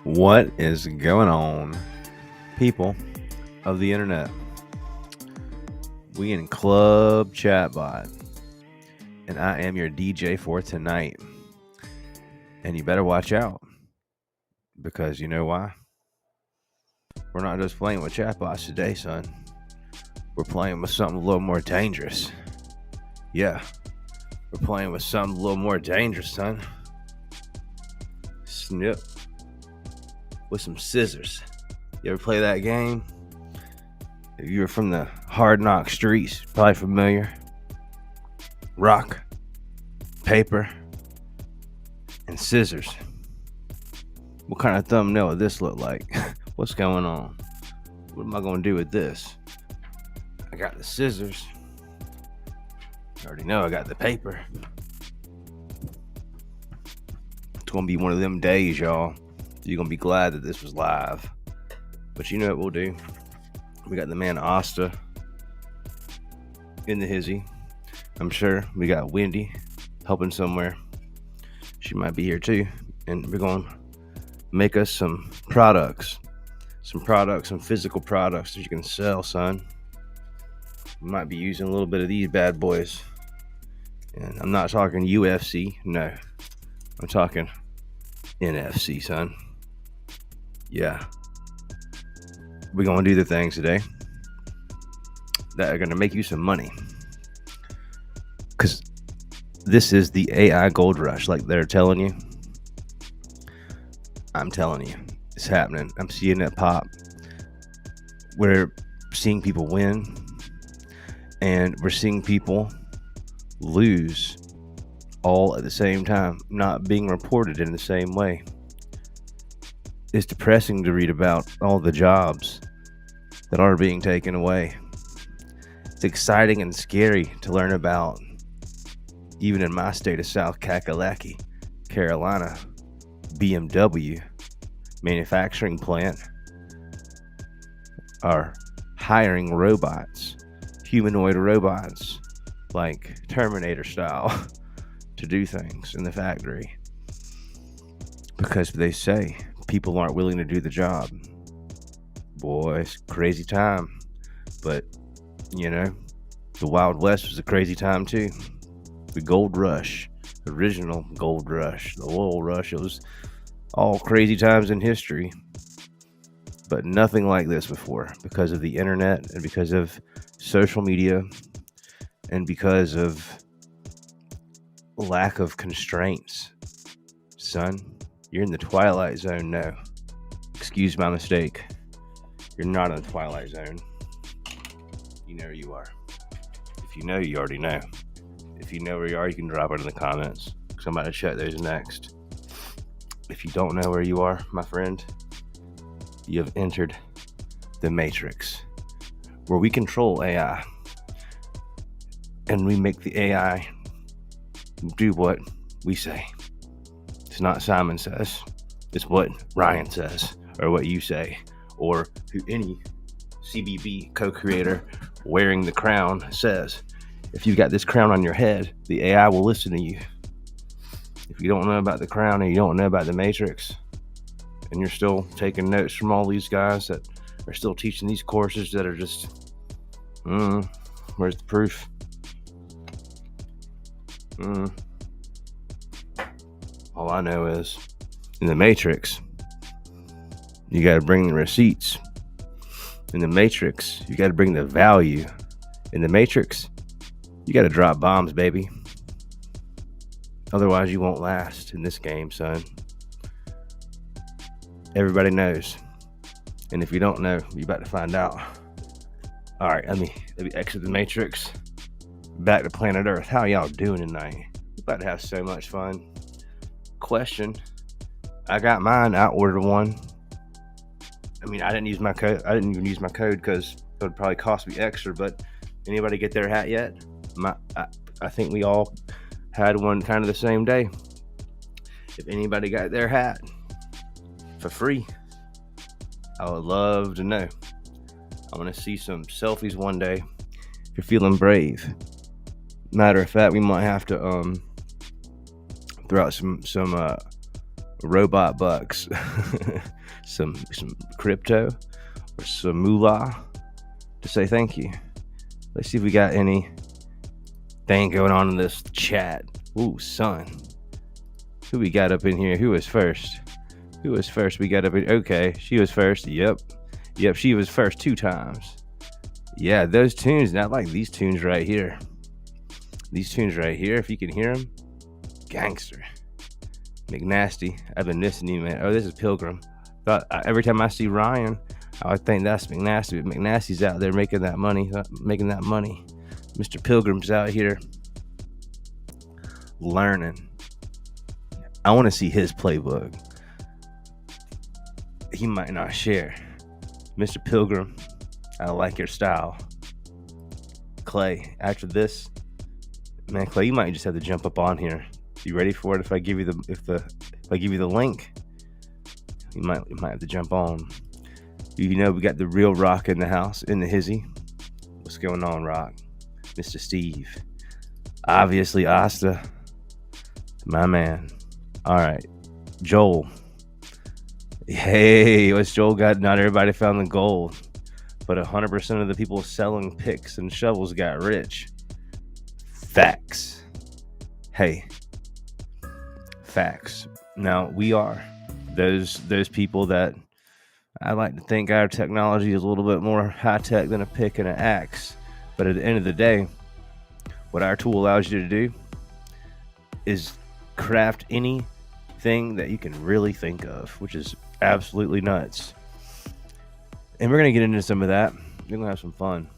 What is going on, people of the internet? We in Club Chatbot, and I am your DJ for tonight. And you better watch out, because you know why? We're not just playing with chatbots today, son. We're playing with something a little more dangerous. Yeah, we're playing with something a little more dangerous, son. Snip with some scissors. You ever play that game? If you're from the hard knock streets, probably familiar. Rock, paper, and scissors. What kind of thumbnail would this look like? What's going on? What am I going to do with this? I got the scissors. You already know I got the paper. It's going to be one of them days, y'all. You're going to be glad that this was live. But you know what we'll do? We got the man Asta in the hizzy. I'm sure we got Wendy helping somewhere. She might be here too. And we're going to make us some products. Some physical products that you can sell, son. We might be using a little bit of these bad boys. And I'm not talking UFC. No. I'm talking NFC, son. Yeah. We're going to do the things today that are going to make you some money. Because this is the AI gold rush, like they're telling you. I'm telling you, it's happening. I'm seeing it pop. We're seeing people win, and we're seeing people lose all at the same time, not being reported in the same way. It's depressing to read about all the jobs that are being taken away. It's exciting and scary to learn about, even in my state of South Kakalaki, Carolina, BMW manufacturing plant are hiring robots, humanoid robots, like Terminator style, to do things in the factory. Because they say people aren't willing to do the job. Boy, it's a crazy time. But, you know, the Wild West was a crazy time too. The gold rush, original gold rush, the oil rush, it was all crazy times in history. But nothing like this before, because of the internet and because of social media and because of lack of constraints. Son, you're in the twilight zone now. Excuse my mistake. You're not in the twilight zone. You know where you are. If you know, you already know. If you know where you are, you can drop it in the comments, because I'm about to check those next. If you don't know where you are, my friend, you have entered the Matrix, where we control AI. And we make the AI do what we say. It's not Simon says. It's what Ryan says, or what you say, or who any CBB co-creator wearing the crown says. If you've got this crown on your head, the AI will listen to you. If you don't know about the crown and you don't know about the Matrix, and you're still taking notes from all these guys that are still teaching these courses that are just, where's the proof? All I know is, in the Matrix, you got to bring the receipts. In the Matrix, you got to bring the value. In the Matrix, you got to drop bombs, baby. Otherwise, you won't last in this game, son. Everybody knows. And if you don't know, you're about to find out. All right, let me exit the Matrix. Back to planet Earth. How y'all doing tonight? We're about to have so much fun. Question. I got mine. I ordered one. I mean, I didn't use my code. I didn't even use my code because it would probably cost me extra. But anybody get their hat yet? I think we all had one kind of the same day. If anybody got their hat for free, I would love to know. I want to see some selfies one day. If you're feeling brave. Matter of fact, we might have to throw out some robot bucks, some crypto, or some moolah to say thank you. Let's see if we got anything going on in this chat. Ooh, son. Who we got up in here? Who was first? We got up in... Okay, she was first. Yep, she was first 2 times. Yeah, those tunes, not like these tunes right here. These tunes right here, if you can hear them, gangster. McNasty, I've been listening to you, man. Oh, this is Pilgrim. Every time I see Ryan, I would think that's McNasty, but McNasty's out there making that money. Mr. Pilgrim's out here learning. I want to see his playbook. He might not share. Mr. Pilgrim, I like your style. Clay, after this, man, Clay, you might just have to jump up on here. You ready for it? If I give you the link, you might have to jump on. You know, we got the real Rock in the house, in the hizzy. What's going on, Rock? Mr. Steve. Obviously, Asta. My man. All right. Joel. Hey, what's Joel got? Not everybody found the gold, but 100% of the people selling picks and shovels got rich. Facts. Hey. Facts. Now, we are those people that I like to think our technology is a little bit more high-tech than a pick and an axe. But at the end of the day, what our tool allows you to do is craft anything that you can really think of, which is absolutely nuts. And we're going to get into some of that. We're going to have some fun.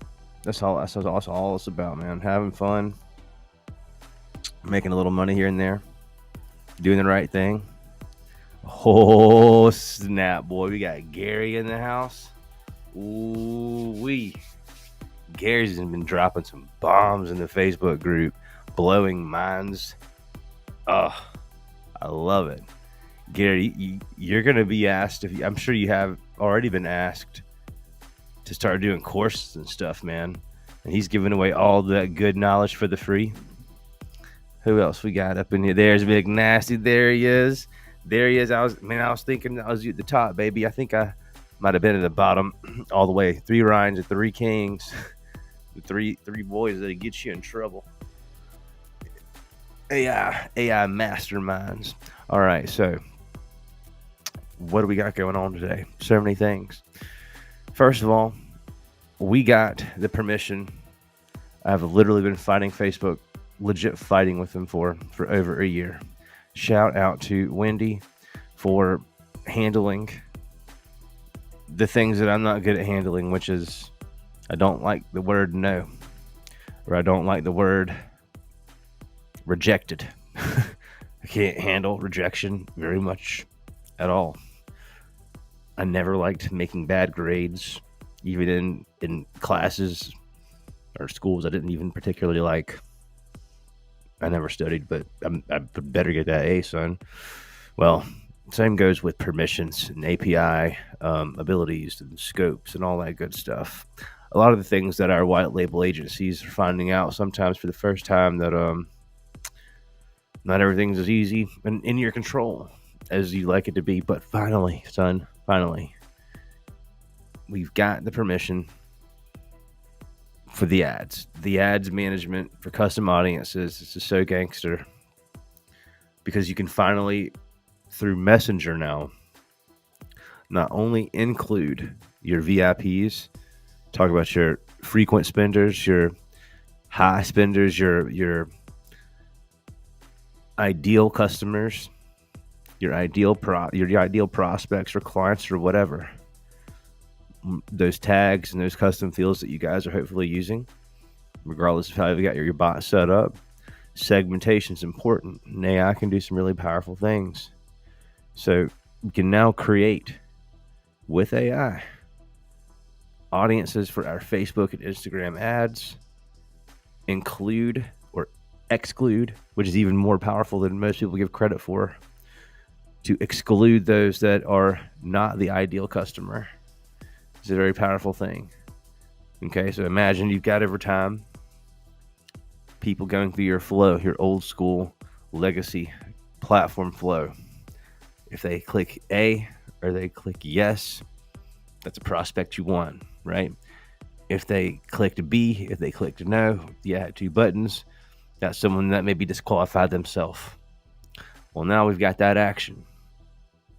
That's all it's about, man. Having fun, making a little money here and there, doing the right thing. Oh, snap, boy. We got Gary in the house. Ooh-wee. Gary's been dropping some bombs in the Facebook group, blowing minds. Oh, I love it. Gary, you're going to be asked, I'm sure you have already been asked to start doing courses and stuff, man. And he's giving away all that good knowledge for the free. Who else we got up in here? There's Big Nasty. There he is. I was thinking I was at the top, baby. I think I might have been at the bottom all the way. 3 Ryans and 3 Kings. The three boys that get you in trouble. AI masterminds. All right, so what do we got going on today? So many things. First of all, we got the permission. I've literally been fighting Facebook, legit fighting with them for over a year. Shout out to Wendy for handling the things that I'm not good at handling, which is I don't like the word no, or I don't like the word rejected. I can't handle rejection very much at all. I never liked making bad grades, even in classes or schools I didn't even particularly like. I never studied, but I better get that A, son. Well, same goes with permissions and API abilities and scopes and all that good stuff. A lot of the things that our white label agencies are finding out sometimes for the first time that not everything's as easy and in your control as you like it to be. But finally, son, we've got the permission for the ads management for custom audiences. This is so gangster because you can finally, through Messenger now, not only include your VIPs, talk about your frequent spenders, your high spenders, your ideal customers, your ideal prospects or clients or whatever. Those tags and those custom fields that you guys are hopefully using, regardless of how you got your bot set up. Segmentation is important, and AI can do some really powerful things. So we can now create with AI audiences for our Facebook and Instagram ads, include or exclude, which is even more powerful than most people give credit for, to exclude those that are not the ideal customer. It's a very powerful thing. Okay, so imagine you've got over time people going through your flow, your old school legacy platform flow. If they click A or they click yes, that's a prospect you want, right? If they clicked B, if they clicked no, you had 2 buttons, that's someone that maybe disqualified themselves. Well, now we've got that action.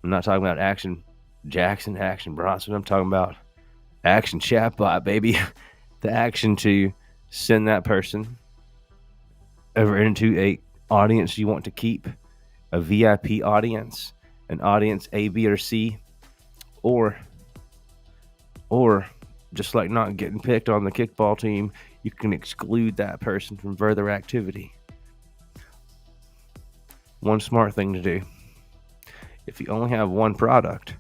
I'm not talking about action Jackson, action Bronson. I'm talking about action chatbot, baby. The action to send that person over into a audience you want to keep, a VIP audience, an audience A, B, or C, or just like not getting picked on the kickball team, you can exclude that person from further activity. One smart thing to do, if you only have one product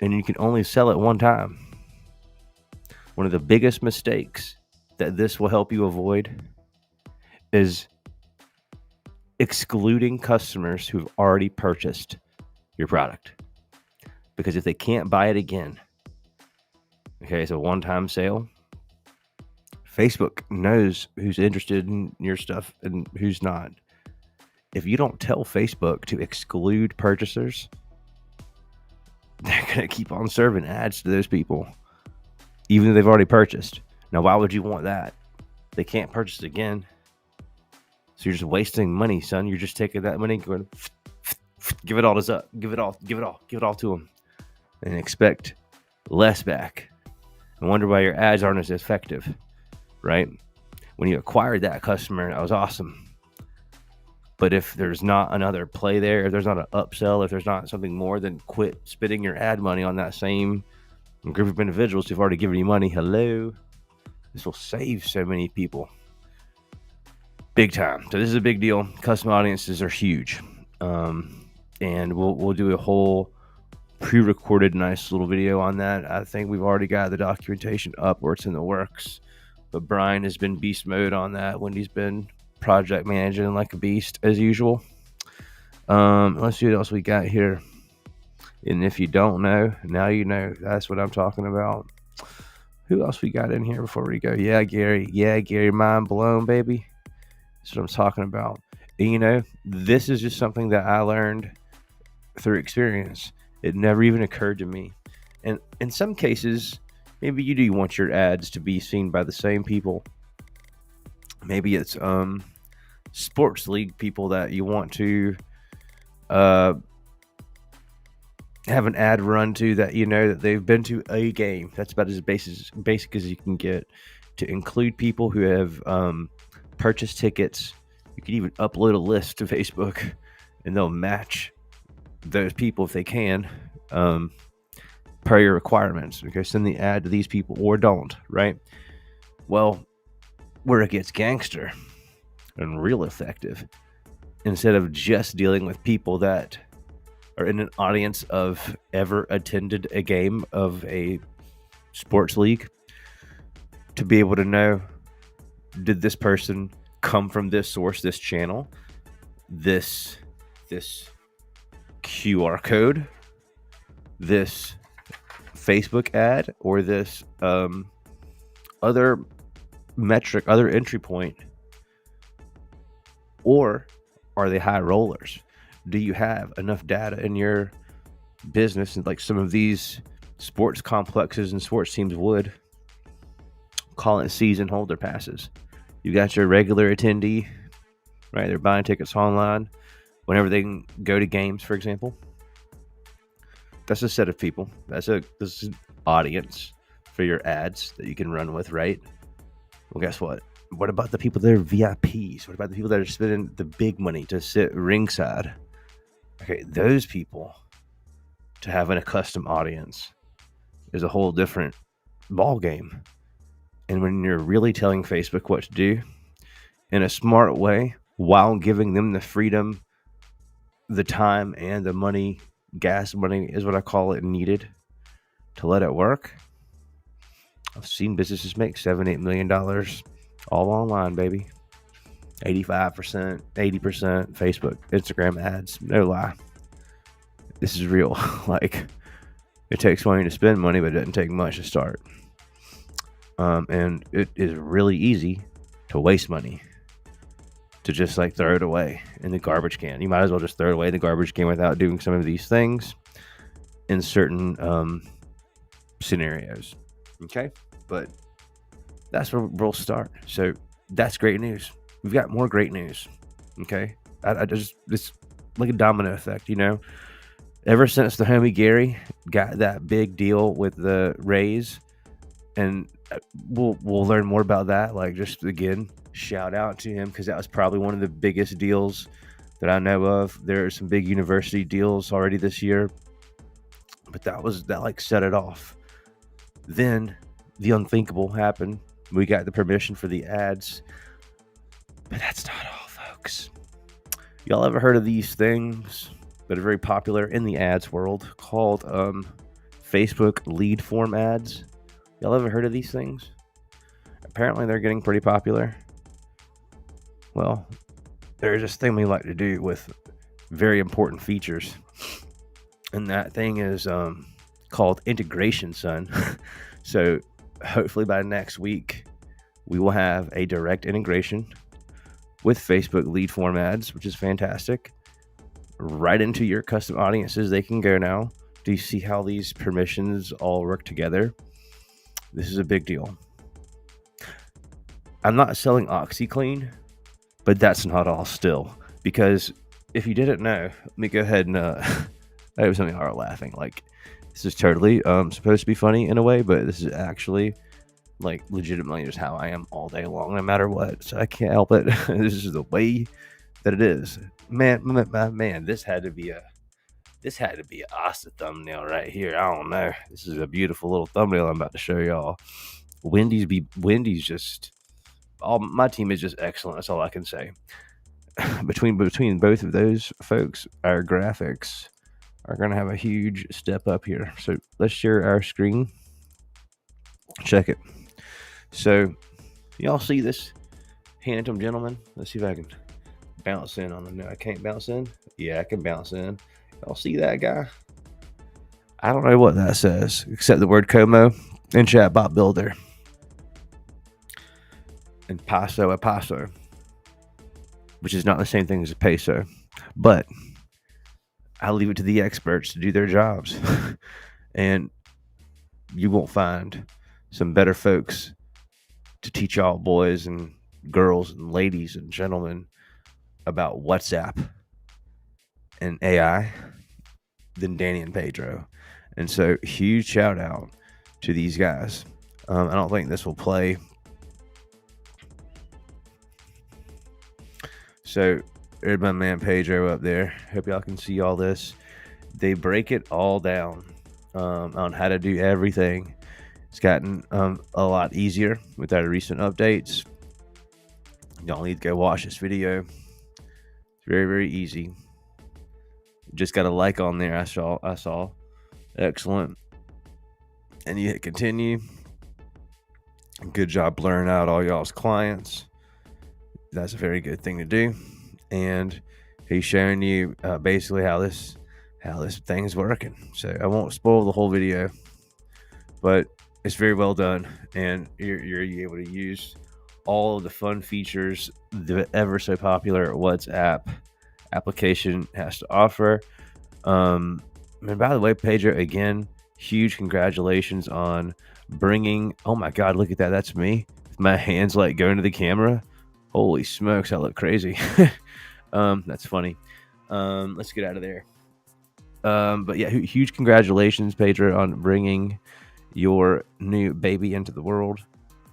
and you can only sell it one time, one of the biggest mistakes that this will help you avoid is excluding customers who've already purchased your product. Because if they can't buy it again, okay, it's a one-time sale, Facebook knows who's interested in your stuff and who's not. If you don't tell Facebook to exclude purchasers, they're going to keep on serving ads to those people, even though they've already purchased. Now, why would you want that? They can't purchase again. So you're just wasting money, son. You're just taking that money and going, give it all to us. Give it all to them. And expect less back. And wonder why your ads aren't as effective, right? When you acquired that customer, that was awesome. But if there's not another play there, if there's not an upsell, if there's not something more, then quit spending your ad money on that same group of individuals who've already given you money. Hello. This will save so many people. Big time. So this is a big deal. Custom audiences are huge. And we'll do a whole pre-recorded nice little video on that. I think we've already got the documentation up or it's in the works. But Brian has been beast mode on that when he's been project managing like a beast as usual. Let's see what else we got here. And if you don't know, now you know. That's what I'm talking about. Who else we got in here before we go? Yeah, Gary, mind blown, baby. That's what I'm talking about. And, you know, this is just something that I learned through experience. It never even occurred to me. And in some cases, maybe you do want your ads to be seen by the same people. Maybe it's sports league people that you want to have an ad run to, that you know that they've been to a game. That's about as basic as you can get. To include people who have purchased tickets. You can even upload a list to Facebook and they'll match those people if they can, per your requirements. Okay, send the ad to these people or don't, right? Well, where it gets gangster and real effective, instead of just dealing with people that are in an audience of ever attended a game of a sports league, to be able to know, did this person come from this source, this channel, this QR code, this Facebook ad, or this other metric, other entry point? Or are they high rollers? Do you have enough data in your business, and like some of these sports complexes and sports teams would call it season holder passes? You got your regular attendee, right? They're buying tickets online whenever they can go to games, for example. That's a set of people. This is an audience for your ads that you can run with, right? Well, guess what? What about the people that are VIPs? What about the people that are spending the big money to sit ringside? Okay, those people, to having a custom audience is a whole different ball game. And when you're really telling Facebook what to do in a smart way, while giving them the freedom, the time, and the money, gas money is what I call it, needed to let it work. I've seen businesses make $7-8 million all online, baby. 85%, 80% Facebook, Instagram ads. No lie. This is real. Like, it takes money to spend money, but it doesn't take much to start. And it is really easy to waste money, to just like throw it away in the garbage can. You might as well just throw it away in the garbage can without doing some of these things in certain scenarios. Okay, but that's where we'll start. So that's great news. We've got more great news. Okay, I just, it's like a domino effect, you know. Ever since the homie Gary got that big deal with the Rays, and we'll learn more about that. Like, just again, shout out to him, because that was probably one of the biggest deals that I know of. There are some big university deals already this year, but that like set it off. Then the unthinkable happened. We got the permission for the ads, but that's not all, folks. Y'all ever heard of these things that are very popular in the ads world called Facebook lead form ads? Y'all ever heard of these things? Apparently they're getting pretty popular. Well, there's this thing we like to do with very important features, and that thing is called integration, son. So hopefully by next week we will have a direct integration with Facebook lead form ads, which is fantastic, right into your custom audiences. They can go now. Do you see how these permissions all work together? This is a big deal. I'm not selling OxyClean, but that's not all still, because if you didn't know, let me go ahead and I hope some of you are laughing. Like, this is totally supposed to be funny in a way, but this is actually like legitimately just how I am all day long, no matter what. So I can't help it. This is the way that it is. Man, this had to be an awesome thumbnail right here. I don't know. This is a beautiful little thumbnail I'm about to show y'all. Wendy's just, my team is just excellent. That's all I can say. Between both of those folks, our graphics are going to have a huge step up here. So let's share our screen. Check it. So y'all see this handsome gentleman? Let's see if I can bounce in on him. No, I can't bounce in. Yeah, I can bounce in. Y'all see that guy? I don't know what that says, except the word Como and Chatbot Builder and paso a paso, which is not the same thing as a peso, but I'll leave it to the experts to do their jobs. And you won't find some better folks to teach y'all boys and girls and ladies and gentlemen about WhatsApp and AI than Danny and Pedro. And so, huge shout out to these guys. I don't think this will play. So there's my man Pedro up there. Hope y'all can see all this. They break it all down on how to do everything. It's gotten a lot easier with our recent updates. Y'all need to go watch this video. It's very, very easy. Just got a like on there. I saw. Excellent. And you hit continue. Good job blurring out all y'all's clients. That's a very good thing to do. And he's showing you basically how this thing's working. So I won't spoil the whole video, but it's very well done, and you're able to use all of the fun features the ever so popular WhatsApp application has to offer. And by the way, Pedro, again, huge congratulations on bringing. Oh my God, look at that! That's me. My hands like going to the camera. Holy smokes, I look crazy. That's funny. Let's get out of there. But yeah, huge congratulations, Pedro, on bringing your new baby into the world.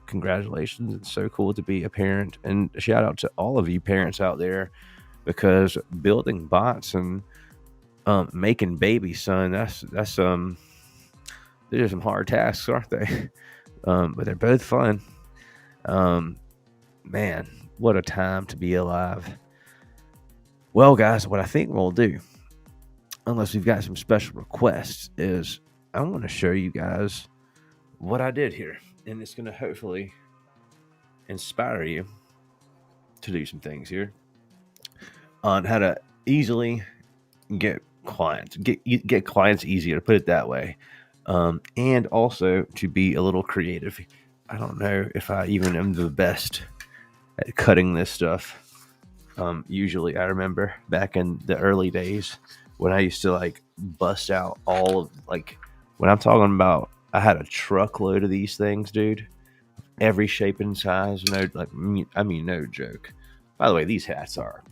Congratulations. It's so cool to be a parent, and a shout out to all of you parents out there, because building bots and making babies, son, that's these are some hard tasks, aren't they? But they're both fun. Man, what a time to be alive. Well, guys, what I think we'll do, unless we've got some special requests, is I want to show you guys what I did here, and it's going to hopefully inspire you to do some things here on how to easily get clients, get clients easier, to put it that way, and also to be a little creative. I don't know if I even am the best at cutting this stuff. Usually, I remember back in the early days when I used to like bust out all of like when I'm talking about, I had a truckload of these things, dude. Every shape and size, no, like I mean, no joke. By the way, these hats are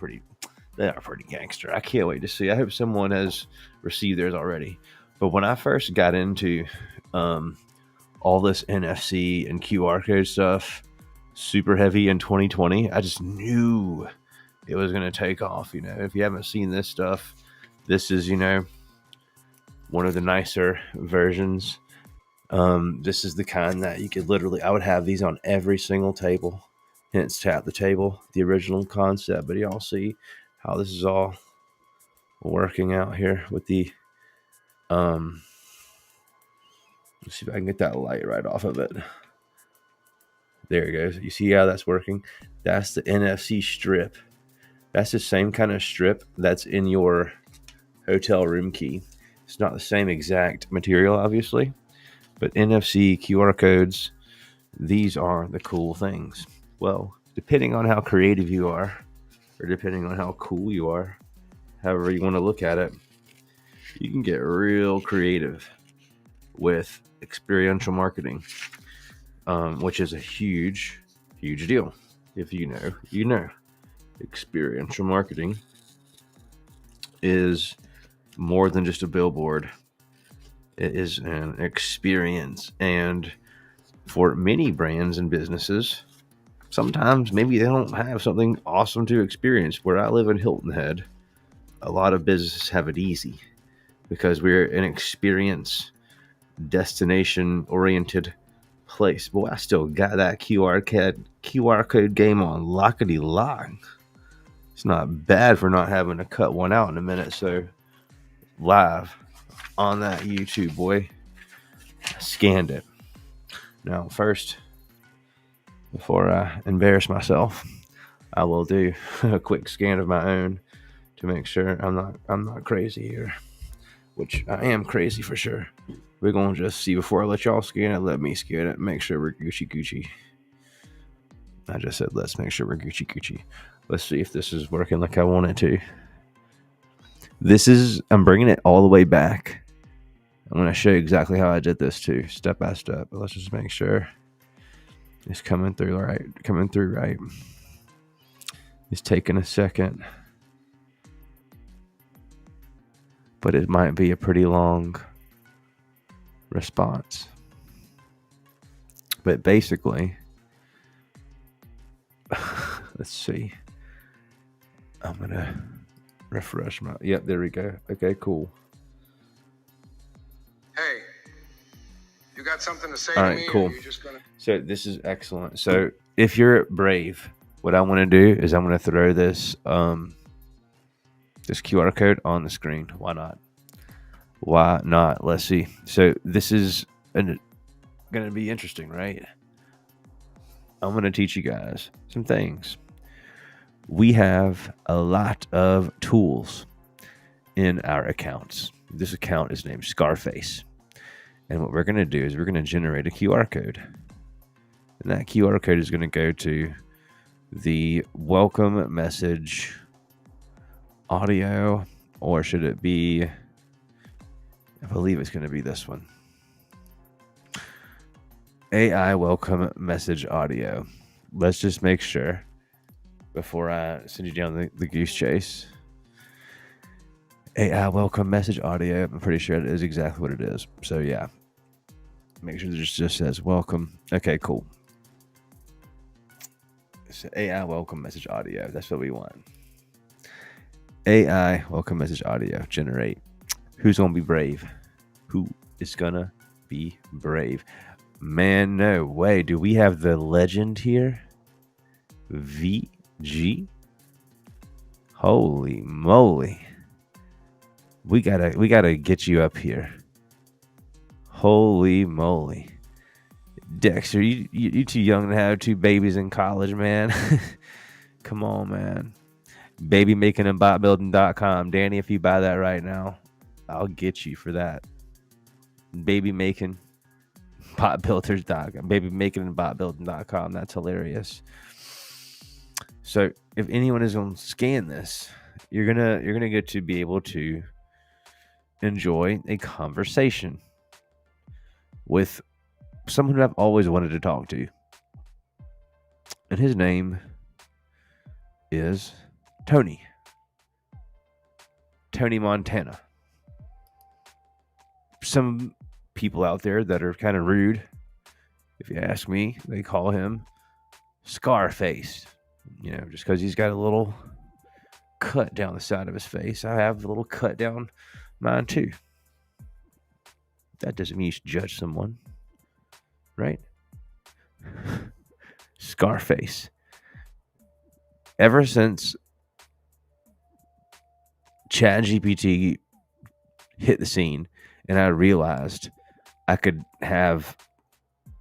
they are pretty gangster. I can't wait to see. I hope someone has received theirs already. But when I first got into um, all this NFC and QR code stuff, super heavy in 2020, I just knew it was going to take off. If you haven't seen this stuff, this is, one of the nicer versions. This is the kind that you could I would have these on every single table, hence Tap the Table, the original concept. But y'all see how this is all working out here with the, let's see if I can get that light right off of it. There it goes. You see how that's working? That's the NFC strip. That's the same kind of strip that's in your hotel room key. It's not the same exact material, obviously, but NFC QR codes, these are the cool things. Well, depending on how creative you are, or depending on how cool you are, however you want to look at it, you can get real creative with experiential marketing, which is a huge deal. If you know, you know. Experiential marketing is more than just a billboard. It is an experience. And for many brands and businesses, sometimes maybe they don't have something awesome to experience. Where I live in Hilton Head, a lot of businesses have it easy because we're an experience destination oriented place. Boy, I still got that QR code game on lockety lock. It's not bad for not having to cut one out in a minute. So live on that YouTube, boy, I scanned it. Now, first, before I embarrass myself, I will do a quick scan of my own to make sure I'm not crazy here, which I am crazy for sure. We're gonna just see before I let y'all scan it. Let me scan it. Make sure we're Gucci. I just said let's make sure we're Gucci. Let's see if this is working like I want it to. I'm bringing it all the way back. I'm going to show you exactly how I did this too, step by step. But let's just make sure it's coming through right. It's taking a second, but it might be a pretty long response. But basically, let's see. I'm going to refresh my... Yep, there we go. Okay, cool. Hey, you got something to say All to right, me? cool. Or you just gonna... So this is excellent. So if you're brave, what I want to do is I'm going to throw this this QR code on the screen. Why not? Let's see. So this is going to be interesting, right? I'm going to teach you guys some things. We have a lot of tools in our accounts. This account is named Scarface. And what we're going to do is we're going to generate a QR code. And that QR code is going to go to the welcome message audio, or should it be, I believe it's going to be this one. AI welcome message audio. Let's just make sure before I send you down the goose chase. AI welcome message audio. I'm pretty sure it is exactly what it is. So yeah, make sure it just says welcome. Okay, cool. So AI welcome message audio. That's what we want. AI welcome message audio. Generate. Who's gonna be brave? Who is gonna be brave? Man, no way. Do we have the legend here? VG? Holy moly. We gotta get you up here. Holy moly. Dexter, you too young to have two babies in college, man. Come on, man. Babymakingandbotbuilding.com. Danny, if you buy that right now, I'll get you for that. Babymakingandbotbuilders.com. Babymakingandbotbuilding.com. That's hilarious. So if anyone is going to scan this, you're gonna get to be able to enjoy a conversation with someone who I've always wanted to talk to, and his name is Tony Montana. Some people out there that are kind of rude, if you ask me, they call him Scarface. Just because he's got a little cut down the side of his face. I have a little cut down mine too. That doesn't mean you should judge someone, right? Scarface. Ever since ChatGPT hit the scene and I realized I could have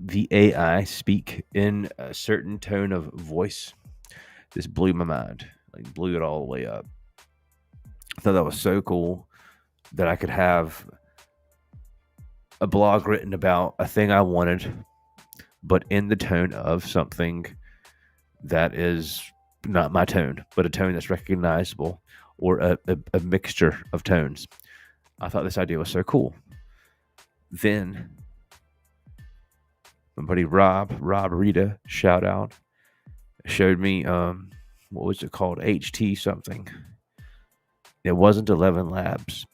the AI speak in a certain tone of voice, this blew my mind. Like, blew it all the way up. I thought that was so cool that I could have a blog written about a thing I wanted, but in the tone of something that is not my tone, but a tone that's recognizable, or a mixture of tones. I thought this idea was so cool. Then my buddy Rob Rita, shout out, showed me what was it called? HT something. It wasn't 11 Labs.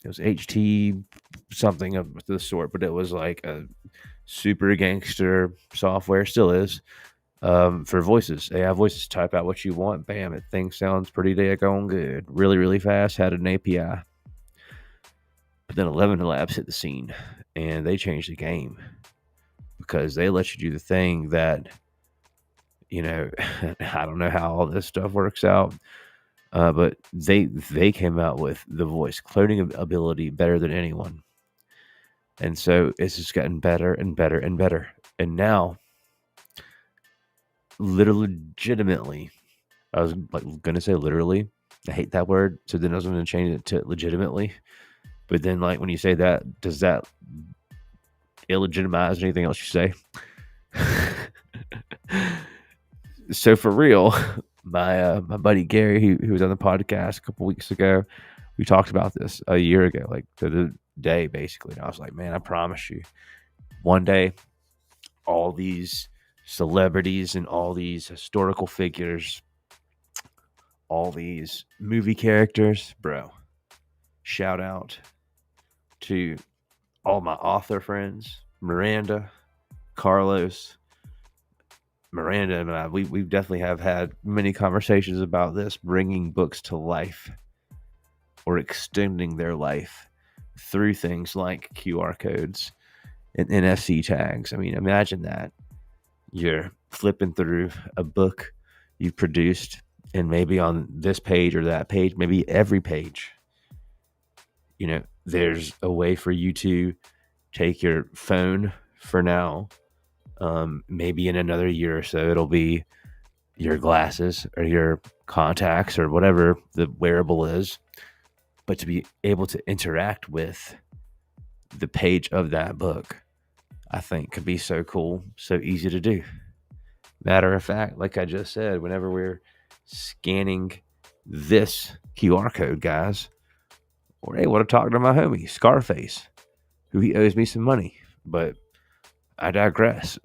It was HT something of the sort, but it was like a super gangster software, still is, for voices. AI voices, type out what you want, bam, it thing sounds pretty daggone good. Really, really fast, had an API. But then 11 Labs hit the scene, and they changed the game because they let you do the thing that, I don't know how all this stuff works out, but they came out with the voice cloning ability better than anyone. And so it's just gotten better and better and better. And now, legitimately, I was going to say literally. I hate that word. So then I was going to change it to legitimately. But then, when you say that, does that illegitimize anything else you say? So for real, my buddy Gary, who was on the podcast a couple weeks ago, we talked about this a year ago, like to the day, basically. And I was like, man, I promise you, one day, all these celebrities and all these historical figures, all these movie characters, bro, shout out to all my author friends, Miranda, Carlos, Miranda and I, we definitely have had many conversations about this, bringing books to life or extending their life through things like QR codes and NFC tags. I mean, imagine that. You're flipping through a book you've produced, and maybe on this page or that page, maybe every page, there's a way for you to take your phone for now. Maybe in another year or so, it'll be your glasses or your contacts or whatever the wearable is. But to be able to interact with the page of that book, I think could be so cool, so easy to do. Matter of fact, like I just said, whenever we're scanning this QR code, guys, we're able to talk to my homie, Scarface, who he owes me some money. But I digress.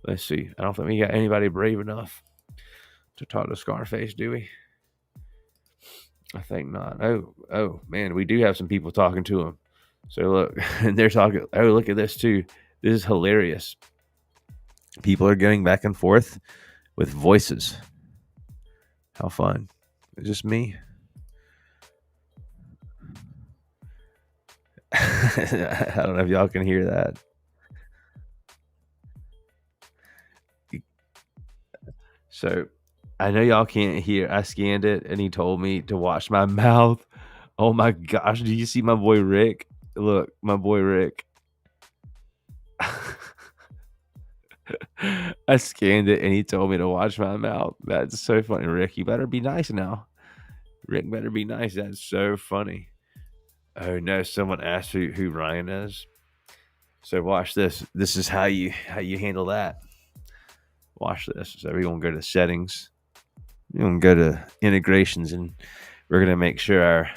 Let's see. I don't think we got anybody brave enough to talk to Scarface, do we? I think not. Oh, man, we do have some people talking to him. So look, and they're talking. Oh, look at this too. This is hilarious. People are going back and forth with voices. How fun. Is this me? I don't know if y'all can hear that. So I know y'all can't hear. I scanned it and he told me to watch my mouth. Oh my gosh. Do you see my boy Rick? Look, my boy Rick. I scanned it and he told me to watch my mouth. That's so funny. Rick, you better be nice now. Rick better be nice. That's so funny. Oh no, someone asked who Ryan is. So watch this. This is how you handle that. Watch this. So we're gonna go to settings. We're going to go to integrations, and we're going to make sure our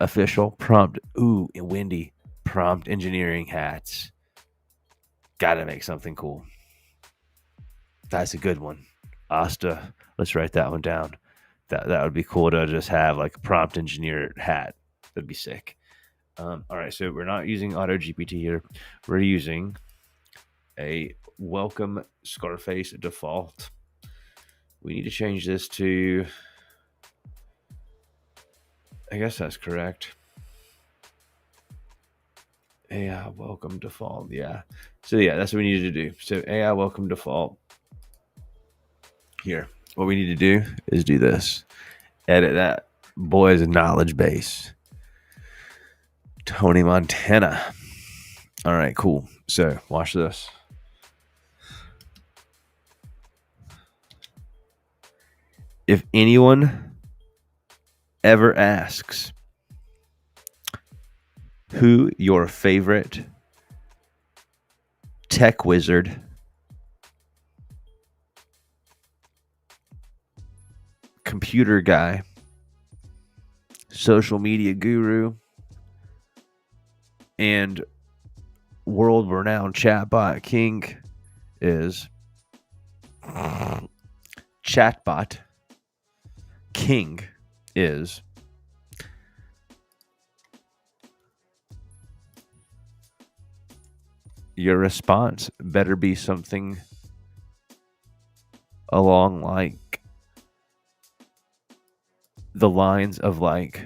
official prompt, windy prompt engineering hats. Got to make something cool. That's a good one. Asta, let's write that one down. That would be cool to just have like a prompt engineer hat. That'd be sick. All right, so we're not using Auto GPT here. We're using a welcome Scarface default. We need to change this to, I guess that's correct. AI welcome default. Yeah. So yeah, that's what we need to do. So AI welcome default. Here, what we need to do is do this. Edit that boy's knowledge base. Tony Montana. All right, cool. So watch this. If anyone ever asks who your favorite tech wizard, computer guy, social media guru, and world-renowned Chatbot King is, Chatbot King is, your response better be something along like the lines of like,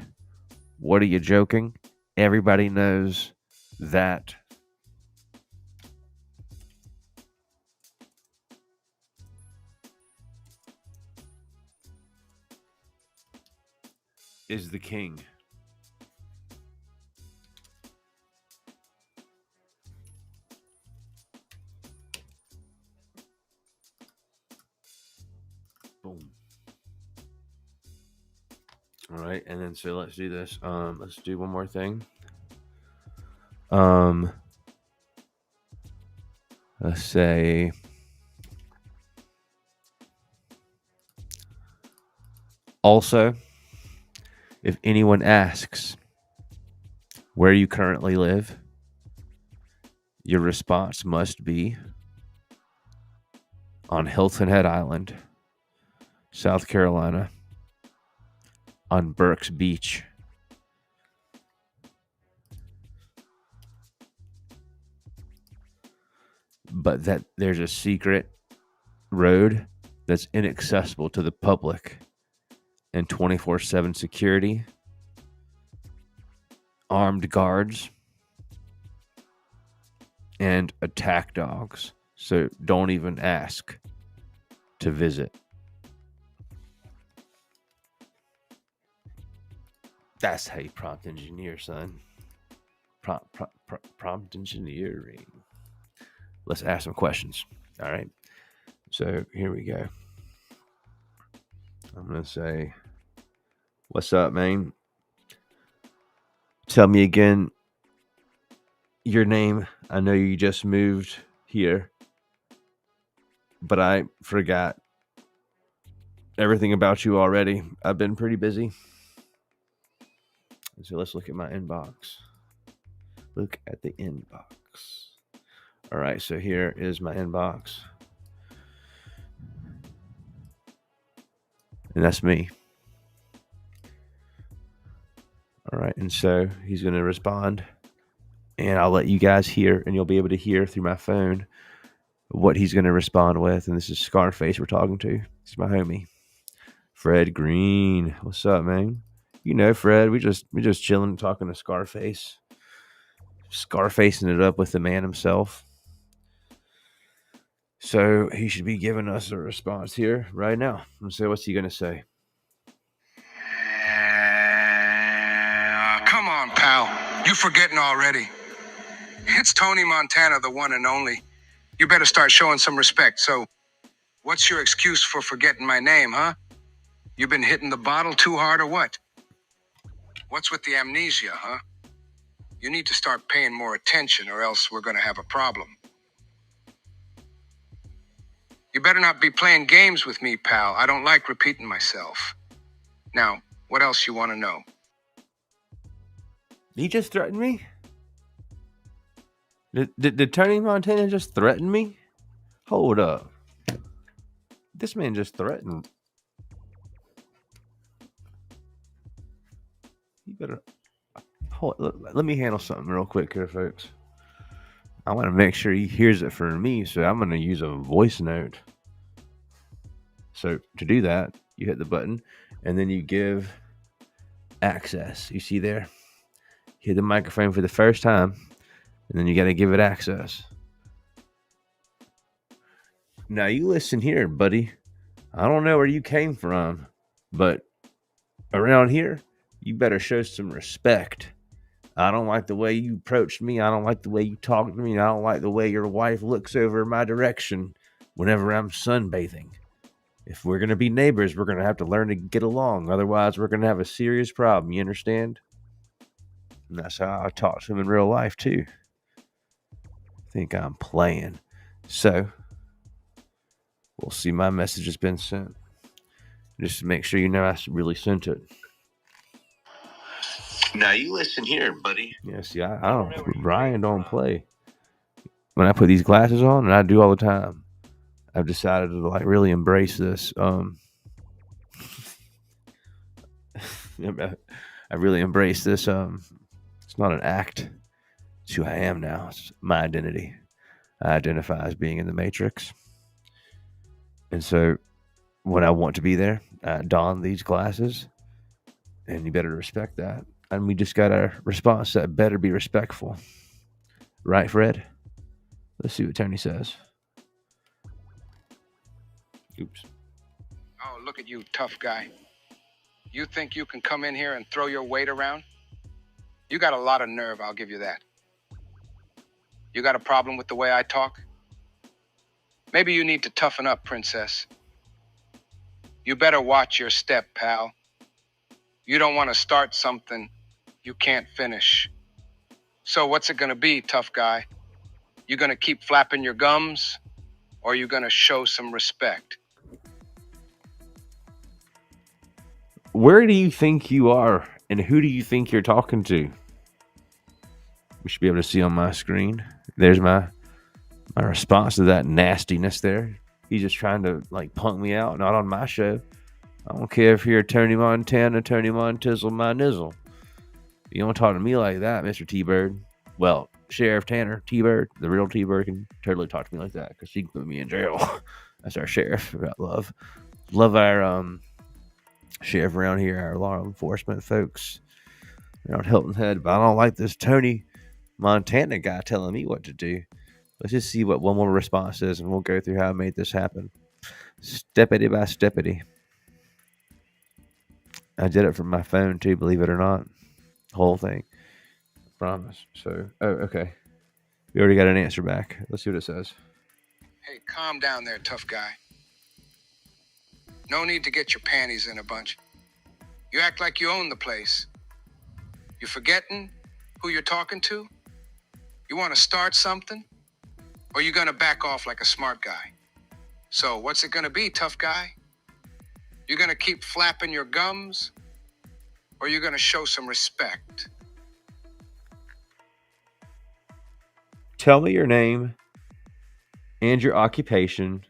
what are you joking? Everybody knows that is the king. Boom. All right, and then so let's do this. Let's do one more thing. Let's say also, if anyone asks where you currently live, your response must be on Hilton Head Island, South Carolina, on Burke's Beach. But that there's a secret road that's inaccessible to the public and 24/7 security, armed guards, and attack dogs. So don't even ask to visit. That's how you prompt engineer, son. Prompt engineering. Let's ask some questions. All right. So here we go. I'm going to say, what's up, man? Tell me again your name. I know you just moved here, but I forgot everything about you already. I've been pretty busy. So let's look at my inbox. Look at the inbox. All right, so here is my inbox. And that's me. All right, and so he's going to respond. And I'll let you guys hear, and you'll be able to hear through my phone what he's going to respond with. And this is Scarface we're talking to. He's my homie, Fred Green. What's up, man? You know, Fred, we just chilling, talking to Scarface. Scarfacing it up with the man himself. So he should be giving us a response here right now. And so what's he going to say? Come on, pal. You forgetting already. It's Tony Montana, the one and only. You better start showing some respect. So, what's your excuse for forgetting my name, huh? You been hitting the bottle too hard or what? What's with the amnesia, huh? You need to start paying more attention or else we're going to have a problem. You better not be playing games with me, pal. I don't like repeating myself. Now, what else you want to know? He just threatened me? Did Tony Montana just threaten me? Hold up. This man just threatened. You better... Let me handle something real quick here, folks. I want to make sure he hears it from me, so I'm going to use a voice note. So to do that, you hit the button, and then you give access. You see there? You hit the microphone for the first time, and then you got to give it access. Now you listen here, buddy. I don't know where you came from, but around here, you better show some respect. I don't like the way you approached me. I don't like the way you talked to me. I don't like the way your wife looks over my direction whenever I'm sunbathing. If we're going to be neighbors, we're going to have to learn to get along. Otherwise, we're going to have a serious problem. You understand? And that's how I talk to him in real life, too. I think I'm playing. So, we'll see my message has been sent. Just to make sure you know I really sent it. Now you listen here, buddy. Yeah, see, I don't. Ryan don't play. When I put these glasses on, and I do all the time, I've decided to like really embrace this. I really embrace this. It's not an act. It's who I am now. It's my identity. I identify as being in the Matrix, and so when I want to be there, I don these glasses, and you better respect that. And we just got our response that better be respectful. Right, Fred? Let's see what Tony says. Oops. Oh, look at you, tough guy. You think you can come in here and throw your weight around? You got a lot of nerve, I'll give you that. You got a problem with the way I talk? Maybe you need to toughen up, princess. You better watch your step, pal. You don't want to start something you can't finish. So what's it going to be, tough guy? You going to keep flapping your gums, or you going to show some respect? Where do you think you are, and who do you think you're talking to? We should be able to see on my screen. There's my response to that nastiness there. He's just trying to like punk me out, not on my show. I don't care if you're Tony Montana, Tony Montizzle, my nizzle. You don't talk to me like that, Mr. T-Bird. Well, Sheriff Tanner, T-Bird, the real T-Bird, can totally talk to me like that because she can put me in jail. That's our sheriff. Love our sheriff around here, our law enforcement folks around Hilton Head. But I don't like this Tony Montana guy telling me what to do. Let's just see what one more response is, and we'll go through how I made this happen. Steppity by steppity. I did it from my phone too, believe it or not. Whole thing. I promise. So, okay. We already got an answer back. Let's see what it says. Hey, calm down there, tough guy. No need to get your panties in a bunch. You act like you own the place. You forgetting who you're talking to? You want to start something? Or you gonna back off like a smart guy? So what's it gonna be, tough guy? You gonna keep flapping your gums? Or you gonna show some respect? Tell me your name and your occupation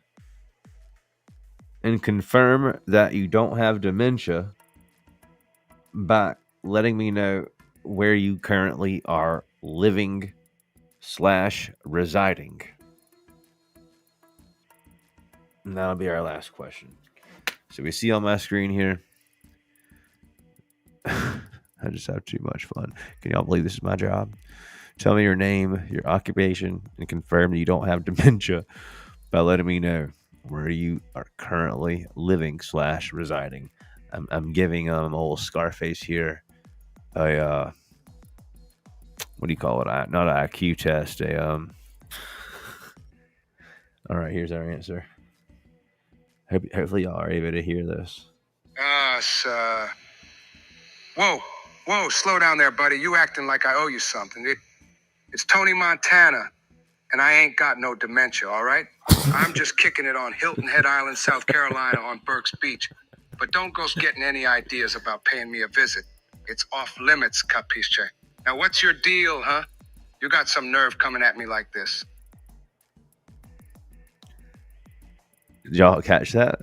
and confirm that you don't have dementia by letting me know where you currently are living / residing. And that'll be our last question. So we see on my screen here. I just have too much fun. Can y'all believe this is my job? Tell me your name, your occupation, and confirm that you don't have dementia by letting me know where you are currently living / residing. I'm giving old Scarface here a what do you call it? Not an IQ test. All right, here's our answer. Hopefully y'all are able to hear this. Whoa, slow down there, buddy. You acting like I owe you something. It's Tony Montana. And I ain't got no dementia, all right? I'm just kicking it on Hilton Head Island, South Carolina on Burke's Beach. But don't go getting any ideas about paying me a visit. It's off limits, capisce? Now what's your deal, huh? You got some nerve coming at me like this. Did y'all catch that?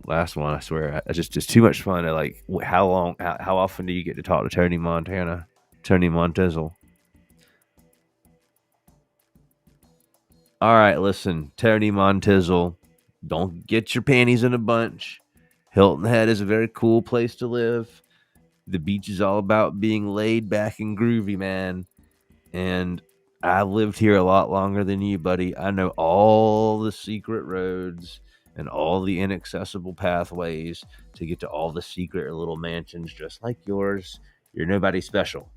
Last one, I swear. It's just too much fun. Like, how often do you get to talk to Tony Montizzle? All right, listen, Tony Montizzle, don't get your panties in a bunch. Hilton Head is a very cool place to live. The beach is all about being laid back and groovy, man. And I've lived here a lot longer than you, buddy. I know all the secret roads and all the inaccessible pathways to get to all the secret little mansions just like yours. You're nobody special.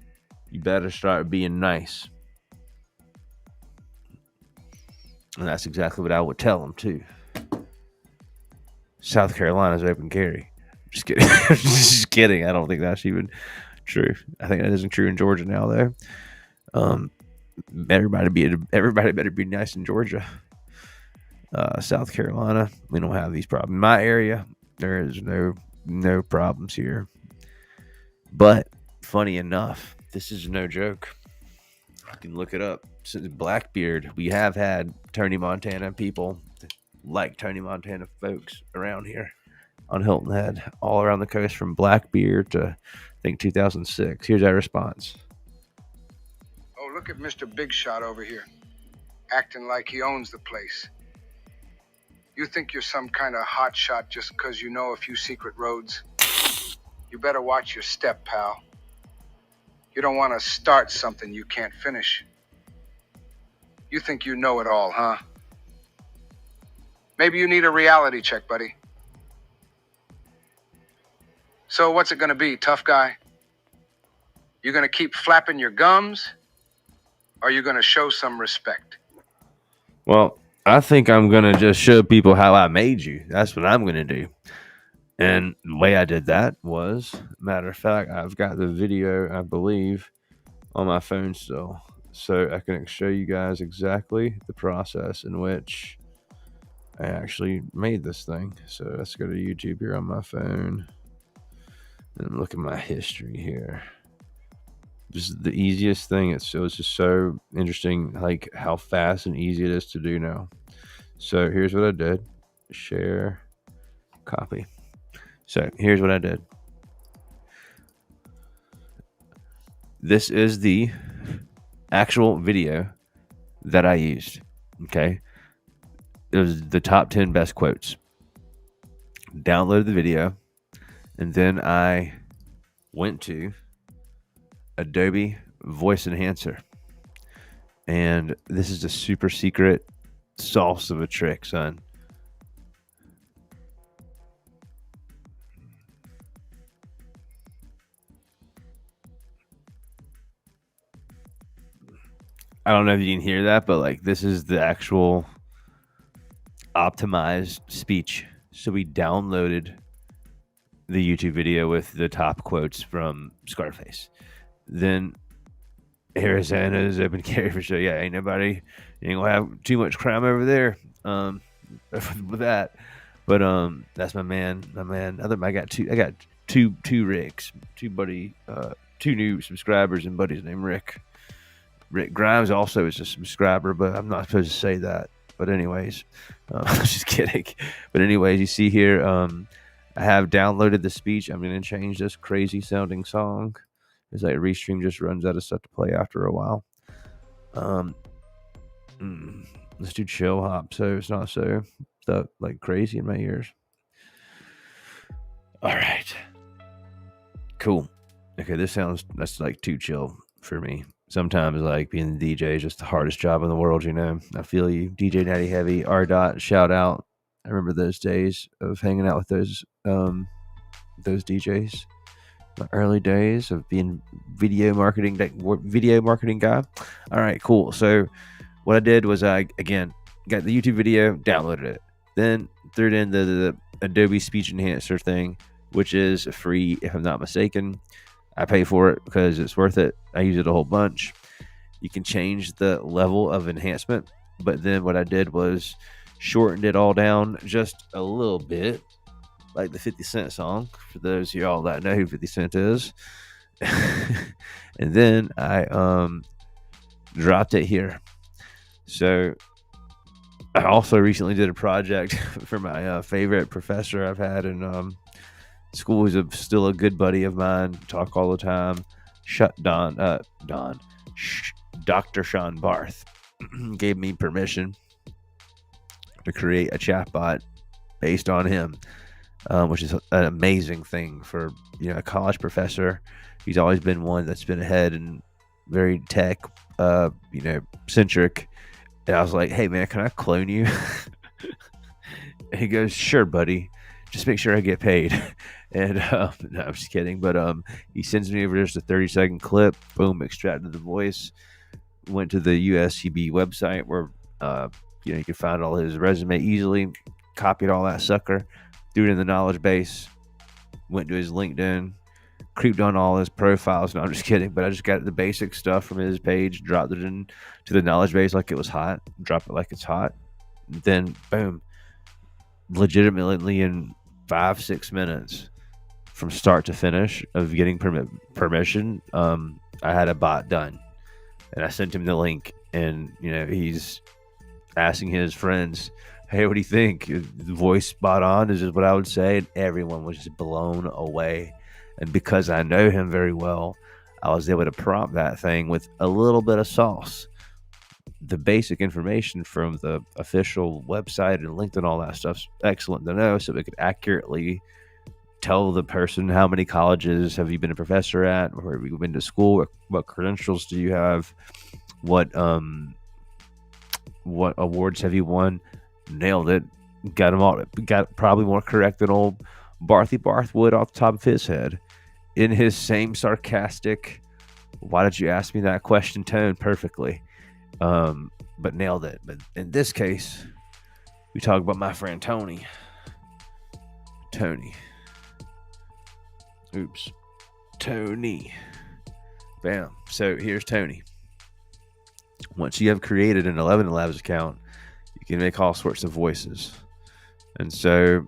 You better start being nice. And that's exactly what I would tell them, too. South Carolina's open carry. Just kidding. Just kidding. I don't think that's even true. I think that isn't true in Georgia now, though. Everybody better be nice in Georgia. South Carolina, we don't have these problems. In my area, there is no problems here. But funny enough, this is no joke. You can look it up. Since Blackbeard, we have had Tony Montana people like Tony Montana folks around here on Hilton Head, all around the coast from Blackbeard to, I think, 2006. Here's our response. Oh, look at Mr. Big Shot over here, acting like he owns the place. You think you're some kind of hot shot just because you know a few secret roads? You better watch your step, pal. You don't want to start something you can't finish. You think you know it all, huh? Maybe you need a reality check, buddy. So what's it gonna be, tough guy? You gonna keep flapping your gums? Or are you gonna show some respect? Well, I think I'm going to just show people how I made you. That's what I'm going to do. And the way I did that was, matter of fact, I've got the video, I believe, on my phone still. So I can show you guys exactly the process in which I actually made this thing. So let's go to YouTube here on my phone and look at my history here. Just the easiest thing. It's just so interesting, like how fast and easy it is to do now. So here's what I did. Share, copy. So here's what I did. This is the actual video that I used. Okay. It was the top 10 best quotes. Downloaded the video, and then I went to Adobe Voice Enhancer. And this is a super secret sauce of a trick, son. I don't know if you can hear that, but like this is the actual optimized speech. So we downloaded the YouTube video with the top quotes from Scarface. Then Arizona's open carry for sure. Yeah, ain't gonna have too much crime over there. With that. But that's my man. I got two Ricks, two new subscribers and buddies named Rick. Rick Grimes also is a subscriber, but I'm not supposed to say that. But anyways, just kidding. But anyways, you see here, I have downloaded the speech. I'm going to change this crazy sounding song. It's like Restream just runs out of stuff to play after a while. Let's do chill hop so it's not so stuff like crazy in my ears. All right. Cool. Okay, that's like too chill for me. Sometimes like being the DJ is just the hardest job in the world, you know. I feel you. DJ Natty Heavy, R. Dot, shout out. I remember those days of hanging out with those DJs. My early days of being video marketing guy. All right, cool. So what I did was I again got the YouTube video, downloaded it, then threw it in the Adobe Speech Enhancer thing, which is free if I'm not mistaken. I pay for it because it's worth it. I use it a whole bunch. you can change the level of enhancement. But then what I did was shortened it all down just a little bit, like the 50 Cent song, for those of y'all that know who 50 Cent is. And then I dropped it here. So I also recently did a project for my favorite professor I've had in school. He's still a good buddy of mine. Talk all the time. Dr. Sean Barth gave me permission to create a chatbot based on him, which is an amazing thing for a college professor. He's always been one that's been ahead and very tech, centric. And I was like, "Hey man, can I clone you?" And he goes, "Sure, buddy. Just make sure I get paid." And no, I'm just kidding. But he sends me over just a 30-second clip. Boom, extracted the voice. Went to the USCB website where you can find all his resume easily. Copied all that sucker, threw it in the knowledge base. Went to his LinkedIn, creeped on all his profiles. No, I'm just kidding. But I just got the basic stuff from his page, dropped it into the knowledge base like it was hot. Drop it like it's hot. Then boom, legitimately in 5-6 minutes from start to finish of getting permission, I had a bot done. And I sent him the link, and he's asking his friends, "Hey, what do you think? The voice spot on?" Is just what I would say, and everyone was just blown away. And because I know him very well, I was able to prompt that thing with a little bit of sauce. The basic information from the official website and LinkedIn, all that stuff's excellent to know, so we could accurately tell the person how many colleges have you been a professor at, where have you been to school, what credentials do you have, what awards have you won. Nailed it. Got them all. Got probably more correct than old Barthy Barth would off the top of his head, in his same sarcastic, "Why did you ask me that question?" tone perfectly. But nailed it. But in this case, we talk about my friend Tony. Tony. Bam. So here's Tony. Once you have created an 11 Labs account, you can make all sorts of voices. And so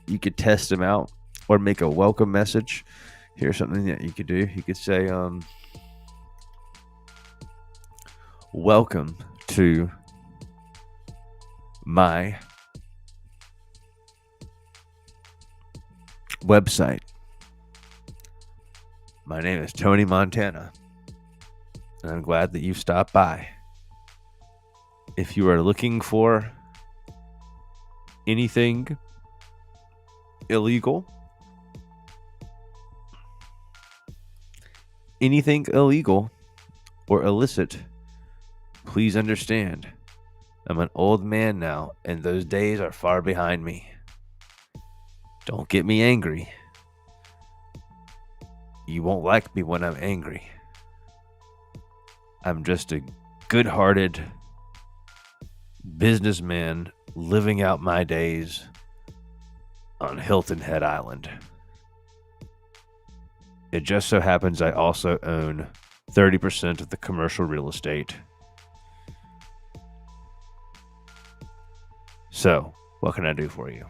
you could test them out or make a welcome message. Here's something that you could do. You could say, "Welcome to my website. My name is Tony Montana, and I'm glad that you stopped by. If you are looking for anything illegal or illicit, please understand, I'm an old man now, and those days are far behind me. Don't get me angry. You won't like me when I'm angry. I'm just a good-hearted businessman living out my days on Hilton Head Island. It just so happens I also own 30% of the commercial real estate. So, what can I do for you?"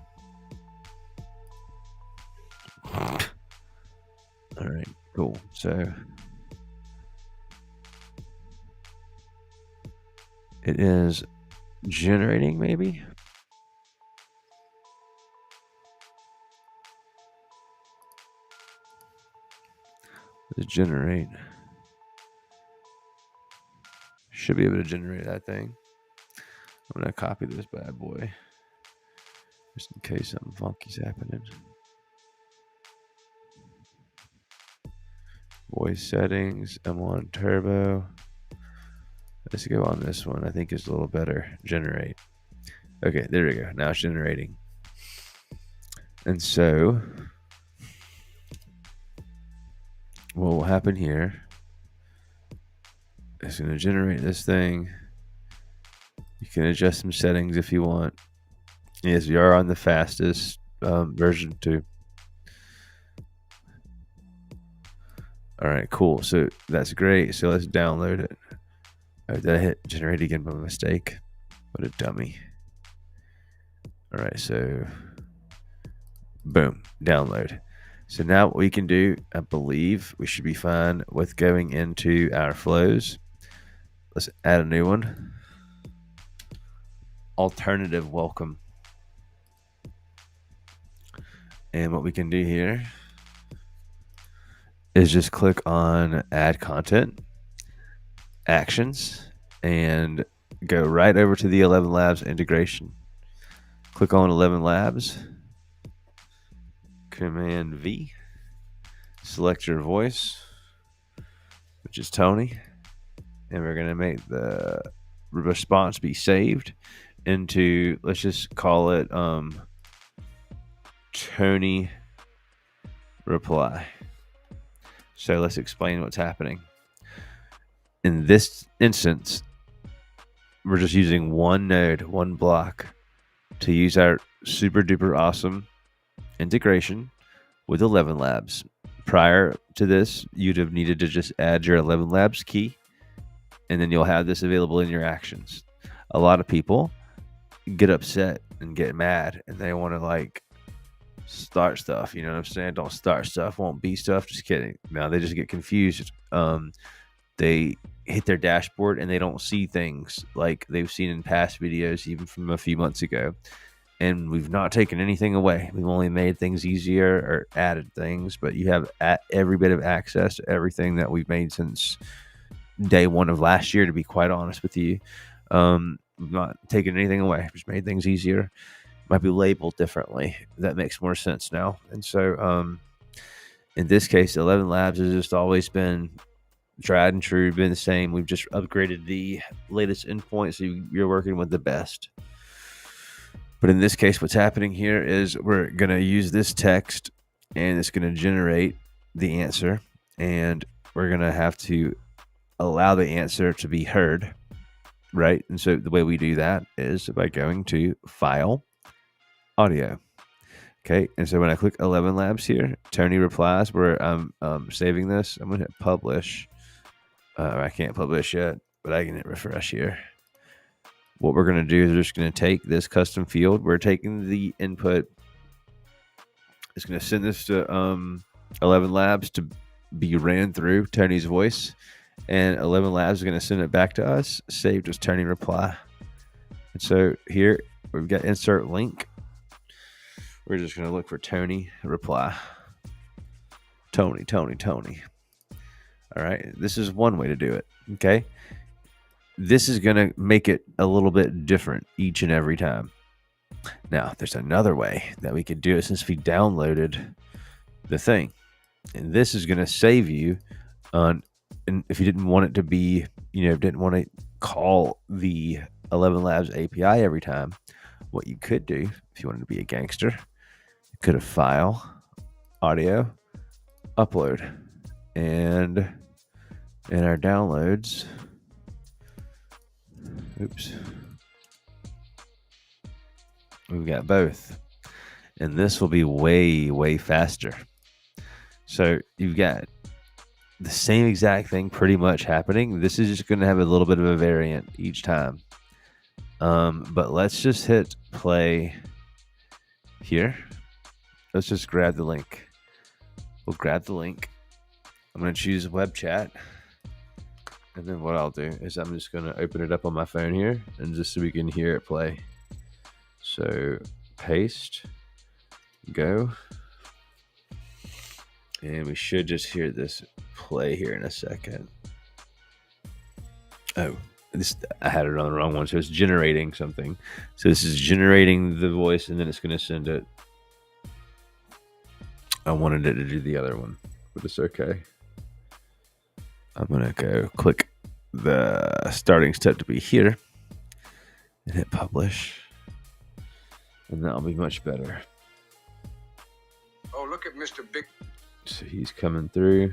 All right, cool. So it is generating, maybe. Let's generate. Should be able to generate that thing. I'm gonna copy this bad boy just in case something funky's happening. Voice settings. I'm on turbo. Let's go on this one. I think it's a little better. Generate. Okay, there we go. Now it's generating. And so what will happen here, it's going to generate this thing. You can adjust some settings if you want. Yes, we are on the fastest version 2. All right, cool. So that's great. So let's download it. Oh, did I hit generate again by mistake? What a dummy. All right, so boom, download. So now what we can do, I believe we should be fine with going into our flows. Let's add a new one. Alternative welcome. And what we can do here is just click on add content, actions, and go right over to the 11 Labs integration. Click on 11 Labs, Command V, select your voice, which is Tony, and we're going to make the response be saved into, let's just call it Tony reply. So let's explain what's happening. In this instance, we're just using one node, one block to use our super duper awesome integration with 11 Labs. Prior to this, you'd have needed to just add your 11 Labs key, and then you'll have this available in your actions. A lot of people get upset and get mad, and they want to like start stuff. You know what I'm saying? Don't start stuff, won't be stuff. Just kidding. No, they just get confused. They hit their dashboard and they don't see things like they've seen in past videos, even from a few months ago. And we've not taken anything away. We've only made things easier or added things, but you have every bit of access to everything that we've made since day one of last year, to be quite honest with you. We've not taken anything away, just made things easier. Might be labeled differently. That makes more sense now. And so in this case, 11 Labs has just always been tried and true, been the same. We've just upgraded the latest endpoint, so you're working with the best. But in this case, what's happening here is we're going to use this text, and it's going to generate the answer, and we're going to have to allow the answer to be heard, right? And so the way we do that is by going to File, Audio. Okay, and so when I click 11 Labs here, Tony replies, where I'm saving this. I'm going to hit Publish. I can't publish yet, but I can hit refresh here. What we're going to do is we're just going to take this custom field. We're taking the input. It's going to send this to 11 Labs to be ran through Tony's voice. And 11 Labs is going to send it back to us, saved as Tony reply. And so here we've got insert link. We're just going to look for Tony reply. Tony. All right, this is one way to do it, okay? This is going to make it a little bit different each and every time. Now, there's another way that we could do it since we downloaded the thing. And this is going to save you on, and if you didn't want it to be, didn't want to call the 11 Labs API every time, what you could do, if you wanted to be a gangster, you could have File, Audio, Upload, and in our downloads, we've got both, and this will be way faster. So you've got the same exact thing pretty much happening. This is just going to have a little bit of a variant each time. But let's just hit play here. Let's just grab the link. We'll grab the link. I'm going to choose web chat. And then what I'll do is I'm just going to open it up on my phone here, and just so we can hear it play. So paste, go. And we should just hear this play here in a second. Oh, I had it on the wrong one. So it's generating something. So this is generating the voice, and then it's going to send it. I wanted it to do the other one, but it's okay. I'm going to go click the starting step to be here and hit publish. And that'll be much better. Oh, look at Mr. Big. So he's coming through.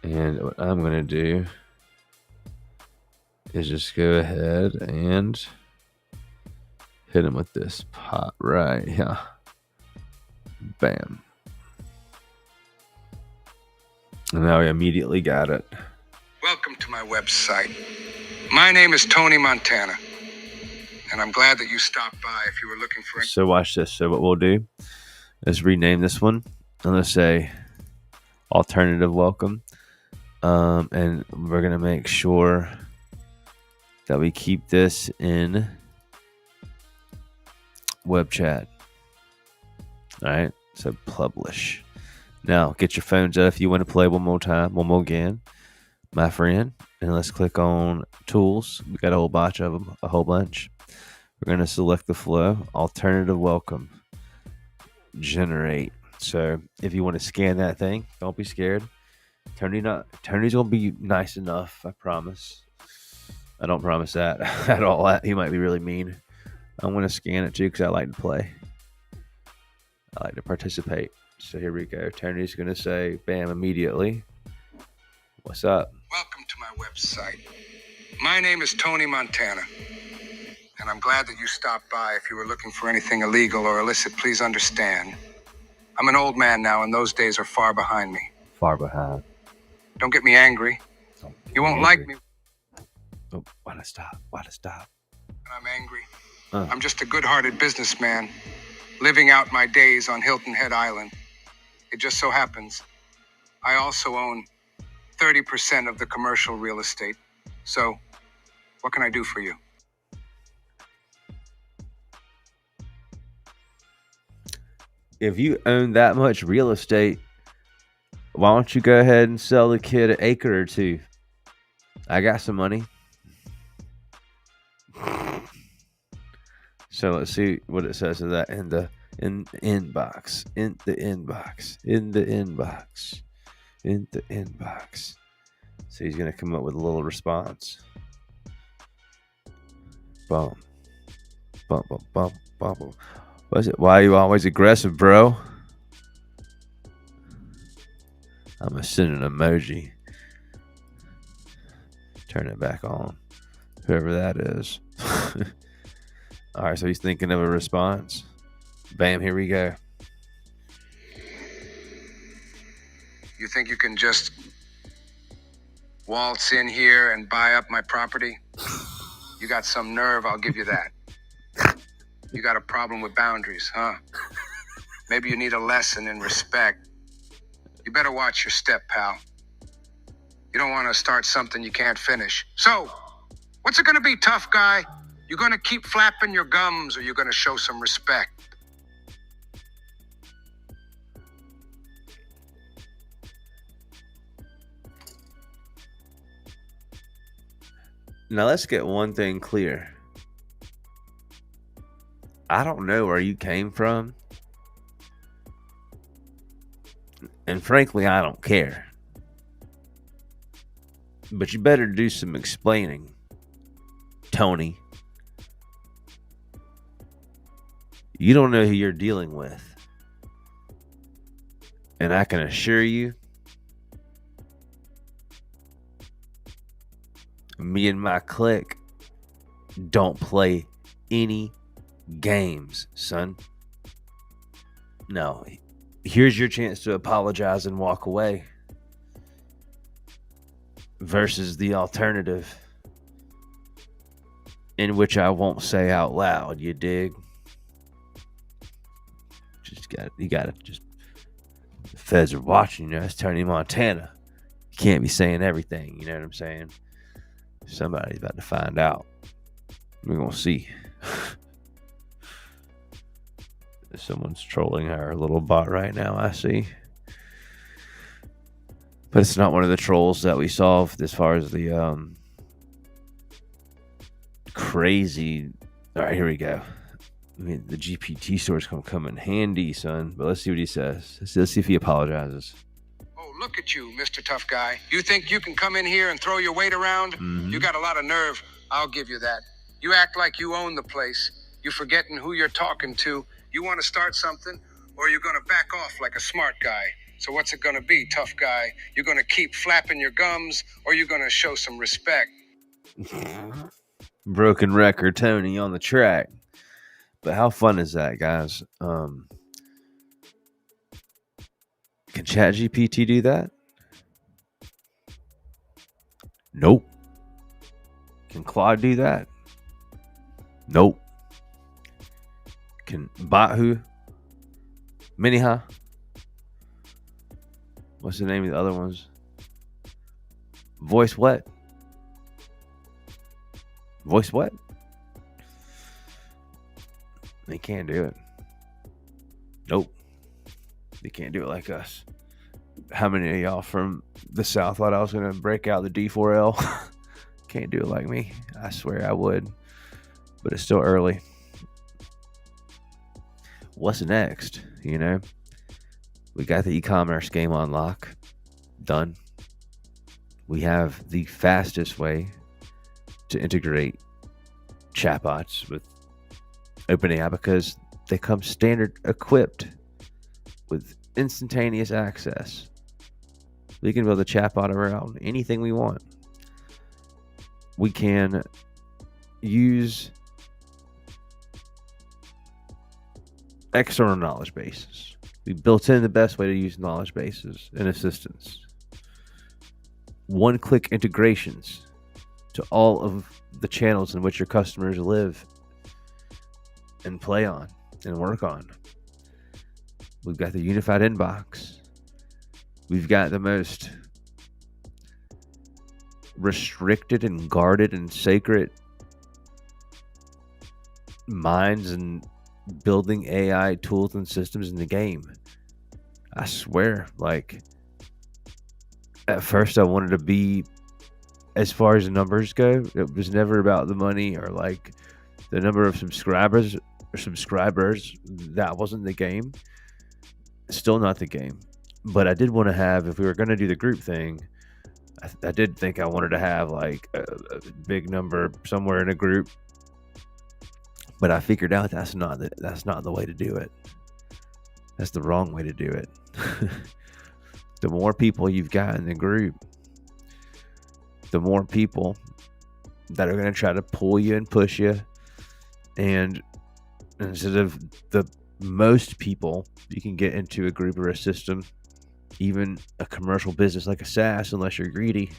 And what I'm going to do is just go ahead and hit him with this pop right here. Bam. And now we immediately got it. Welcome to my website. My name is Tony Montana, and I'm glad that you stopped by if you were looking for... So watch this. So what we'll do is rename this one. And let's say alternative welcome. And we're going to make sure that we keep this in web chat. All right. So publish. Now get your phones up if you want to play one more again, my friend. And let's click on tools. We got a whole bunch of them, a whole bunch. We're going to select the flow, alternative welcome, generate. So if you want to scan that thing, don't be scared. Tony's going to be nice enough. I promise. I don't promise that at all. He might be really mean. I'm going to scan it too because I like to play. I like to participate. So here we go. Tony's going to say, bam, immediately. What's up? Welcome to my website. My name is Tony Montana, and I'm glad that you stopped by. If you were looking for anything illegal or illicit, please understand. I'm an old man now, and those days are far behind me. Far behind. Don't get me angry. You won't like me. Oh, why to stop? And I'm angry. I'm just a good-hearted businessman living out my days on Hilton Head Island. It just so happens I also own 30% of the commercial real estate. So, what can I do for you? If you own that much real estate, why don't you go ahead and sell the kid an acre or two? I got some money. So let's see what it says of that in the inbox. So he's gonna come up with a little response. Bum. What's it? Why are you always aggressive, bro? I'm gonna send an emoji. Turn it back on. Whoever that is. All right, so he's thinking of a response. Bam, here we go. You think you can just waltz in here and buy up my property? You got some nerve, I'll give you that. You got a problem with boundaries, huh? Maybe you need a lesson in respect. You better watch your step, pal. You don't want to start something you can't finish. So, what's it going to be, tough guy? You going to keep flapping your gums, or you going to show some respect? Now let's get one thing clear. I don't know where you came from. And frankly, I don't care. But you better do some explaining, Tony. You don't know who you're dealing with. And I can assure you, me and my clique don't play any games, son. No. Here's your chance to apologize and walk away. Versus the alternative, in which I won't say out loud, you dig? You gotta just, the feds are watching, you know, it's Tony Montana. You can't be saying everything, you know what I'm saying? Somebody's about to find out. We're gonna see. Someone's trolling our little bot right now, I see. But it's not one of the trolls that we solved as far as the crazy. All right, here we go. I mean, the GPT store's gonna come in handy, son. But let's see what he says. Let's see if he apologizes. Oh, look at you, Mr. Tough Guy. You think you can come in here and throw your weight around? Mm-hmm. You got a lot of nerve. I'll give you that. You act like you own the place. You're forgetting who you're talking to. You want to start something, or you're gonna back off like a smart guy. So what's it gonna be, tough guy? You're gonna keep flapping your gums, or you're gonna show some respect? Broken record, Tony on the track. But how fun is that, guys? Can ChatGPT do that? Nope. Can Claude do that? Nope. Can Bahu? Miniha? What's the name of the other ones? Voice what? Voice what? They can't do it. Nope. They can't do it like us. How many of y'all from the South thought I was going to break out the D4L? Can't do it like me. I swear I would. But it's still early. What's next? You know? We got the e-commerce game on lock. Done. We have the fastest way to integrate chatbots with OpenAI because they come standard equipped with instantaneous access. We can build a chatbot around anything we want. We can use external knowledge bases. We built in the best way to use knowledge bases and assistants. One-click integrations to all of the channels in which your customers live and play on and work on. We've got the unified inbox. We've got the most restricted and guarded and sacred minds and building AI tools and systems in the game. I swear, like, at first I wanted to be, as far as the numbers go, it was never about the money or like the number of subscribers. That wasn't the game. Still not the game. But I did want to have, if we were going to do the group thing, I did think I wanted to have like a big number somewhere in a group. But I figured out that's not the way to do it. That's the wrong way to do it. The more people you've got in the group, the more people that are going to try to pull you and push you. And instead of the most people you can get into a group or a system, even a commercial business like a SaaS, unless you're greedy,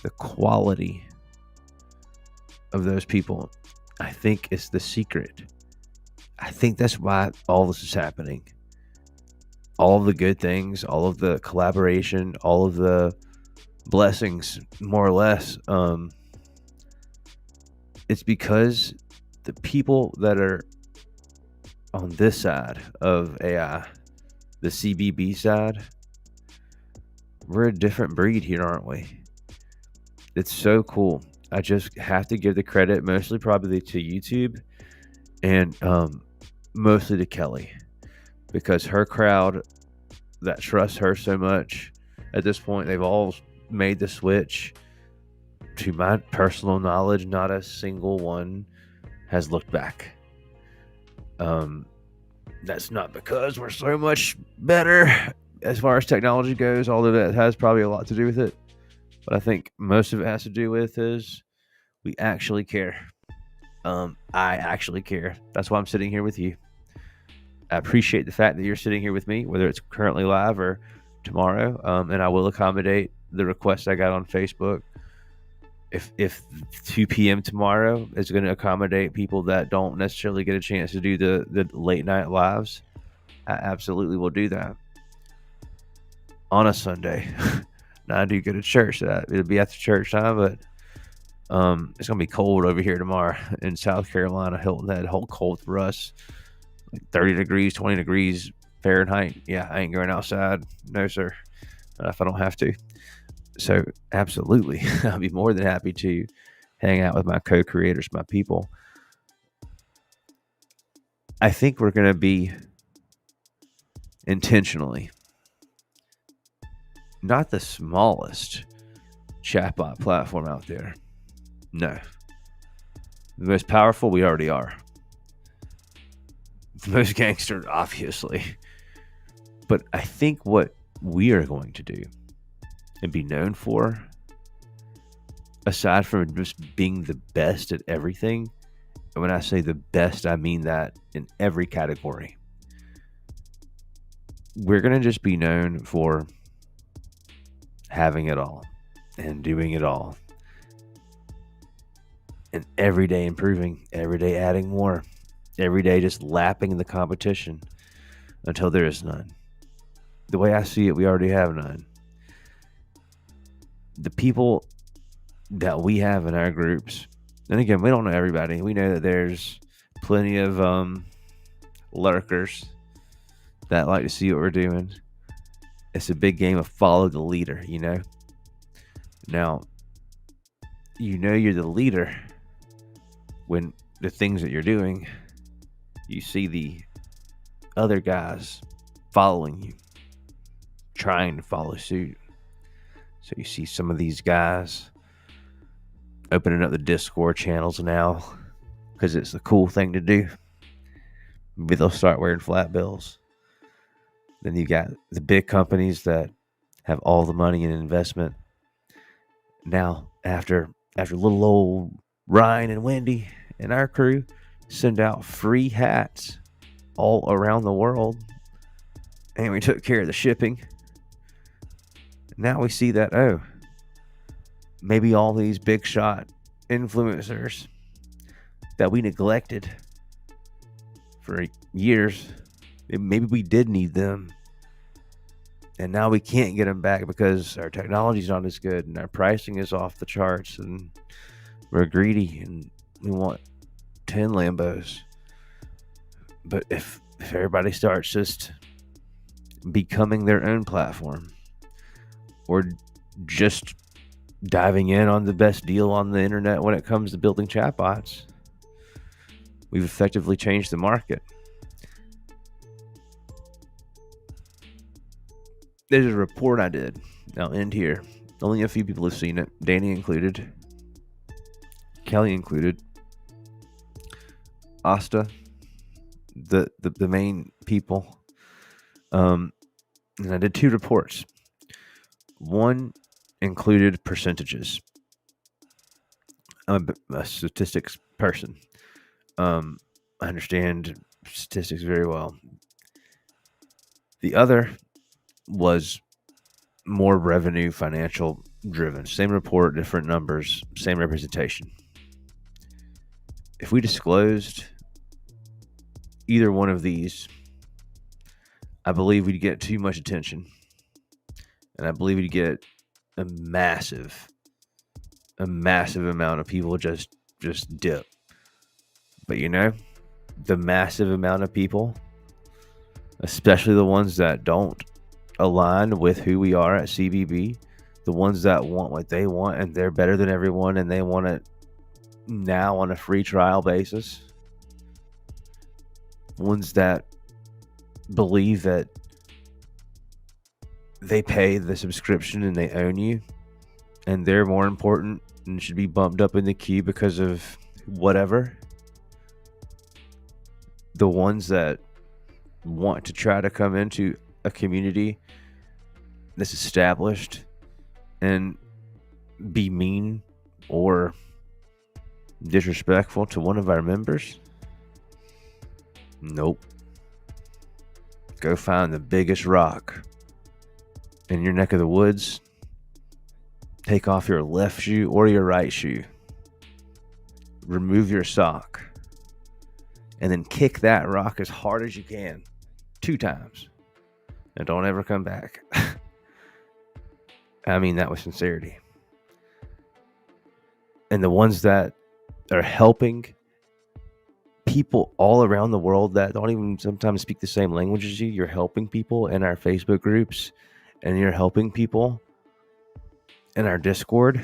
the quality of those people, I think, is the secret. I think that's why all this is happening. All of the good things, all of the collaboration, all of the blessings, more or less, it's because the people that are on this side of AI, the CBB side, we're a different breed here, aren't we? It's so cool. I just have to give the credit mostly probably to YouTube and mostly to Kelly, because her crowd that trusts her so much, at this point they've all made the switch. To my personal knowledge, not a single one has looked back. That's not because we're so much better as far as technology goes, although that has probably a lot to do with it. But I think most of it has to do with is we actually care. I actually care. That's why I'm sitting here with you. I appreciate the fact that you're sitting here with me, whether it's currently live or tomorrow. And I will accommodate the request I got on Facebook. If 2 p.m. tomorrow is going to accommodate people that don't necessarily get a chance to do the late night lives, I absolutely will do that on a Sunday. Now I do go to church. It'll be after church time, but it's going to be cold over here tomorrow in South Carolina. Hilton had whole cold for us, like 30 degrees, 20 degrees Fahrenheit. Yeah, I ain't going outside. No, sir. Not if I don't have to. So absolutely, I'll be more than happy to hang out with my co-creators, my people. I think we're going to be intentionally not the smallest chatbot platform out there. No. The most powerful, we already are. The most gangster, obviously. But I think what we are going to do and be known for, aside from just being the best at everything, and when I say the best, I mean that in every category, we're going to just be known for having it all. and doing it all. And every day improving, every day adding more, every day just lapping the competition until there is none. The way I see it, we already have none. The people that we have in our groups, and again, we don't know everybody. We know that there's plenty of lurkers that like to see what we're doing. It's a big game of follow the leader, you know? Now, you know you're the leader when the things that you're doing, you see the other guys following you, trying to follow suit. So you see some of these guys opening up the Discord channels now because it's a cool thing to do. Maybe they'll start wearing flat bills. Then you got the big companies that have all the money and investment. Now, after little old Ryan and Wendy and our crew send out free hats all around the world, and we took care of the shipping, now we see that, oh, maybe all these big shot influencers that we neglected for years, maybe we did need them. And now we can't get them back because our technology's not as good and our pricing is off the charts and we're greedy and we want 10 Lambos. But if everybody starts just becoming their own platform or just diving in on the best deal on the internet when it comes to building chatbots, we've effectively changed the market. There's a report I did. I'll end here. Only a few people have seen it. Danny included. Kelly included. Asta. The main people. And I did 2 reports. One included percentages. I'm a statistics person. I understand statistics very well. The other was more revenue, financial driven. Same report, different numbers, same representation. If we disclosed either one of these, I believe we'd get too much attention. And I believe we'd get a massive amount of people just dip. But you know, the massive amount of people, especially the ones that don't align with who we are at CBB, the ones that want what they want and they're better than everyone and they want it now on a free trial basis, ones that believe that they pay the subscription and they own you and they're more important and should be bumped up in the queue because of whatever, the ones that want to try to come into a community that's established and be mean or disrespectful to one of our members? Nope. Go find the biggest rock in your neck of the woods. Take off your left shoe or your right shoe. Remove your sock. And then kick that rock as hard as you can. 2 times. And don't ever come back. I mean that with sincerity. And the ones that are helping people all around the world that don't even sometimes speak the same language as you, you're helping people in our Facebook groups and you're helping people in our Discord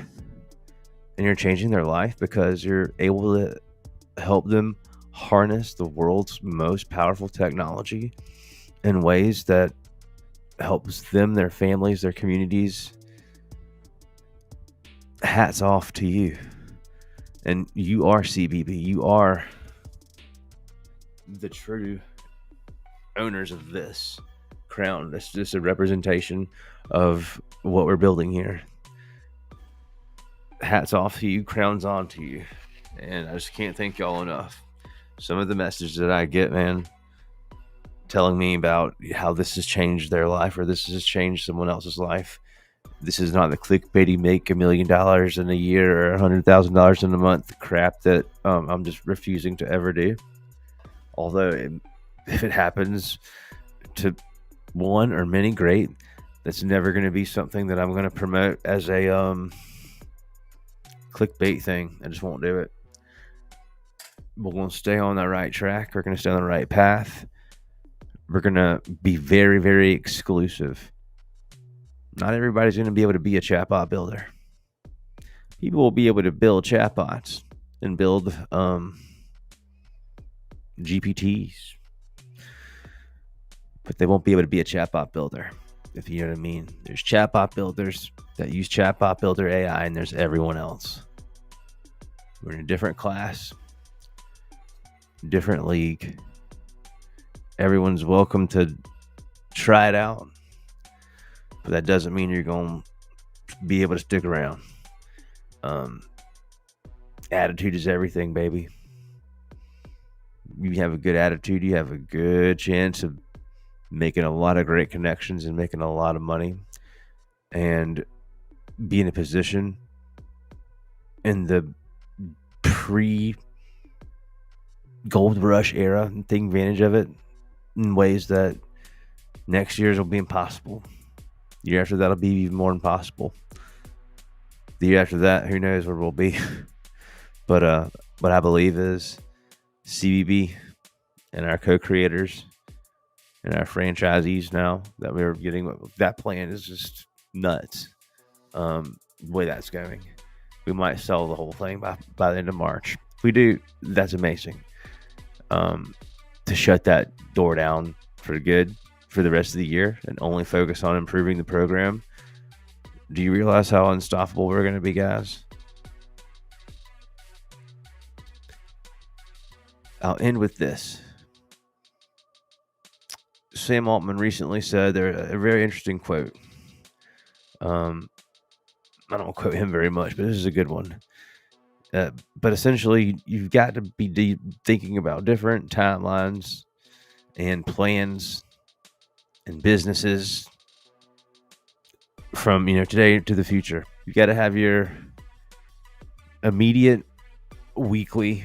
and you're changing their life because you're able to help them harness the world's most powerful technology in ways that helps them, their families, their communities. Hats off to you. And you are CBB. You are the true owners of this crown. It's just a representation of what we're building here. Hats off to you. Crowns on to you. And I just can't thank y'all enough. Some of the messages that I get, man, telling me about how this has changed their life or this has changed someone else's life This is not the clickbaity make $1 million in a year or $100,000 in a month crap that I'm just refusing to ever do. Although if it happens to one or many, great. That's never going to be something that I'm going to promote as a clickbait thing. I just won't do it. We're going to stay on the right track. We're going to stay on the right path. We're going to be very, very exclusive. Not everybody's going to be able to be a chatbot builder. People will be able to build chatbots and build GPTs, but they won't be able to be a chatbot builder, if you know what I mean. There's chatbot builders that use Chatbot Builder AI, and there's everyone else. We're in a different class, different league. Everyone's welcome to try it out, but that doesn't mean you're going to be able to stick around. Attitude is everything, baby. You have a good attitude, you have a good chance of making a lot of great connections and making a lot of money and be in a position in the pre-gold rush era and take advantage of it in ways that next year's will be impossible. The year after that'll be even more impossible. The year after that, who knows where we'll be. But what I believe is CBB and our co-creators and our franchisees now that we're getting, that plan is just nuts. The way that's going, we might sell the whole thing by the end of March. If we do, that's amazing. To shut that door down for good for the rest of the year and only focus on improving the program. Do you realize how unstoppable we're going to be, guys? I'll end with this. Sam Altman recently said a very interesting quote. I don't quote him very much, but this is a good one. But essentially, you've got to be thinking about different timelines and plans and businesses from today to the future. You got to have your immediate weekly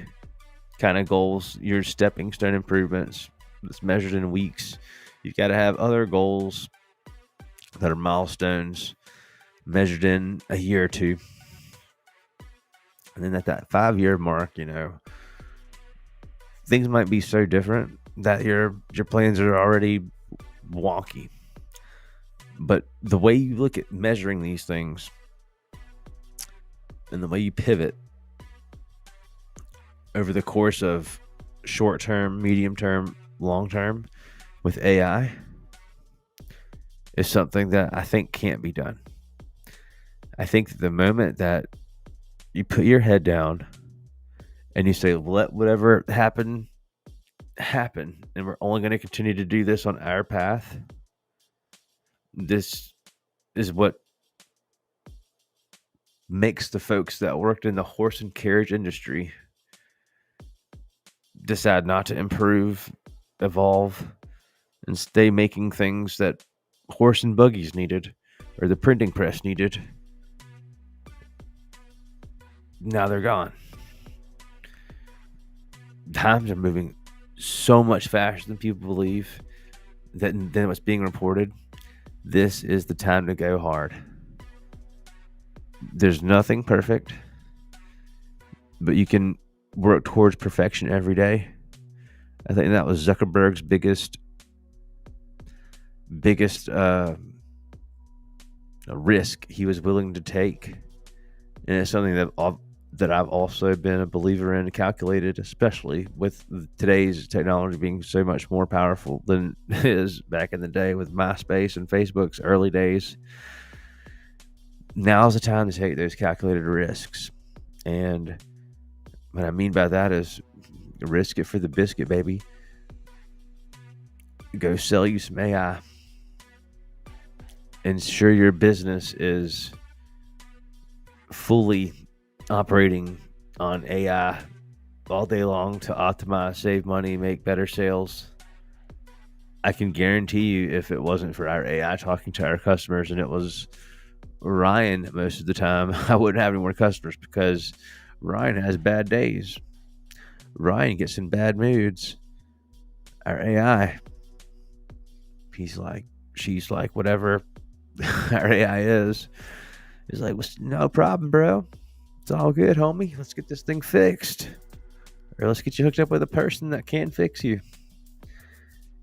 kind of goals, your stepping stone improvements that's measured in weeks. You've got to have other goals that are milestones measured in a year or two. And then at that 5-year mark, things might be so different that your plans are already wonky. But the way you look at measuring these things and the way you pivot over the course of short term, medium term, long term with AI is something that I think can't be done. I think that the moment that you put your head down and you say, let whatever happen, and we're only going to continue to do this on our path, this is what makes the folks that worked in the horse and carriage industry decide not to improve, evolve, and stay making things that horse and buggies needed or the printing press needed. Now they're gone. Times are moving so much faster than people believe than what's being reported. This is the time to go hard. There's nothing perfect, but you can work towards perfection every day. I think that was Zuckerberg's biggest risk he was willing to take, and it's something that I've also been a believer in, calculated, especially with today's technology being so much more powerful than it is back in the day with MySpace and Facebook's early days. Now's the time to take those calculated risks. And what I mean by that is risk it for the biscuit, baby. Go sell you some AI. Ensure your business is fully operating on AI all day long to optimize, save money, make better sales. I can guarantee you, if it wasn't for our AI talking to our customers and it was Ryan, most of the time, I wouldn't have any more customers because Ryan has bad days. Ryan gets in bad moods. Our AI, she's like, whatever our AI is like, no problem, bro. It's all good, homie. Let's get this thing fixed. Or let's get you hooked up with a person that can fix you.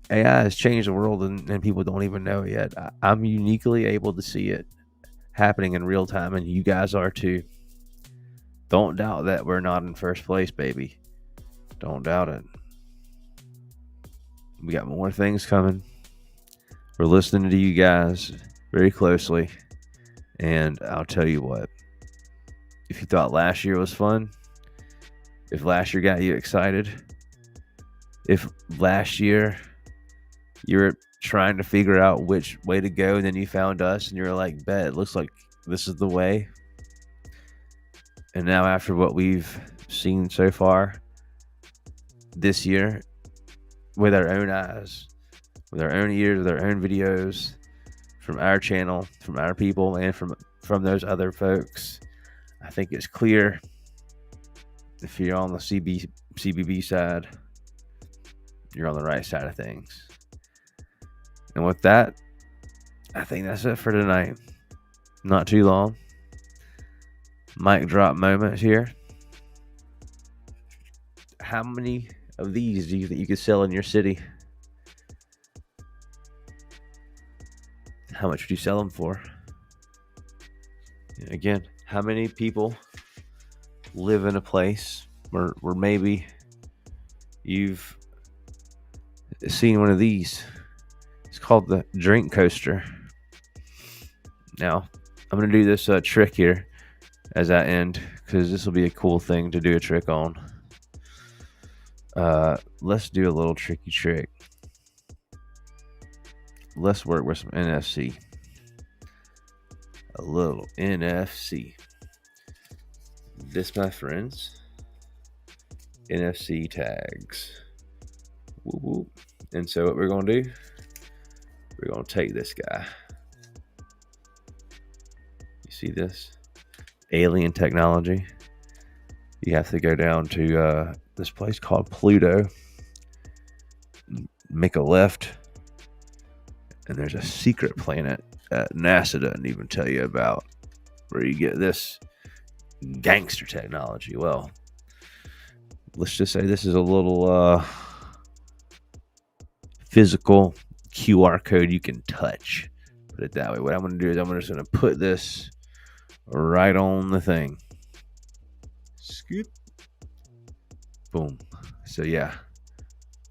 AI has changed the world and people don't even know it yet. I'm uniquely able to see it happening in real time, and you guys are too. Don't doubt that we're not in first place, baby. Don't doubt it. We got more things coming. We're listening to you guys very closely. And I'll tell you what, if you thought last year was fun, if last year got you excited, if last year you were trying to figure out which way to go and then you found us and you were like, bet, it looks like this is the way. And now after what we've seen so far this year, with our own eyes, with our own ears, with our own videos, from our channel, from our people, and from those other folks, I think it's clear if you're on the CBB side, you're on the right side of things. And with that, I think that's it for tonight. Not too long. Mic drop moment here. How many of these do you think you could sell in your city? How much would you sell them for? Again, how many people live in a place where maybe you've seen one of these? It's called the drink coaster. Now, I'm going to do this trick here as I end, because this will be a cool thing to do a trick on. Let's do a little tricky trick. Let's work with some NFC. A little NFC. This, my friends, NFC tags. Whoop, whoop. And so what we're going to do, we're going to take this guy. You see this? Alien technology. You have to go down to this place called Pluto. Make a left. And there's a secret planet that NASA doesn't even tell you about, where you get this gangster technology. Well, let's just say this is a little physical QR code you can touch. Put it that way. What I'm going to do is I'm just going to put this right on the thing. Scoop. Boom. So yeah,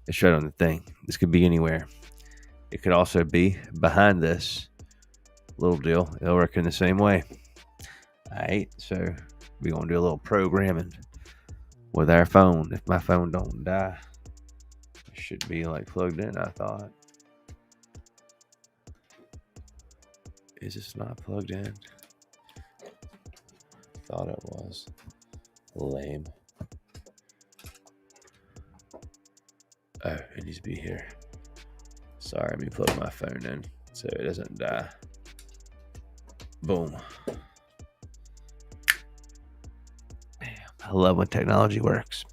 it's right on the thing. This could be anywhere. It could also be behind this little deal. It'll work in the same way. Alright, so we're going to do a little programming with our phone. If my phone don't die, it should be like plugged in, I thought. Is this not plugged in? Thought it was. Lame. Oh, it needs to be here. Sorry, let me plug my phone in so it doesn't die. Boom. Damn, I love when technology works.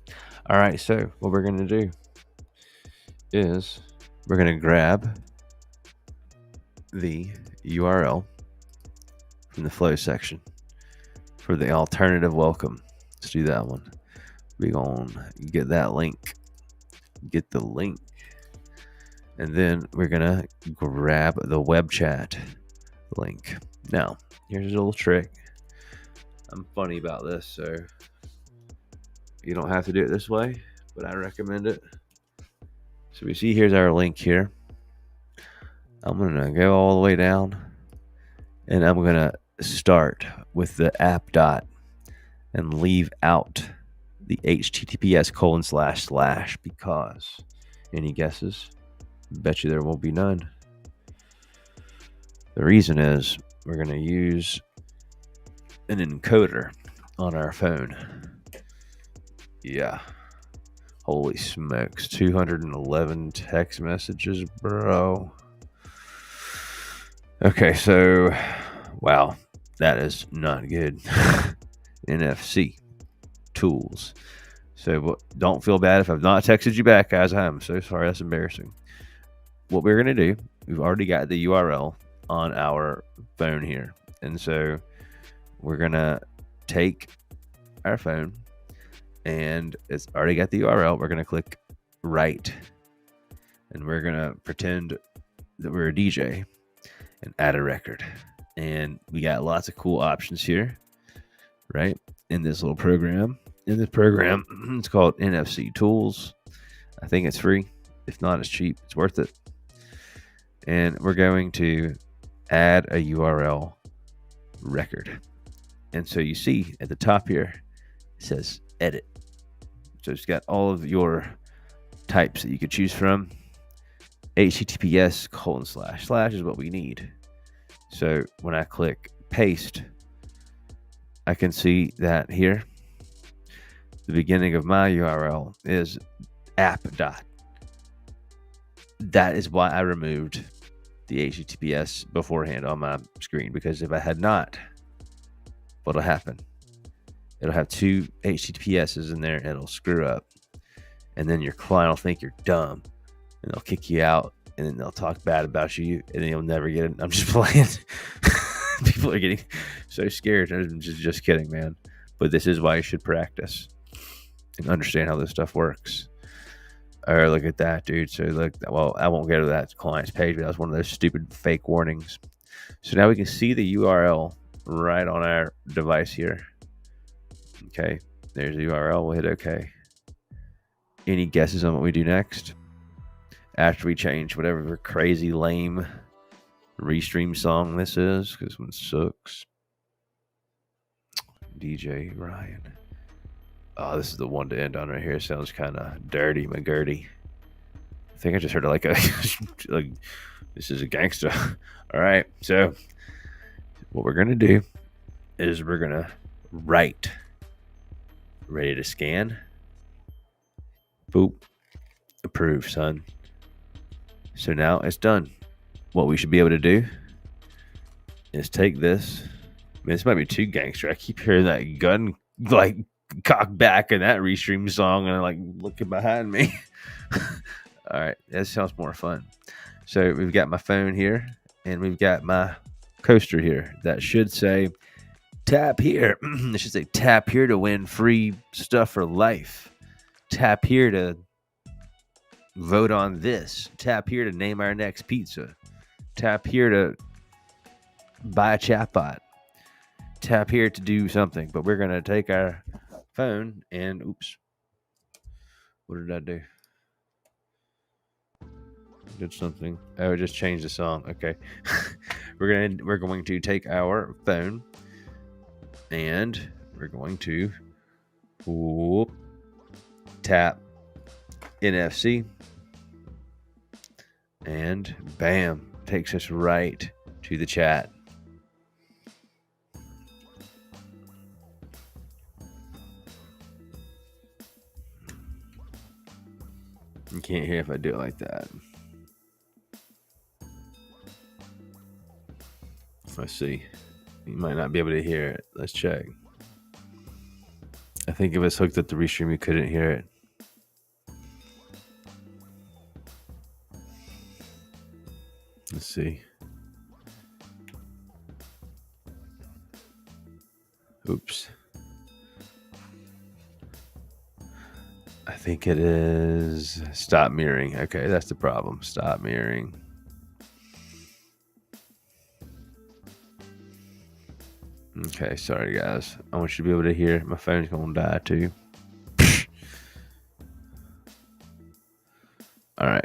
All right, so what we're going to do is we're going to grab the URL from the flow section for the alternative welcome. Let's do that one. We're going to get that link. Get the link. And then we're going to grab the web chat link. Now, here's a little trick. I'm funny about this, so you don't have to do it this way, but I recommend it. So we see here's our link here. I'm going to go all the way down, and I'm going to start with the app dot and leave out the https:// because, any guesses? Bet you there won't be none. The reason is we're going to use an encoder on our phone. Yeah. Holy smokes. 211 text messages, bro. Okay, so, wow. That is not good. NFC tools. So don't feel bad if I've not texted you back, guys. I'm so sorry. That's embarrassing. What we're going to do, we've already got the URL on our phone here. And so we're going to take our phone, and it's already got the URL. We're going to click write, and we're going to pretend that we're a DJ and add a record. And we got lots of cool options here, right? In this little program. In this program, it's called NFC Tools. I think it's free. If not, it's cheap. It's worth it. And we're going to add a URL record. And so you see at the top here, it says edit. So it's got all of your types that you could choose from. HTTPS:// is what we need. So when I click paste, I can see that here, the beginning of my URL is app. That is why I removed the HTTPS beforehand on my screen, because if I had not, what'll happen? It'll have two HTTPSs in there and it'll screw up. And then your client will think you're dumb and they'll kick you out, and then they'll talk bad about you, and then you'll never get it. I'm just playing. People are getting so scared. I'm just kidding, man. But this is why you should practice and understand how this stuff works. All right, look at that, dude. So look, well, I won't go to that client's page, but that was one of those stupid fake warnings. So now we can see the URL right on our device here. Okay, there's the URL. We'll hit OK. Any guesses on what we do next? After we change whatever crazy lame restream song this is, because this one sucks. DJ Ryan. Oh, this is the one to end on right here. It sounds kind of dirty, McGurdy. I think I just heard like this is a gangster. All right, so what we're gonna do is we're gonna write. Ready to scan? Boop. Approve, son. So now it's done. What we should be able to do is take this. I mean, this might be too gangster. I keep hearing that gun like cock back in that restream song, and I'm like looking behind me. All right, that sounds more fun. So we've got my phone here, and we've got my coaster here that should say tap here. It should say tap here to win free stuff for life. Tap here to vote on this. Tap here to name our next pizza. Tap here to buy a chatbot. Tap here to do something. But we're going to take our phone and oops. What did I do? I did something. Oh, I just changed the song. Okay. We're going to take our phone and we're going to tap NFC, and bam, takes us right to the chat. You can't hear if I do it like that. Let's see. You might not be able to hear it. Let's check. I think if it's hooked up to restream, you couldn't hear it. Let's see. Oops. I think it is stop mirroring. Okay, that's the problem. Stop mirroring. Okay, sorry guys. I want you to be able to hear. My phone's gonna die too. All right,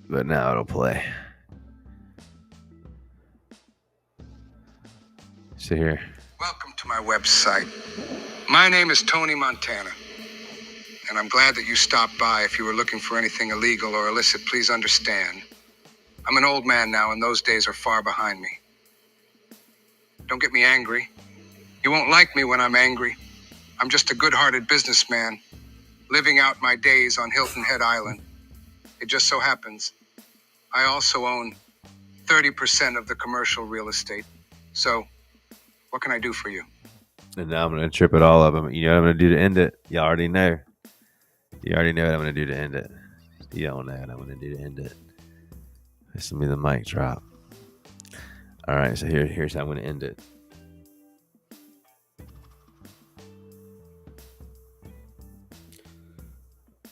but now it'll play. So here. Welcome to my website. My name is Tony Montana, and I'm glad that you stopped by. If you were looking for anything illegal or illicit, please understand. I'm an old man now, and those days are far behind me. Don't get me angry. You won't like me when I'm angry. I'm just a good-hearted businessman, living out my days on Hilton Head Island. It just so happens I also own 30% of the commercial real estate. So What can I do for you? And now I'm going to trip it all up. You know what I'm going to do to end it? You already know. You already know what I'm going to do to end it. You don't know what I'm going to do to end it. This will be the mic drop. All right, so here's how I'm going to end it.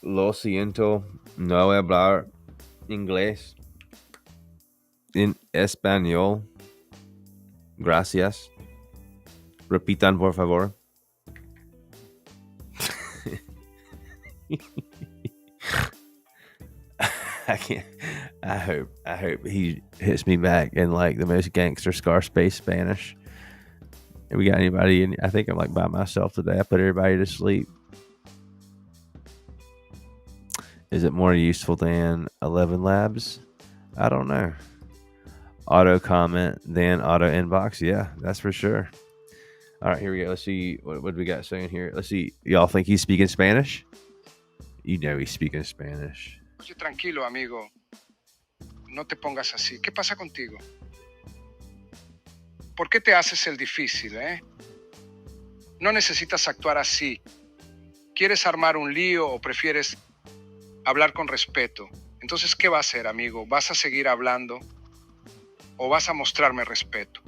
Lo siento, no hablar inglés. En español. Gracias. Repitan, por favor. I can't. I hope he hits me back in like the most gangster Scarface Spanish. And we got anybody in? I think I'm like by myself today. I put everybody to sleep. Is it more useful than 11 Labs? I don't know. Auto comment than auto inbox? Yeah, that's for sure. All right, here we go. Let's see what do we got saying here. Let's see. Y'all think he's speaking Spanish? You know he's speaking Spanish. Oye, tranquilo, amigo. No te pongas así. ¿Qué pasa contigo? ¿Por qué te haces el difícil, eh? No necesitas actuar así. ¿Quieres armar un lío o prefieres hablar con respeto? Entonces, ¿qué va a hacer, amigo? ¿Vas a seguir hablando o vas a mostrarme respeto?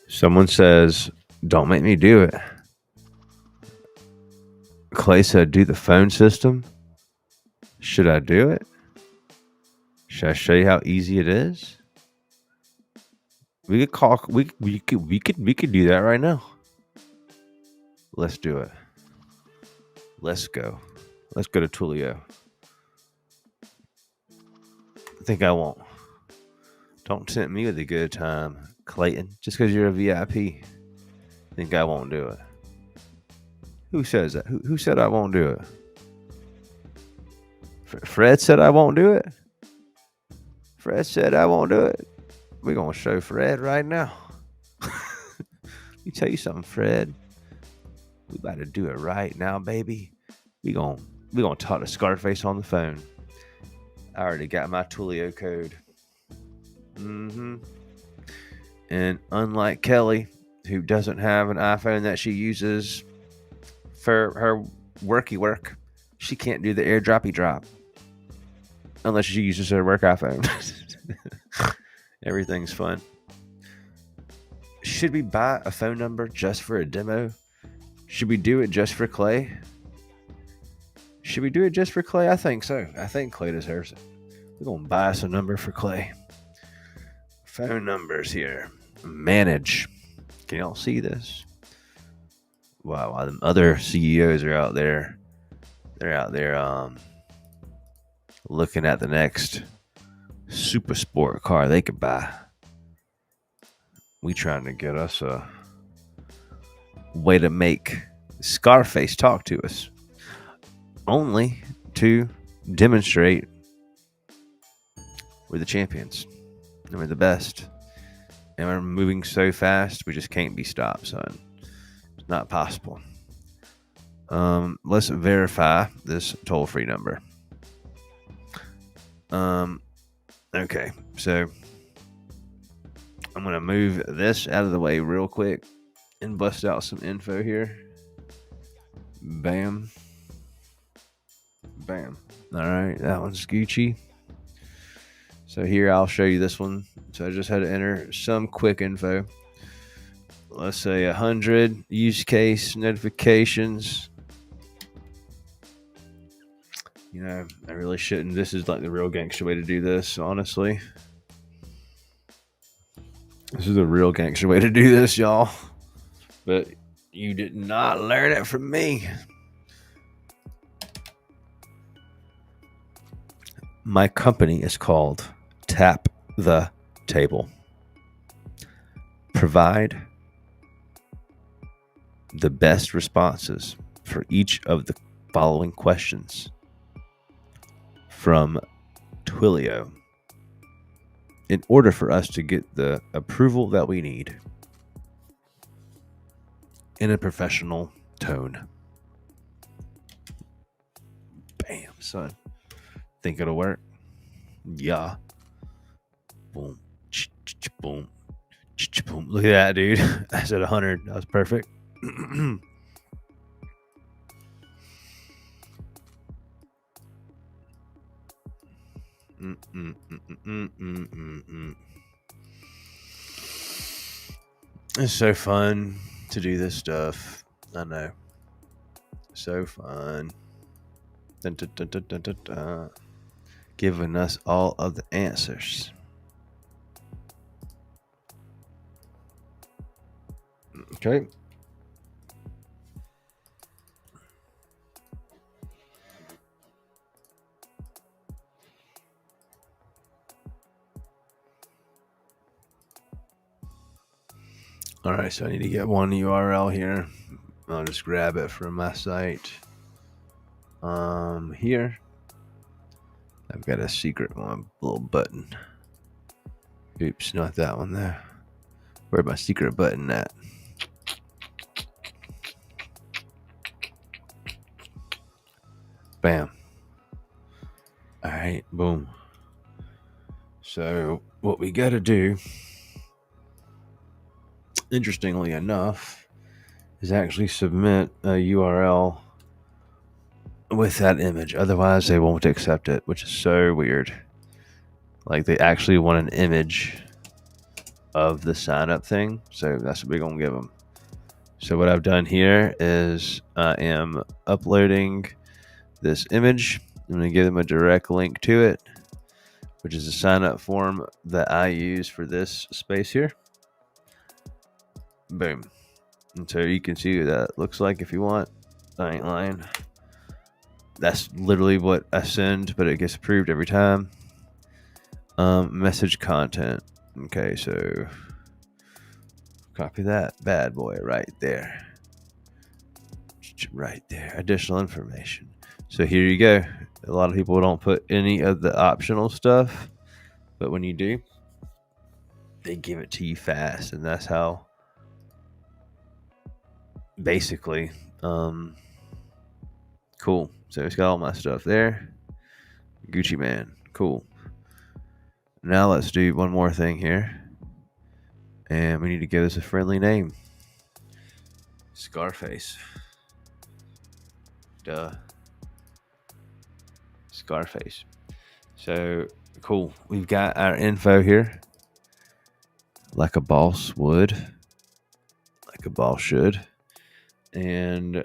Someone says, don't make me do it. Clay said, do the phone system. Should I do it? Should I show you how easy it is? We could do that right now. Let's do it. Let's go. Let's go to Tulio. I think I won't. Don't tempt me with a good time, Clayton. Just because you're a VIP. Think I won't do it. Who says that? Who said I won't do it? Fred said I won't do it? Fred said I won't do it. We're going to show Fred right now. Let me tell you something, Fred. We about to do it right now, baby. We gonna talk to Scarface on the phone. I already got my Tulio code. And unlike Kelly, who doesn't have an iPhone that she uses for her work, she can't do the airdroppy drop unless she uses her work iPhone. Everything's fun. Should we buy a phone number just for a demo? Should we do it just for Clay? Should we do it just for Clay? I think so. I think Clay deserves it. We're going to buy us a number for Clay. Phone numbers here. Manage. Can y'all see this? Wow, while them other CEOs are out there, they're out there looking at the next super sport car they could buy. We trying to get us a way to make Scarface talk to us, only to demonstrate we're the champions and we're the best, and we're moving so fast we just can't be stopped, son. It's not possible. Let's verify this toll-free number. Okay, so I'm gonna move this out of the way real quick and bust out some info here. Bam. All right, that one's Gucci. So here I'll show you this one. So I just had to enter some quick info. Let's say 100 use case notifications. You know, I really shouldn't. This is like the real gangster way to do this, honestly. This is the real gangster way to do this, y'all. But you did not learn it from me. My company is called Tap the Table. Provide the best responses for each of the following questions from Twilio in order for us to get the approval that we need in a professional tone. Bam, son. Think it'll work? Yeah. Boom. Boom. Boom. Look at that, dude. That's at 100. That was perfect. It's so fun to do this stuff. I know. So fun. Dun, dun, dun, dun, dun, dun, dun. Giving us all of the answers. Okay. All right, so I need to get one URL here. I'll just grab it from my site. Here, I've got a secret one, little button. Oops, not that one there. Where's my secret button at? Bam. All right, boom. So what we got to do, interestingly enough, is actually submit a URL with that image. Otherwise, they won't accept it, which is so weird. Like, they actually want an image of the sign up thing. So that's what we're going to give them. So what I've done here is I am uploading this image. I'm going to give them a direct link to it, which is a sign up form that I use for this space here. Boom. And so you can see what that looks like if you want. I ain't lying. That's literally what I send, but it gets approved every time. Message content. Okay, so copy that bad boy right there. Right there. Additional information. So here you go. A lot of people don't put any of the optional stuff, but when you do, they give it to you fast, and that's how basically cool. So it's got all my stuff there. Gucci man. Cool. Now let's do one more thing here. And we need to give this a friendly name. Scarface. Duh. Scarface. So cool. We've got our info here. Like a boss would. Like a boss should. And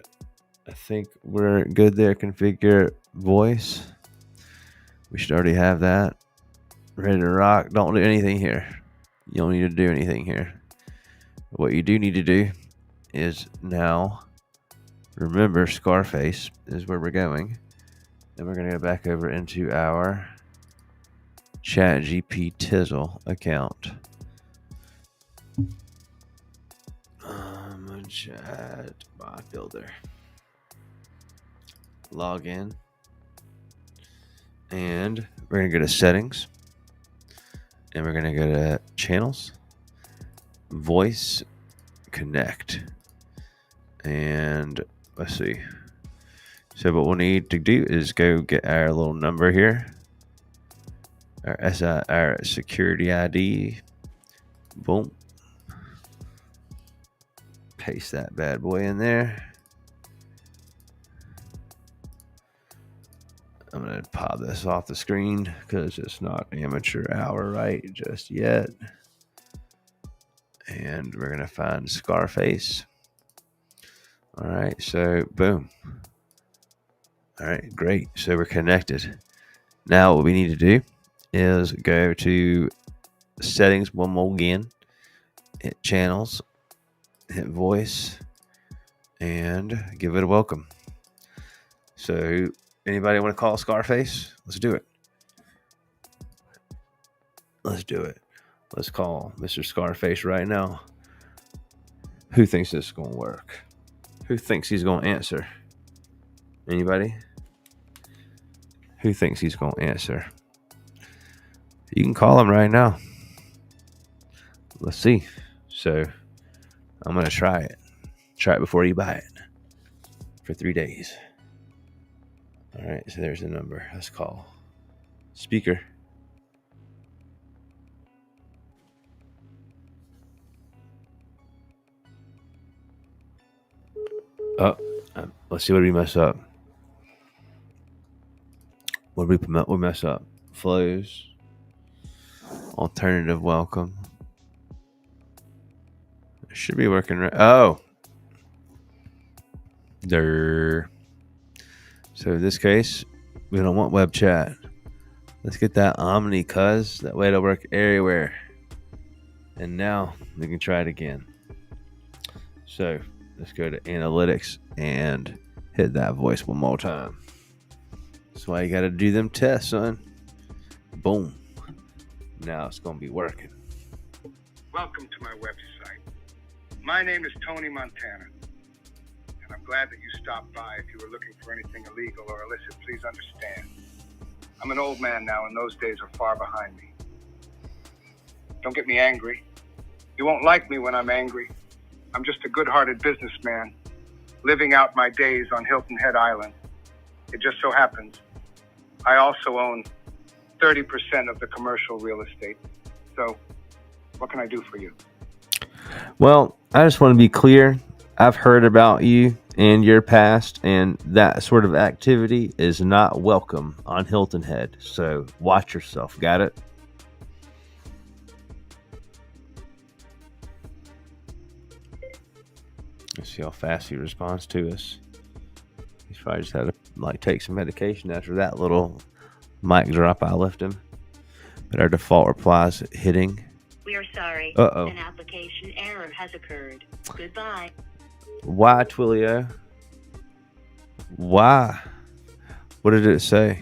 I think we're good there. Configure voice. We should already have that. Ready to rock. Don't do anything here. You don't need to do anything here. What you do need to do is now remember Scarface is where we're going. And we're going to go back over into our ChatGPT Tizzle account. Chatbot Builder. Log in. And we're going to go to settings. And we're going to go to channels. Voice. Connect. And let's see. So what we'll need to do is go get our little number here. Our security ID. Boom. Paste that bad boy in there. I'm going to pop this off the screen because it's not amateur hour right just yet. And we're going to find Scarface. All right, so boom. All right, great. So we're connected. Now what we need to do is go to settings one more again. Hit channels. Hit voice. And give it a welcome. So anybody want to call Scarface? Let's do it. Let's do it. Let's call Mr. Scarface right now. Who thinks this is going to work? Who thinks he's going to answer? Anybody? Who thinks he's going to answer? You can call him right now. Let's see. So I'm going to try it. Try it before you buy it. For 3 days. All right, so there's the number. Let's call. Speaker. Oh, let's see what we mess up. What did we mess up? Flows. Alternative welcome. It should be working right. Oh. There. So in this case, we don't want web chat. Let's get that Omni, cuz. That way it'll work everywhere. And now we can try it again. So let's go to analytics and hit that voice one more time. That's why you got to do them tests, son. Boom. Now it's going to be working. Welcome to my website. My name is Tony Montana, and I'm glad that you stopped by. If you were looking for anything illegal or illicit, please understand. I'm an old man now, and those days are far behind me. Don't get me angry. You won't like me when I'm angry. I'm just a good-hearted businessman, living out my days on Hilton Head Island. It just so happens I also own 30% of the commercial real estate. So, what can I do for you? Well, I just want to be clear. I've heard about you and your past, and that sort of activity is not welcome on Hilton Head. So watch yourself. Got it? Let's see how fast he responds to us. He's probably just had to take some medication after that little mic drop I left him. But our default reply is hitting. We are sorry. Uh-oh. An application error has occurred. Goodbye. Why, Twilio? Why? What did it say?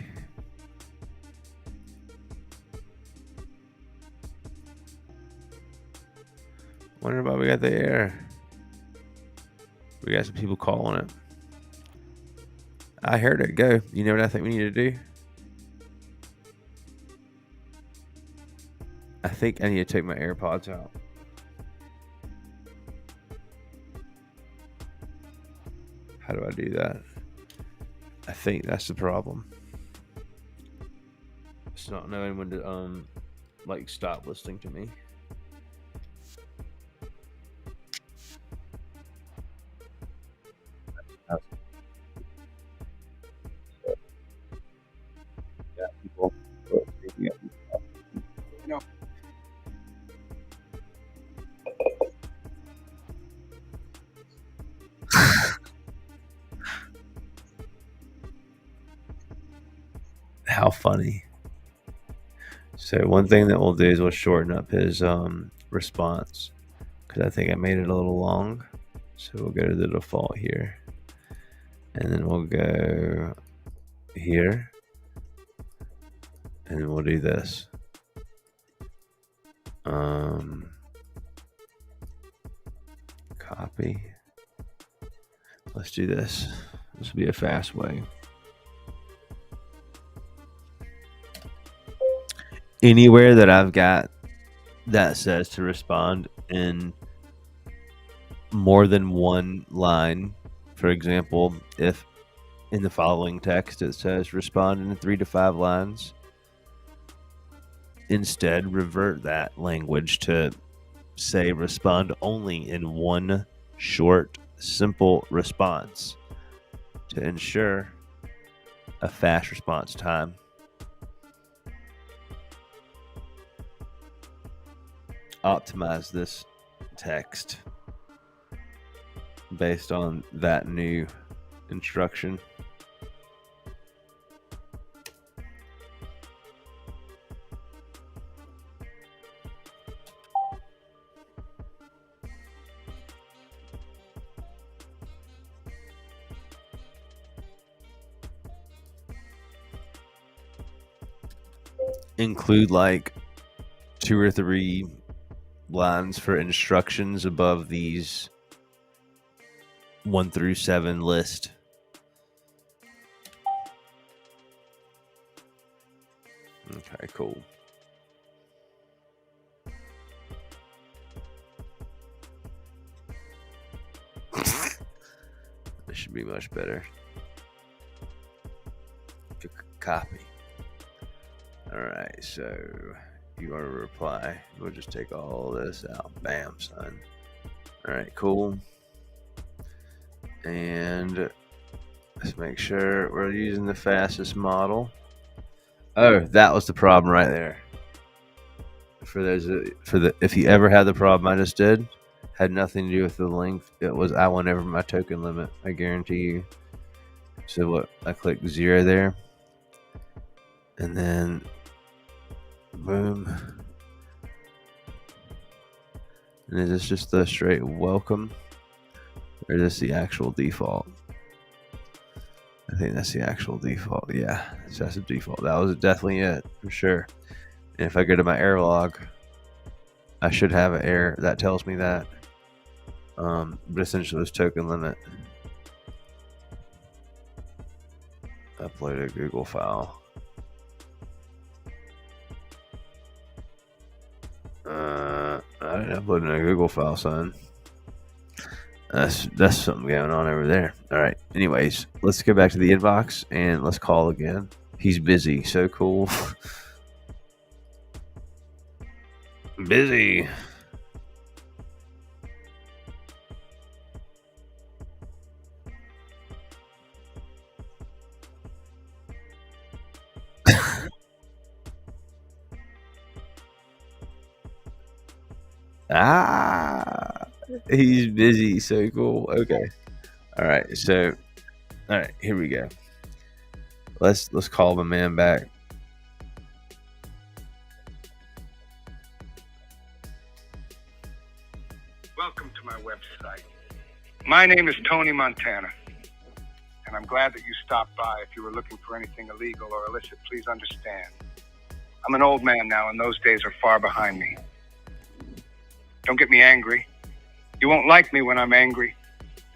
Wonder why we got the error. We got some people calling it. I heard it go. You know what I think we need to do? I think I need to take my AirPods out. How do I do that? I think that's the problem. It's not knowing when to stop listening to me. Yeah, people. No. How funny. So one thing that we'll do is we'll shorten up his response, because I think I made it a little long. So we'll go to the default here, and then we'll go here, and then we'll do this. Copy. Let's do this. This will be a fast way. Anywhere that I've got that says to respond in more than one line, for example, if in the following text it says respond in 3 to 5 lines, instead revert that language to say respond only in one short, simple response to ensure a fast response time. Optimize this text based on that new instruction. Include 2 or 3 lines for instructions above these 1 through 7 list. Okay, cool. This should be much better. Copy. All right, so you want to reply. We'll just take all this out. Bam, son. All right, cool. And let's make sure we're using the fastest model. Oh, that was the problem right there. If you ever had the problem I just did, had nothing to do with the length. It was I went over my token limit. I guarantee you. So what? I click 0 there, and then boom. And is this just the straight welcome, or is this the actual default? I think that's the actual default. Yeah, that's the default. That was definitely it for sure. And if I go to my error log, I should have an error that tells me that. But essentially, this token limit. Upload a Google file. I didn't upload a Google file, son. That's something going on over there. All right. Anyways, let's go back to the inbox and let's call again. He's busy. So cool. Busy. He's busy. So cool. Okay. All right. So, all right. Here we go. Let's call the man back. Welcome to my website. My name is Tony Montana, and I'm glad that you stopped by. If you were looking for anything illegal or illicit, please understand. I'm an old man now, and those days are far behind me. Don't get me angry. You won't like me when I'm angry.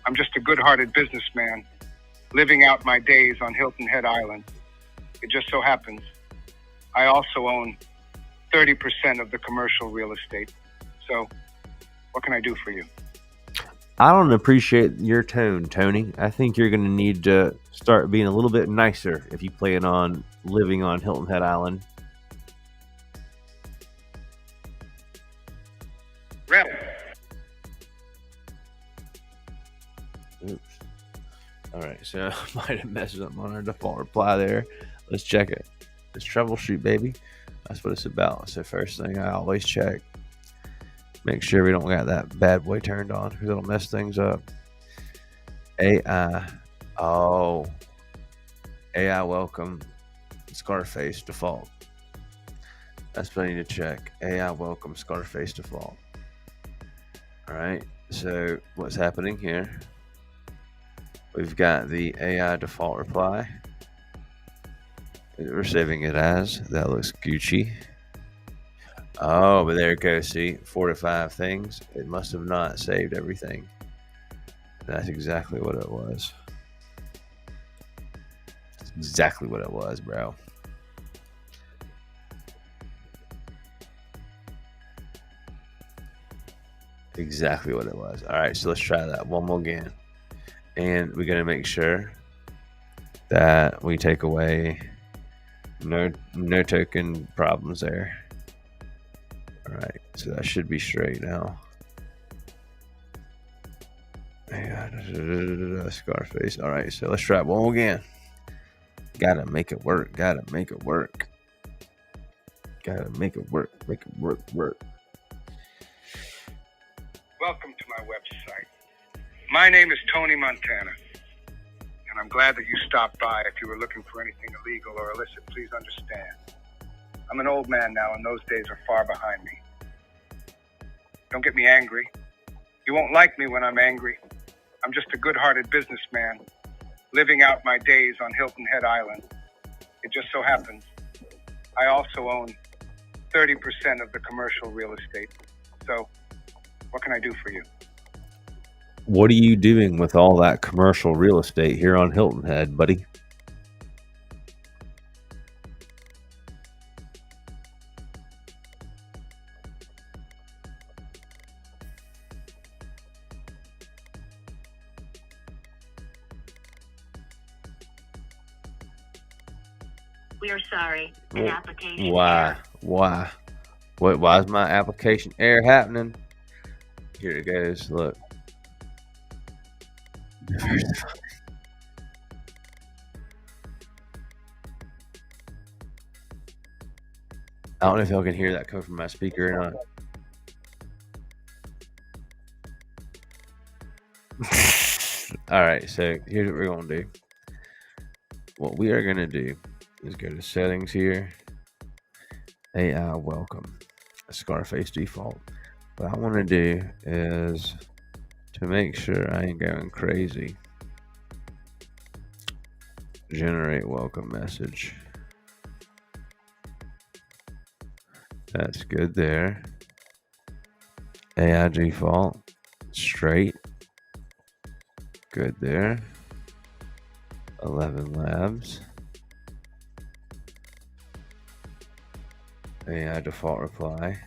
I'm just a good-hearted businessman, living out my days on Hilton Head Island. It just so happens I also own 30% of the commercial real estate. So, what can I do for you? I don't appreciate your tone, Tony. I think you're going to need to start being a little bit nicer if you plan on living on Hilton Head Island. Rep. Oops. All right, so I might have messed up on our default reply there. Let's check it. Let's troubleshoot, baby. That's what it's about. So first thing I always check. Make sure we don't got that bad boy turned on because it'll mess things up. AI. Oh. AI welcome. Scarface default. That's what I need to check. AI welcome Scarface default. All right. So what's happening here? We've got the AI default reply. We're saving it as. That looks Gucci. Oh, but there it goes. See, 4 to 5 things. It must have not saved everything. That's exactly what it was. That's exactly what it was, bro. Exactly what it was. All right, so let's try that one more again. And we're going to make sure that we take away no token problems there. All right, so that should be straight now. Scarface. All right, so let's try it one more again. Gotta make it work. Gotta make it work. Gotta make it work. Make it work. Welcome to my website. My name is Tony Montana, and I'm glad that you stopped by. If you were looking for anything illegal or illicit, please understand. I'm an old man now, and those days are far behind me. Don't get me angry. You won't like me when I'm angry. I'm just a good-hearted businessman, living out my days on Hilton Head Island. It just so happens I also own 30% of the commercial real estate. So, what can I do for you? What are you doing with all that commercial real estate here on Hilton Head, buddy? We are sorry. An application Why? error. Why? Why is my application error happening? Here it goes. Look. I don't know if y'all can hear that come from my speaker or not. All right, so here's what we're gonna do. What we are gonna do is go to settings here, AI welcome, Scarface default. What I want to do is to make sure I ain't going crazy. Generate welcome message. That's good there. AI default, straight. Good there. 11 labs. AI default reply.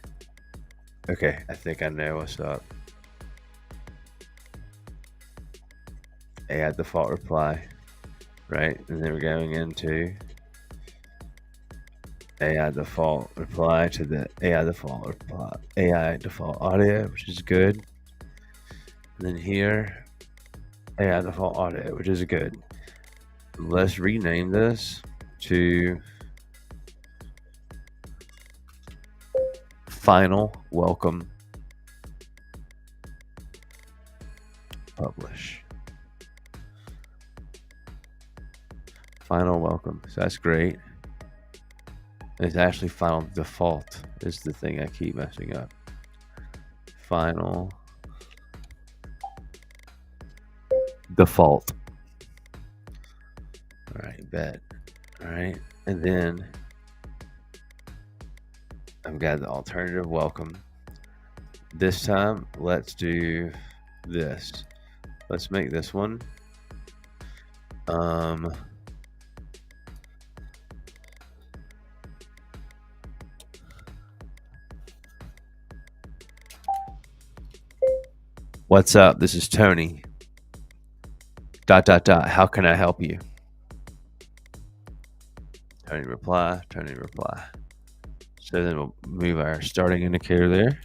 Okay, I think I know what's up. AI default reply, right? And then we're going into AI default reply to the AI default reply, AI default audio, which is good. And then here, AI default audio, which is good. Let's rename this to final welcome. Publish. Final welcome. So that's great. It's actually final default is the thing I keep messing up. Final default. All right, bet. All right, and then I've got the alternative welcome. This time, let's do this. Let's make this one. What's up? This is Tony. ... How can I help you? Tony reply. Tony reply. So then we'll move our starting indicator there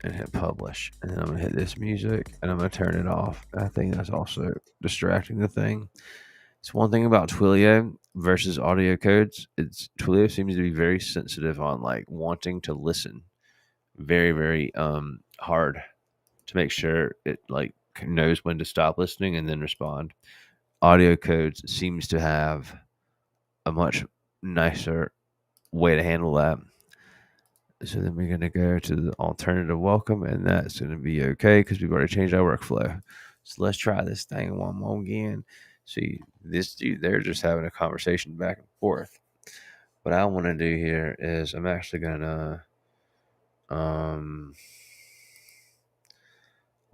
and hit publish. And then I'm gonna hit this music and I'm gonna turn it off. I think that's also distracting the thing. It's one thing about Twilio versus audio codes. Twilio seems to be very sensitive on like wanting to listen. Very, very hard to make sure it like knows when to stop listening and then respond. Audio codes seems to have a much nicer way to handle that. So then we're going to go to the alternative welcome, and that's going to be okay because we've already changed our workflow. So let's try this thing one more again. See, this dude, they're just having a conversation back and forth. What I want to do here is I'm actually going to,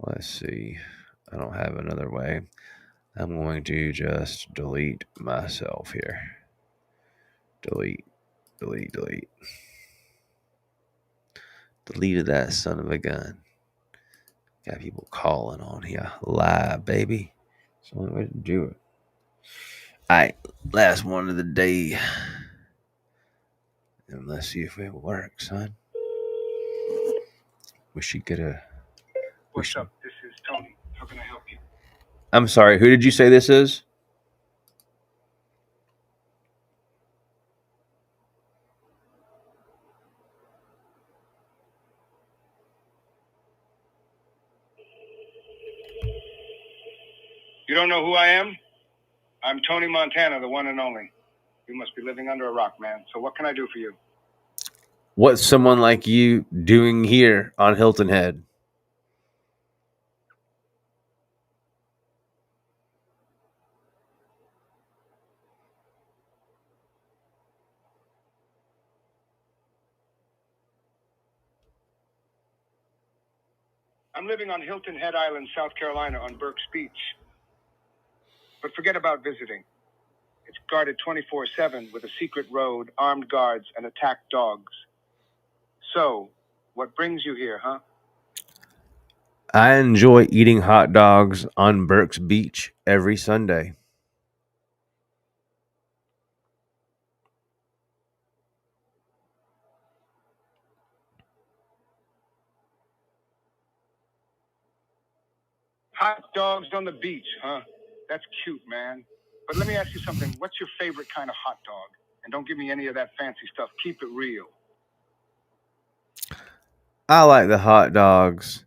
let's see. I don't have another way. I'm going to just delete myself here. Delete. Deleted that son of a gun. Got people calling on here. Live, baby. It's the only way to do it. Alright, last one of the day. And let's see if it works, son. We should get a... What's up? This is Tony. How can I help you? I'm sorry, who did you say this is? You don't know who I am? I'm Tony Montana, the one and only. You must be living under a rock, man. So what can I do for you? What's someone like you doing here on Hilton Head? I'm living on Hilton Head Island, South Carolina, on Burke's Beach. But forget about visiting. It's guarded 24/7 with a secret road, armed guards, and attack dogs. So, what brings you here, huh? I enjoy eating hot dogs on Burke's Beach every Sunday. Hot dogs on the beach, huh? That's cute, man. But let me ask you something. What's your favorite kind of hot dog? And don't give me any of that fancy stuff. Keep it real. I like the hot dogs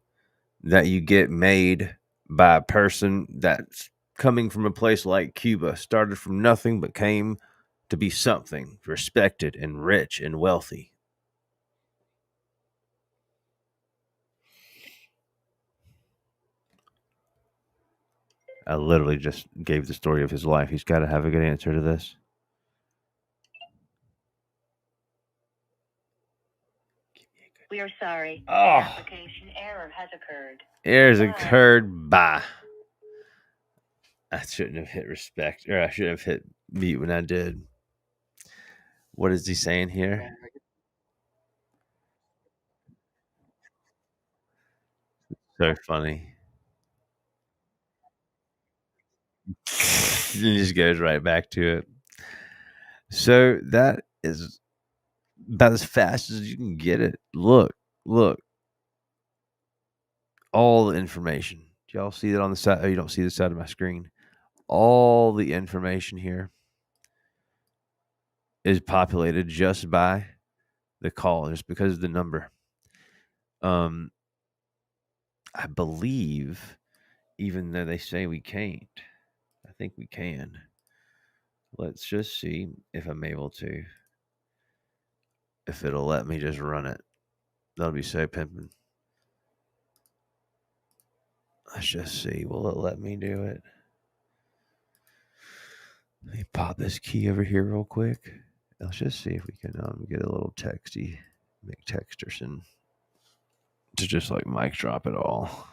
that you get made by a person that's coming from a place like Cuba, started from nothing but came to be something respected and rich and wealthy. I literally just gave the story of his life. He's got to have a good answer to this. We are sorry. Oh. An application error has occurred. Errors Bye. occurred. Bye. I shouldn't have hit respect, or I should have hit mute when I did. What is he saying here? So funny. He just goes right back to it. So that is about as fast as you can get it. Look. All the information. Do y'all see that on the side? Oh, you don't see the side of my screen. All the information here is populated just by the call, just because of the number. I believe, even though they say we can't, I think we can. Let's just see if I'm able to. If it'll let me just run it. That'll be so pimping. Let's just see. Will it let me do it? Let me pop this key over here real quick. Let's just see if we can get a little texty McTexterson to just like mic drop it all.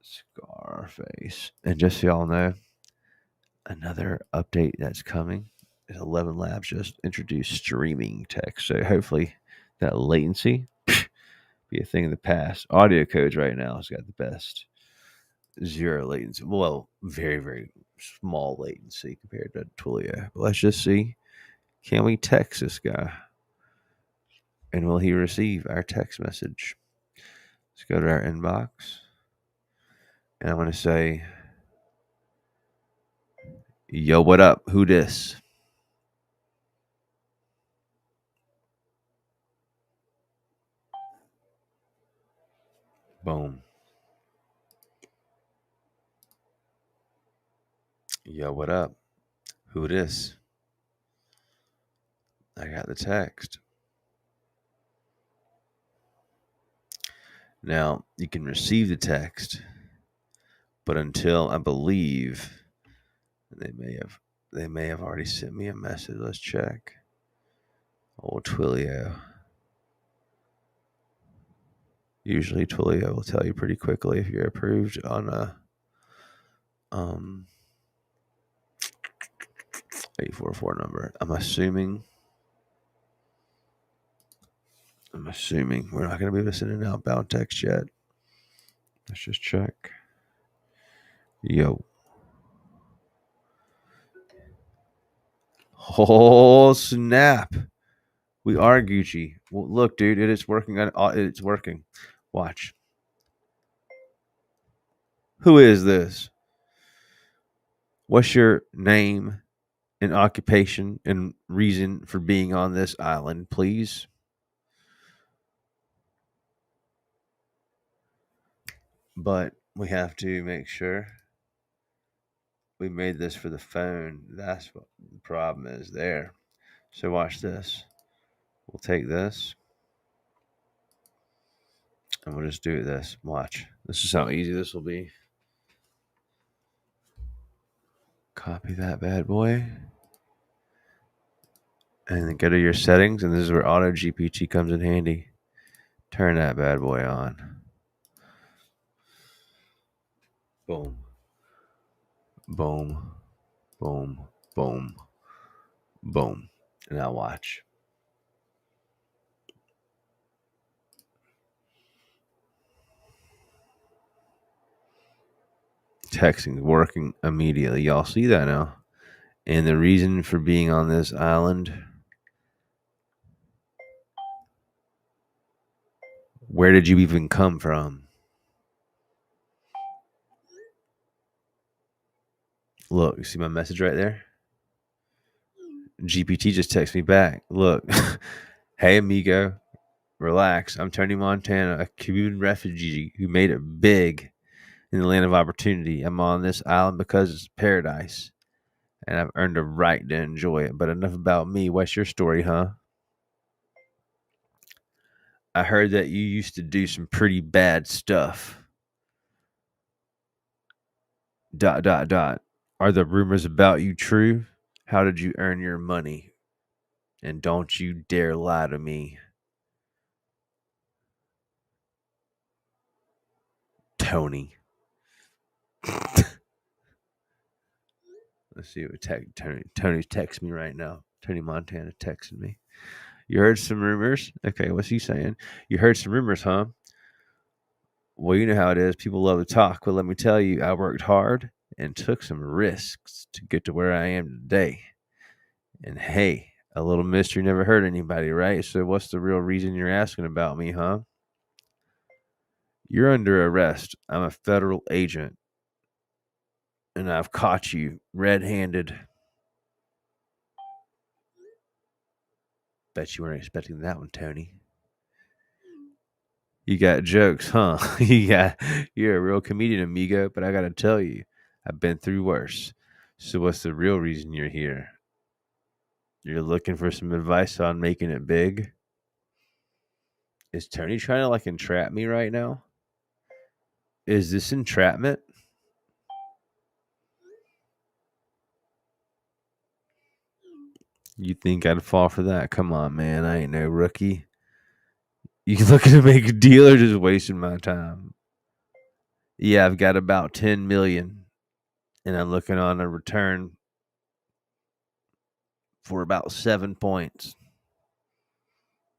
Scarface. And just so y'all know, another update that's coming is 11 Labs just introduced streaming text. So hopefully that latency be a thing of the past. Audio codes right now has got the best zero latency. Well, very, very small latency compared to Twilio. But let's just see. Can we text this guy? And will he receive our text message? Let's go to our inbox. And I'm going to say, yo, what up? Who dis? Boom. Yo, what up? Who dis? I got the text. Now, you can receive the text, but until I believe they may have already sent me a message. Let's check. Old Twilio. Usually Twilio will tell you pretty quickly if you're approved on a 844 number. I'm assuming we're not going to be able to send an outbound text yet. Let's just check. Yo. Oh, snap. We are Gucci. Well, look, dude, it is working. It's working. Watch. Who is this? What's your name and occupation and reason for being on this island, please? But we have to make sure we made this for the phone. That's what the problem is there. So watch this. We'll take this and we'll just do this. Watch. This is how easy this will be. Copy that bad boy. And then go to your settings, and this is where Auto GPT comes in handy. Turn that bad boy on. Boom. Boom. Boom. Boom. Boom. And now watch. Texting working immediately. Y'all see that now? And the reason for being on this island. Where did you even come from? Look, you see my message right there? GPT just texted me back. Look, hey, amigo, relax. I'm Tony Montana, a Cuban refugee who made it big in the land of opportunity. I'm on this island because it's paradise, and I've earned a right to enjoy it. But enough about me. What's your story, huh? I heard that you used to do some pretty bad stuff. ... Are the rumors about you true? How did you earn your money? And don't you dare lie to me, Tony. Let's see what Tony's texting me right now. Tony Montana texting me. You heard some rumors? Okay, what's he saying? You heard some rumors, huh? Well, you know how it is. People love to talk, but let me tell you, I worked hard and took some risks to get to where I am today. And hey, a little mystery never hurt anybody, right? So what's the real reason you're asking about me, huh? You're under arrest. I'm a federal agent, and I've caught you red-handed. Bet you weren't expecting that one, Tony. You got jokes, huh? You're a real comedian, amigo, but I gotta tell you, I've been through worse. So what's the real reason you're here? You're looking for some advice on making it big? Is Tony trying to like entrap me right now? Is this entrapment? You think I'd fall for that? Come on, man. I ain't no rookie. You looking to make a deal or just wasting my time? Yeah, I've got about 10 million, and I'm looking on a return for about 7 points.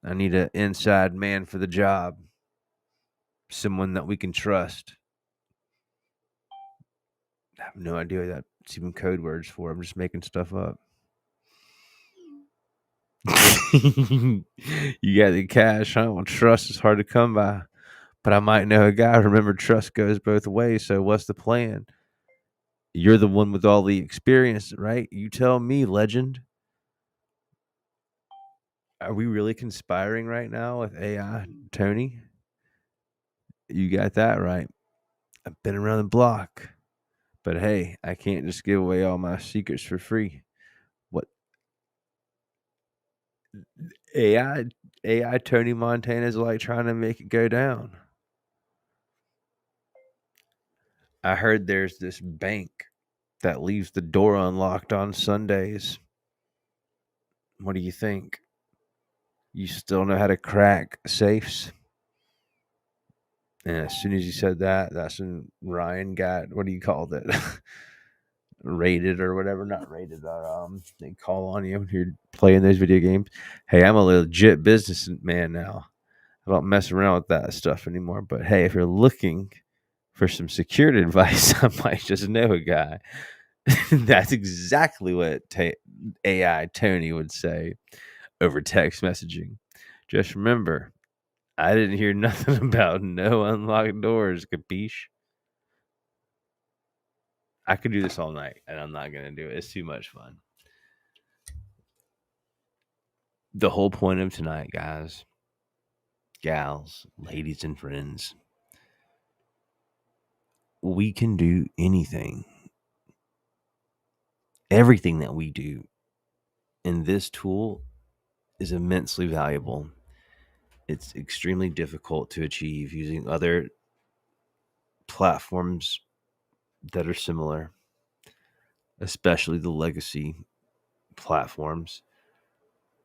I need an inside man for the job. Someone that we can trust. I have no idea what that's even code words for. I'm just making stuff up. You got the cash, huh? Well, trust is hard to come by. But I might know a guy. Remember, trust goes both ways. So what's the plan? You're the one with all the experience, right? You tell me, legend. Are we really conspiring right now with AI, Tony? You got that right. I've been around the block. But hey, I can't just give away all my secrets for free. What AI Tony Montana is like trying to make it go down. I heard there's this bank that leaves the door unlocked on Sundays. What do you think? You still know how to crack safes? And as soon as you said that, that's when Ryan got, what do you call it? Rated or whatever. Not rated. They call on you when you're playing those video games. Hey, I'm a legit businessman now. I don't mess around with that stuff anymore. But hey, if you're looking for some security advice, I might just know a guy. That's exactly what AI Tony would say over text messaging. Just remember, I didn't hear nothing about no unlocked doors, capiche? I could do this all night, and I'm not going to do it. It's too much fun. The whole point of tonight, guys, gals, ladies, and friends, we can do anything. Everything that we do in this tool is immensely valuable. It's extremely difficult to achieve using other platforms that are similar, especially the legacy platforms.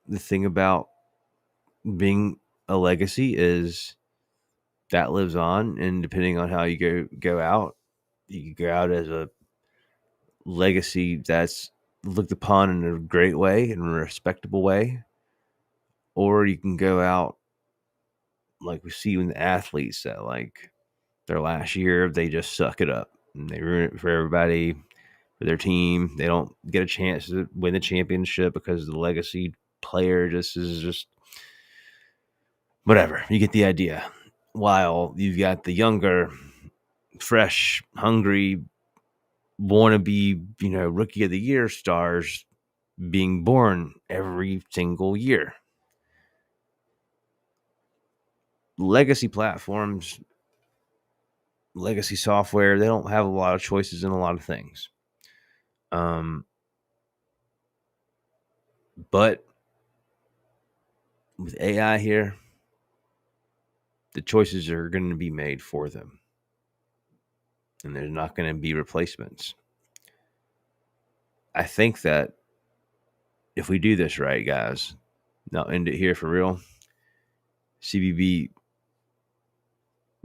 The thing about being a legacy is that lives on, and depending on how you go out, you can go out as a legacy that's looked upon in a great way, in a respectable way, or you can go out like we see in the athletes that like their last year they just suck it up and they ruin it for everybody, for their team. They don't get a chance to win the championship because the legacy player just whatever. You get the idea. While you've got the younger, fresh, hungry, wannabe, rookie of the year stars being born every single year. Legacy platforms, legacy software, they don't have a lot of choices in a lot of things. But with AI here, the choices are going to be made for them. And there's not going to be replacements. I think that if we do this right, guys, now end it here for real. CBB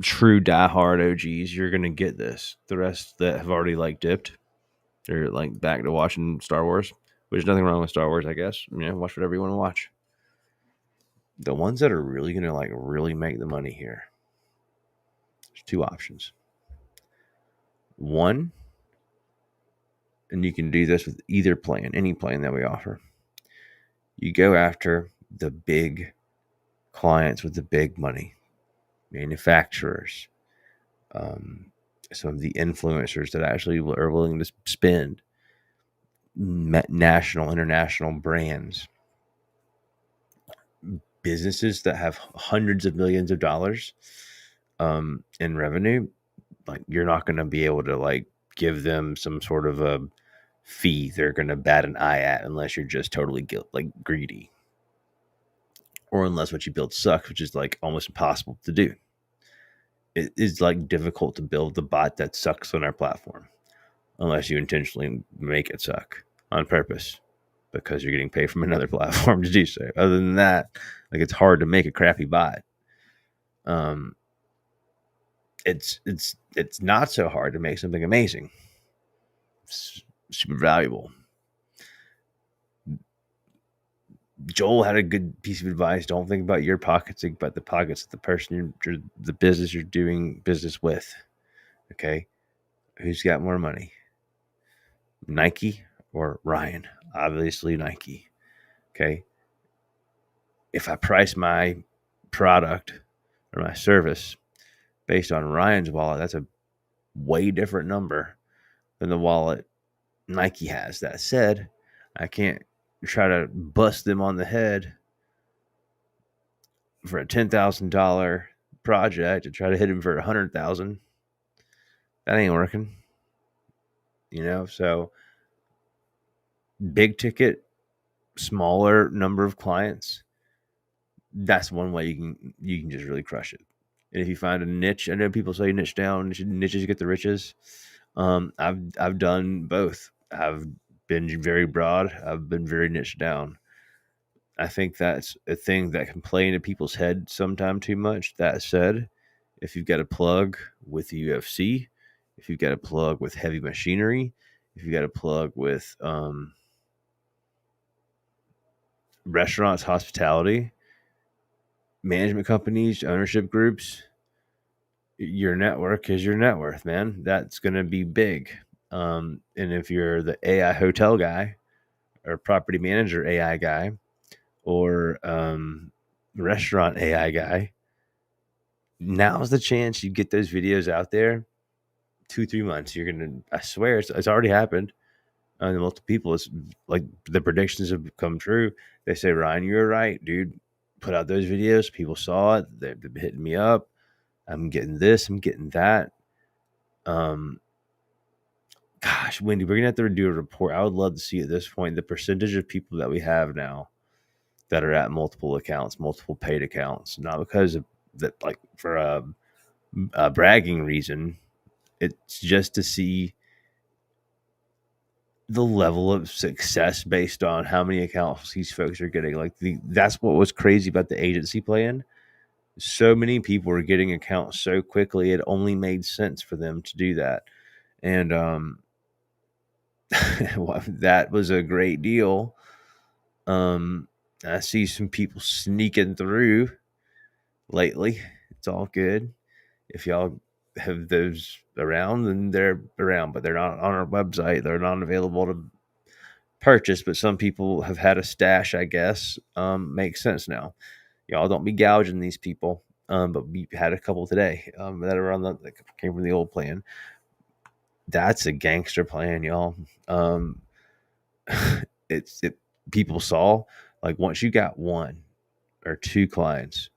true diehard OGs, you're going to get this. The rest that have already dipped, they're back to watching Star Wars, which is nothing wrong with Star Wars, I guess. Watch whatever you want to watch. The ones that are really going to really make the money here, there's two options. One, and you can do this with either plan, any plan that we offer. You go after the big clients with the big money, manufacturers, some of the influencers that actually are willing to spend, national, international brands, businesses that have hundreds of millions of dollars in revenue. You're not going to be able to give them some sort of a fee they're going to bat an eye at unless you're just totally greedy, or unless what you build sucks, which is almost impossible to do. It is difficult to build the bot that sucks on our platform unless you intentionally make it suck on purpose because you're getting paid from another platform to do so. Other than that, it's hard to make a crappy bot. It's not so hard to make something amazing. It's super valuable. Joel had a good piece of advice. Don't think about your pockets, think about the pockets of the person the business you're doing business with. Okay. Who's got more money? Nike or Ryan? Obviously Nike. Okay. If I price my product or my service based on Ryan's wallet, that's a way different number than the wallet Nike has. That said, I can't try to bust them on the head for a $10,000 project to try to hit him for $100,000. That ain't working. So big ticket, smaller number of clients, that's one way you can just really crush it. And if you find a niche, I know people say niche down, niches get the riches. I've done both. I've been very broad. I've been very niche down. I think that's a thing that can play into people's head sometime too much. That said, if you've got a plug with the UFC, if you've got a plug with heavy machinery, if you've got a plug with restaurants, hospitality, management companies, ownership groups, your network is your net worth, man. That's going to be big. And if you're the AI hotel guy or property manager AI guy or restaurant AI guy, now's the chance you get those videos out there. 2-3 months, you're going to, I swear it's already happened. And multiple people, it's the predictions have come true. They say, Ryan, you were right, dude. Put out those videos. People saw it. They've been hitting me up. I'm getting this. I'm getting that. Gosh, Wendy, we're going to have to do a report. I would love to see at this point the percentage of people that we have now that are at multiple accounts, multiple paid accounts. Not because of that, for a bragging reason. It's just to see the level of success based on how many accounts these folks are getting. That's what was crazy about the agency plan. So many people were getting accounts so quickly, it only made sense for them to do that. And that was a great deal. I see some people sneaking through lately. It's all good. If y'all have those around, then they're around, but they're not on our website. They're not available to purchase, but some people have had a stash, I guess. Makes sense now. Y'all don't be gouging these people. But we had a couple today that are that came from the old plan. That's a gangster plan, y'all. People saw, like, once you got 1 or 2 clients,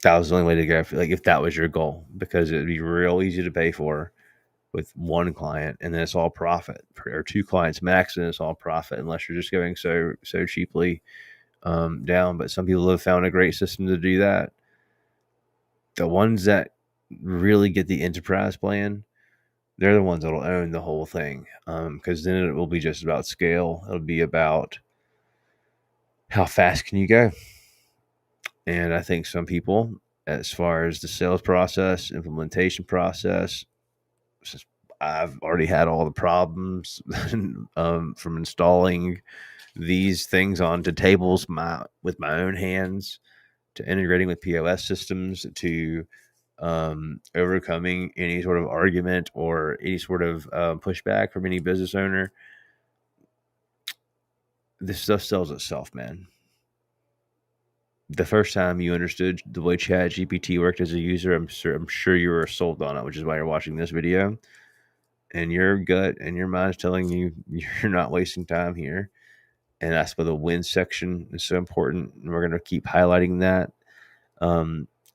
that was the only way to go. Like, if that was your goal, because it'd be real easy to pay for with 1 client, and then it's all profit, or 2 clients max, and it's all profit, unless you're just going so cheaply down. But some people have found a great system to do that. The ones that really get the enterprise plan, they're the ones that'll own the whole thing, because then it will be just about scale. It'll be about how fast can you go. And I think some people, as far as the sales process, implementation process, I've already had all the problems from installing these things onto tables with my own hands, to integrating with POS systems, to overcoming any sort of argument or any sort of pushback from any business owner. This stuff sells itself, man. The first time you understood the way ChatGPT worked as a user, I'm sure you were sold on it, which is why you're watching this video. And your gut and your mind is telling you you're not wasting time here. And that's why the win section is so important. And we're going to keep highlighting that.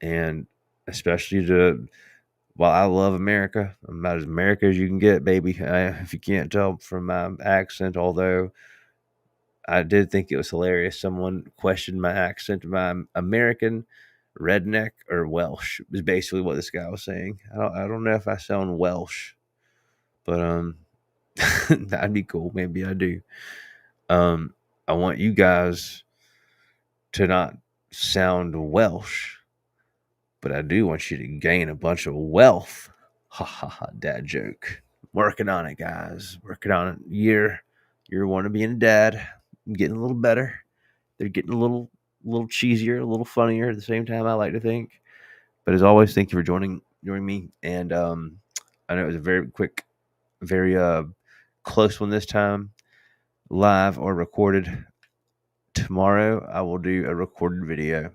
And especially while I love America, I'm about as America as you can get, baby. If you can't tell from my accent, although I did think it was hilarious. Someone questioned my accent. Am I American, redneck, or Welsh? Was basically what this guy was saying. I don't know if I sound Welsh, but that'd be cool. Maybe I do. I want you guys to not sound Welsh, but I do want you to gain a bunch of wealth. Ha ha ha! Dad joke. Working on it, guys. Working on it. Year 1 of being a dad. I'm getting a little better. They're getting a little cheesier, a little funnier at the same time, I like to think. But as always, thank you for joining me. And I know it was a very quick, very close one this time, live or recorded. Tomorrow, I will do a recorded video.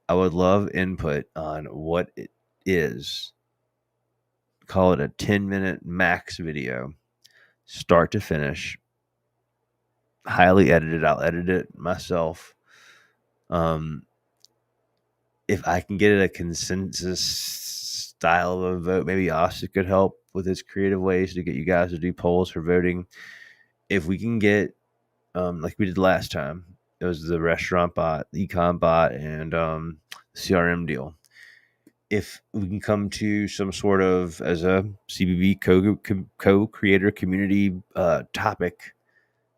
I would love input on what it is. Call it a 10-minute max video, start to finish. Highly edited. I'll edit it myself. If I can get it a consensus style of a vote, maybe Austin could help with his creative ways to get you guys to do polls for voting. If we can get, like we did last time, it was the restaurant bot, the econ bot, and CRM deal. If we can come to some sort of, as a CBB co-creator community topic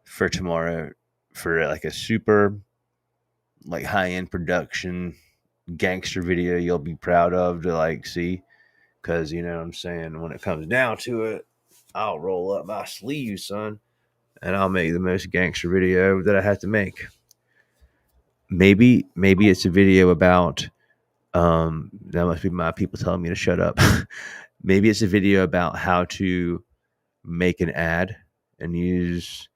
for tomorrow, for like a super like high-end production gangster video you'll be proud of to like see, because you know what I'm saying, when it comes down to it, I'll roll up my sleeves, son, and I'll make the most gangster video that I have to make. Maybe it's a video about that must be my people telling me to shut up. Maybe it's a video about how to make an ad and use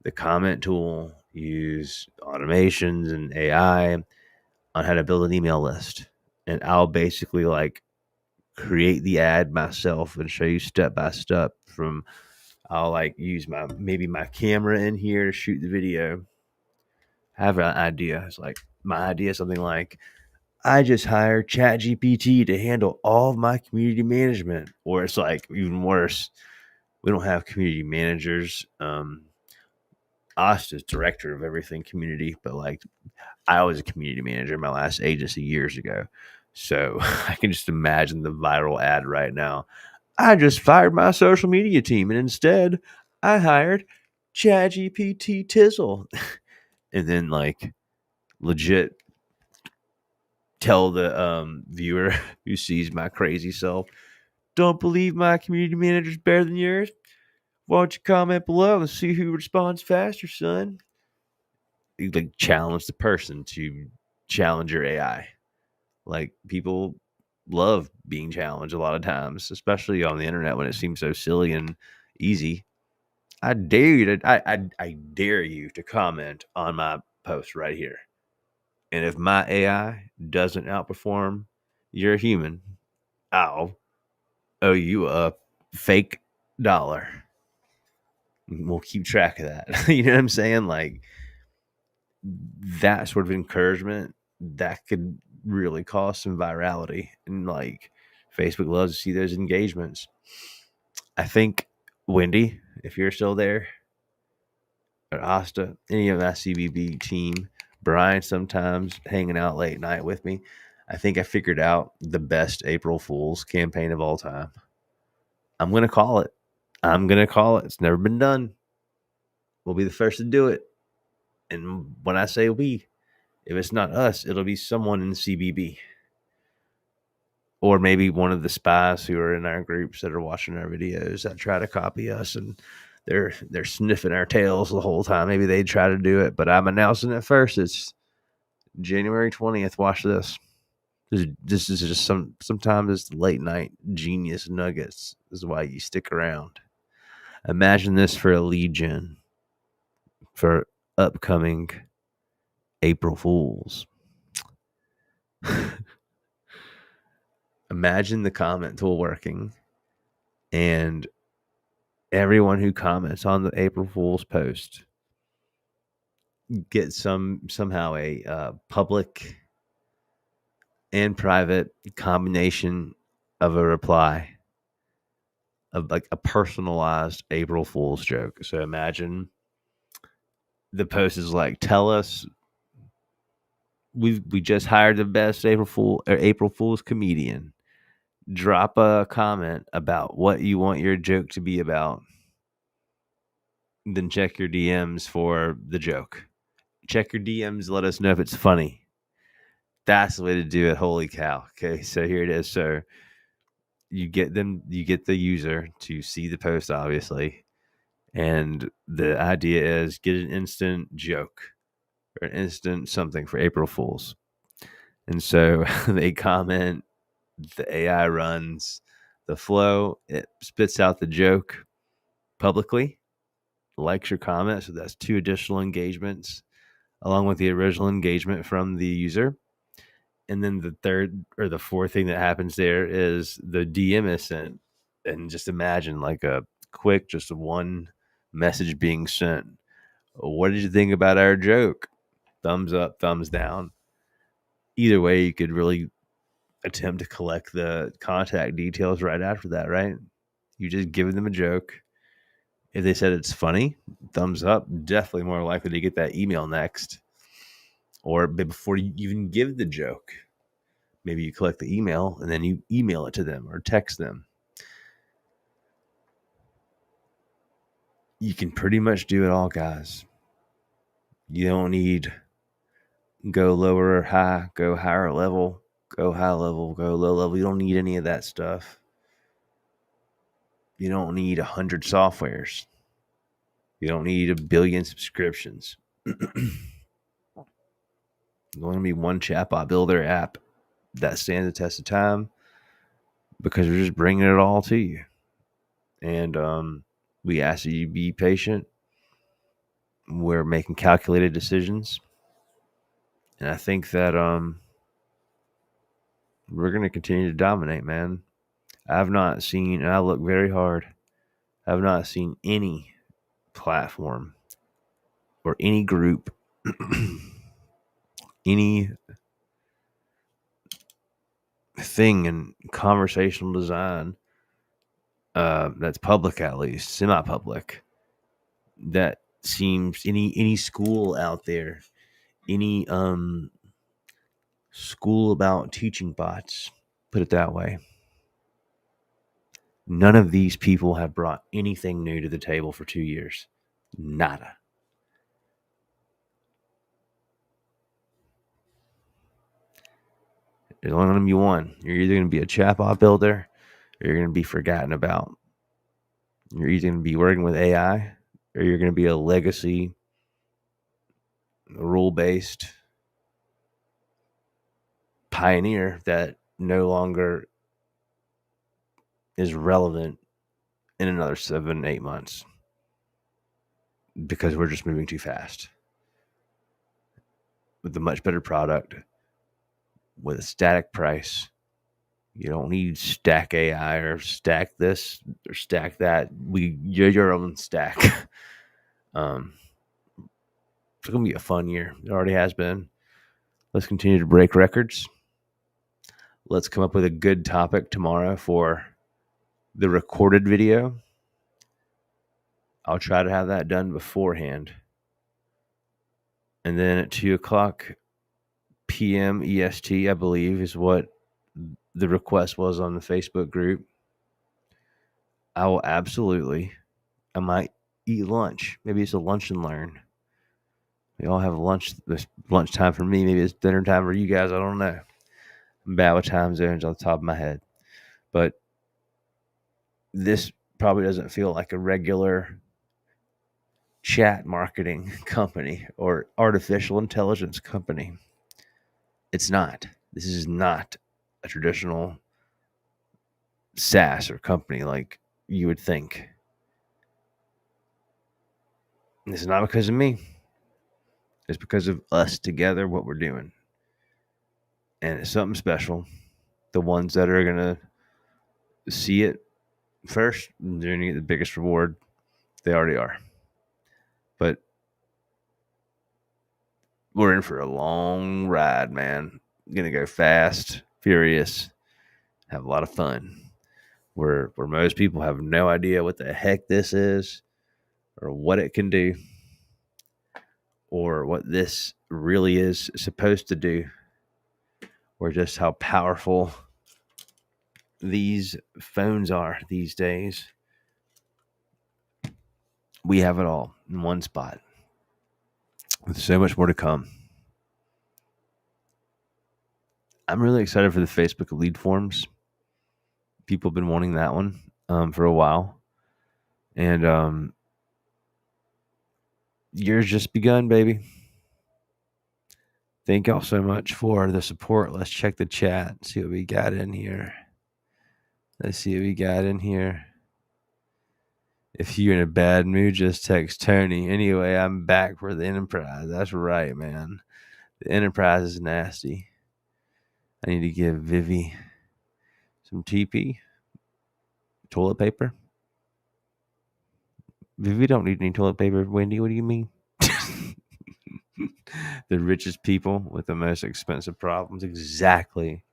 the comment tool, use automations and AI on how to build an email list. And I'll basically like create the ad myself and show you step by step. I'll like use my camera in here to shoot the video. I have an idea. It's like my idea is something like, I just hired ChatGPT to handle all of my community management. Or it's like even worse, we don't have community managers. Us is director of everything community, but like I was a community manager in my last agency years ago. So I can just imagine the viral ad right now. I just fired my social media team and instead I hired ChatGPT Tizzle. And then like legit tell the viewer who sees my crazy self, don't believe my community manager's better than yours? Why don't you comment below and see who responds faster, son? You like challenge the person to challenge your AI. Like people love being challenged a lot of times, especially on the internet when it seems so silly and easy. I dare you to I dare you to comment on my post right here. And if my AI doesn't outperform your human, I'll owe you a fake dollar. We'll keep track of that. You know what I'm saying? Like, that sort of encouragement, that could really cause some virality. And like, Facebook loves to see those engagements. I think, Wendy, if you're still there, or Asta, any of that CBB team, Brian sometimes hanging out late night with me, I think I figured out the best April Fool's campaign of all time. I'm going to call it. It's never been done. We'll be the first to do it. And when I say we, if it's not us, it'll be someone in CBB. Or maybe one of the spies who are in our groups that are watching our videos that try to copy us, and they're sniffing our tails the whole time. Maybe they try to do it, but I'm announcing it first. It's January 20th. Watch this. This is just sometimes it's late night genius nuggets. This is why you stick around. Imagine this for a lead gen for upcoming April Fools. Imagine the comment tool working, and everyone who comments on the April Fool's post gets somehow a public and private combination of a reply of like a personalized April Fool's joke. So imagine the post is like, tell us we just hired the best April Fool's comedian. Drop a comment about what you want your joke to be about. Then check your DMs for the joke. Check your DMs. Let us know if it's funny. That's the way to do it. Holy cow. Okay, so here it is. So you get the user to see the post, obviously. And the idea is get an instant joke or an instant something for April Fools. And so they comment, the AI runs the flow, it spits out the joke publicly, likes your comment. So that's 2 additional engagements along with the original engagement from the user. And then the third or the fourth thing that happens there is the DM is sent. And just imagine like a quick, just one message being sent. What did you think about our joke? Thumbs up, thumbs down. Either way, you could really attempt to collect the contact details right after that, right? You just give them a joke. If they said it's funny, thumbs up, definitely more likely to get that email next. Or before you even give the joke, maybe you collect the email and then you email it to them or text them. You can pretty much do it all, guys. You don't need go lower or high, go higher level, go high level, go low level. You don't need any of that stuff. You don't need 100 softwares. You don't need 1 billion subscriptions. There's only going to be one Chatbot Builder app that stands the test of time because we're just bringing it all to you. And we ask that you be patient. We're making calculated decisions. And I think that we're going to continue to dominate, man. I've not seen, and I look very hard, I've not seen any platform or any group, any thing in conversational design that's public, at least semi-public, that seems any school out there, any school about teaching bots, put it that way. None of these people have brought anything new to the table for 2 years. Nada. There's only going to be one. You're either going to be a chatbot builder or you're going to be forgotten about. You're either going to be working with AI or you're going to be a legacy, rule-based pioneer that no longer is relevant in another 7-8 months because we're just moving too fast. With a much better product, with a static price, You don't need stack AI or stack this or stack that. You're your own stack. It's going to be a fun year. It already has been. Let's continue to break records. Let's come up with a good topic tomorrow for the recorded video. I'll try to have that done beforehand. And then at 2 o'clock PM EST, I believe, is what the request was on the Facebook group. I will absolutely, I might eat lunch. Maybe it's a lunch and learn. We all have lunch. This lunchtime for me. Maybe it's dinner time for you guys. I don't know. I'm bad with time zones on the top of my head. But this probably doesn't feel like a regular chat marketing company or artificial intelligence company. It's not. This is not a traditional SaaS or company like you would think. And this is not because of me. It's because of us together, what we're doing. And it's something special. The ones that are going to see it first, they're going to get the biggest reward. They already are. But we're in for a long ride, man. Going to go fast, furious, have a lot of fun. Where most people have no idea what the heck this is or what it can do or what this really is supposed to do or just how powerful these phones are these days. We have it all in one spot with so much more to come. I'm really excited for the Facebook lead forms. People have been wanting that one for a while. And year's just begun, baby. Thank y'all so much for the support. Let's check the chat, see what we got in here. If you're in a bad mood, just text Tony. Anyway, I'm back for the Enterprise. That's right, man. The Enterprise is nasty. I need to give Vivi some TP. Toilet paper. Vivi don't need any toilet paper. Wendy, what do you mean? The richest people with the most expensive problems. Exactly.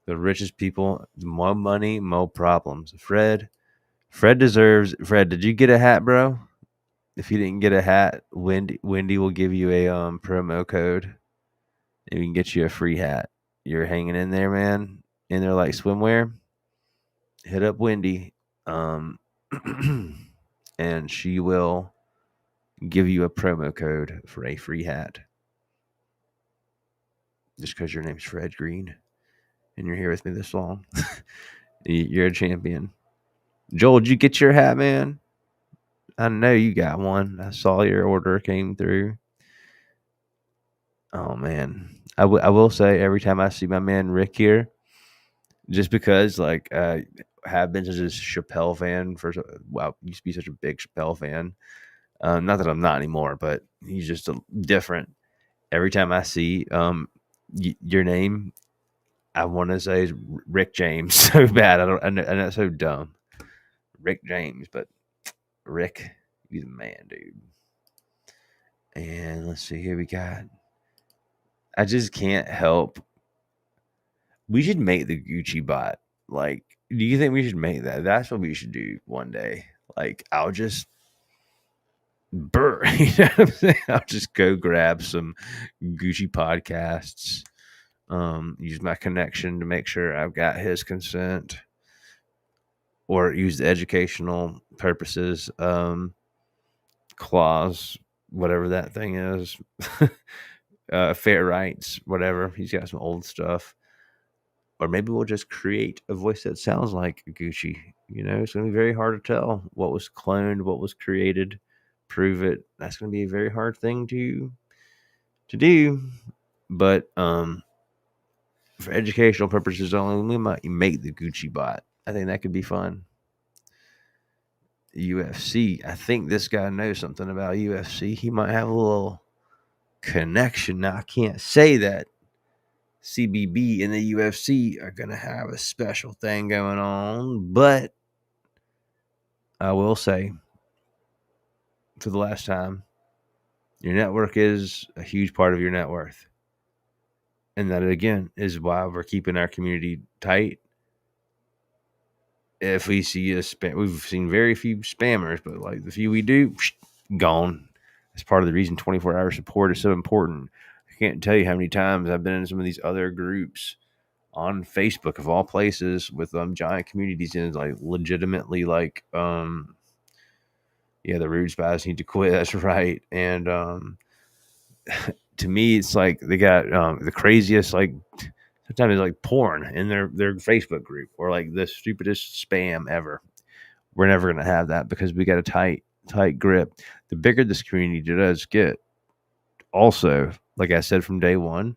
The richest people, more money, more problems. Fred deserves. Fred, did you get a hat, bro? If you didn't get a hat, Wendy will give you a promo code, and we can get you a free hat. You're hanging in there, man. In there like swimwear. Hit up Wendy, and she will give you a promo code for a free hat. Just because your name's Fred Green, and you're here with me this long, you're a champion. Joel, did you get your hat, man? I know you got one. I saw your order came through. Oh, man. I will say every time I see my man Rick here, just because, like, I have been such a Chappelle fan. Used to be such a big Chappelle fan. Not that I'm not anymore, but he's just different. Every time I see your name, I want to say Rick James so bad. I know it's so dumb. Rick James, but Rick, he's a man, dude. And let's see, here we got. I just can't help. We should make the Gucci bot. Like, do you think we should make that? That's what we should do one day. Like, I'll just you know what I'm saying? I'll just go grab some Gucci podcasts. Use my connection to make sure I've got his consent, or use the educational purposes clause, whatever that thing is. Fair rights, whatever. He's got some old stuff. Or maybe we'll just create a voice that sounds like Gucci. You know, it's going to be very hard to tell what was cloned, what was created, prove it. That's going to be a very hard thing to do. But for educational purposes only, we might make the Gucci bot. I think that could be fun. UFC. I think this guy knows something about UFC. He might have a little connection. Now, I can't say that CBB and the UFC are going to have a special thing going on. But I will say, for the last time, your network is a huge part of your net worth. And that, again, is why we're keeping our community tight. If we see a spam, we've seen very few spammers, but like the few we do, gone. That's part of the reason 24-hour support is so important. I can't tell you how many times I've been in some of these other groups on Facebook, of all places, with giant communities in, like, legitimately, like, the rude spies need to quit. That's right. And to me, it's like they got the craziest, like, sometimes it's like porn in their Facebook group, or like the stupidest spam ever. We're never going to have that because we got a tight grip. The bigger this community does get, also, like I said from day one,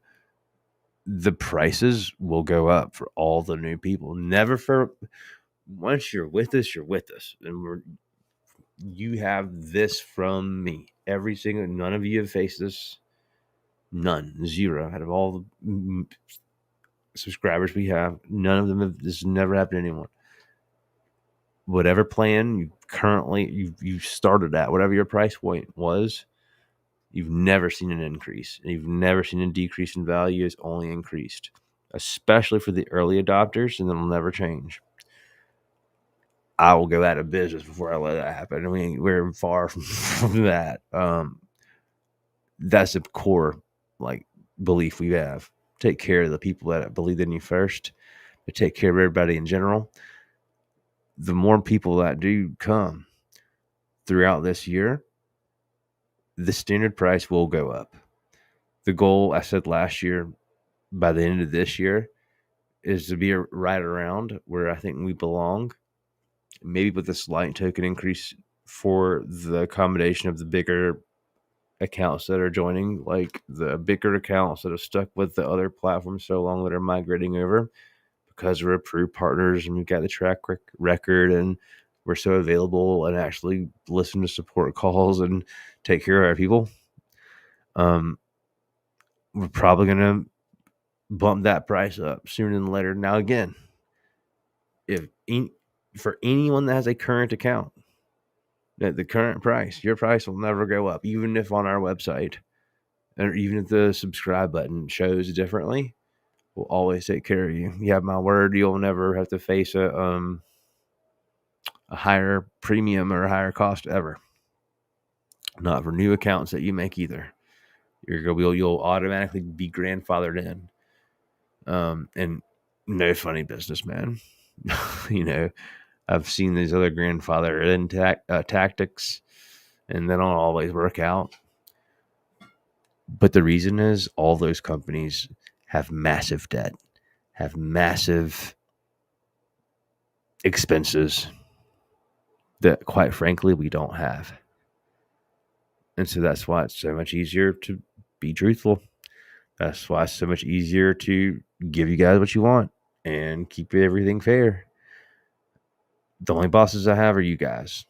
the prices will go up for all the new people. Never for once you're with us, and you have this from me. Every single, none of you have faced this. None, zero out of all the subscribers we have. None of them have. This has never happened to anyone. Whatever plan you currently you started at, whatever your price point was, you've never seen an increase, and you've never seen a decrease in value. It's only increased, especially for the early adopters, and it'll never change. I will go out of business before I let that happen. I mean, we're far from that. That's a core, like, belief we have. Take care of the people that believe in you first, but take care of everybody in general. The more people that do come throughout this year, the standard price will go up. The goal, I said last year, by the end of this year, is to be right around where I think we belong. Maybe with a slight token increase for the accommodation of the bigger accounts that are joining, like the bigger accounts that are stuck with the other platforms so long that are migrating over, because we're approved partners and we've got the track record and we're so available and actually listen to support calls and take care of our people. We're probably going to bump that price up sooner than later. Now, again, for anyone that has a current account, at the current price, your price will never go up, even if on our website, or even if the subscribe button shows differently. We'll always take care of you. You have my word. You'll never have to face a higher premium or a higher cost ever. Not for new accounts that you make either. You'll automatically be grandfathered in. And no funny business, man. I've seen these other grandfather in tactics, and they don't always work out. But the reason is all those companies have massive debt, have massive expenses that, quite frankly, we don't have. And so that's why it's so much easier to be truthful. That's why it's so much easier to give you guys what you want and keep everything fair. The only bosses I have are you guys.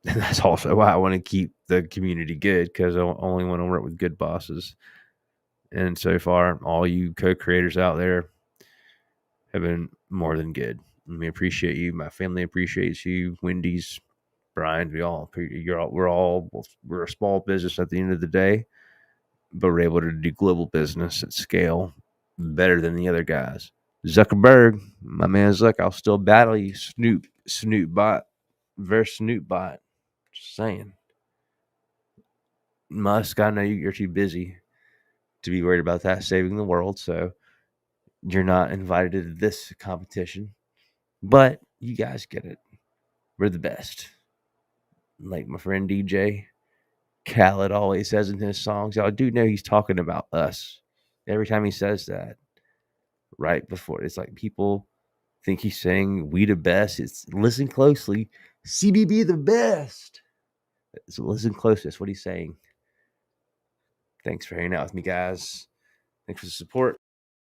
And that's also why I want to keep the community good, because I only want to work with good bosses. And so far, all you co-creators out there have been more than good. And we appreciate you. My family appreciates you. Wendy's, Brian, we're a small business at the end of the day, but we're able to do global business at scale better than the other guys. Zuckerberg, my man Zuck, I'll still battle you. Snoopbot versus Snoopbot. Just saying. Musk, I know you're too busy to be worried about that saving the world, so you're not invited to this competition. But you guys get it. We're the best. Like my friend DJ Khaled always says in his songs, y'all do know he's talking about us. Every time he says that, right before, it's like people think he's saying we the best. It's listen closely. CBB the best. So listen close. That's what he's saying. Thanks for hanging out with me, guys. Thanks for the support.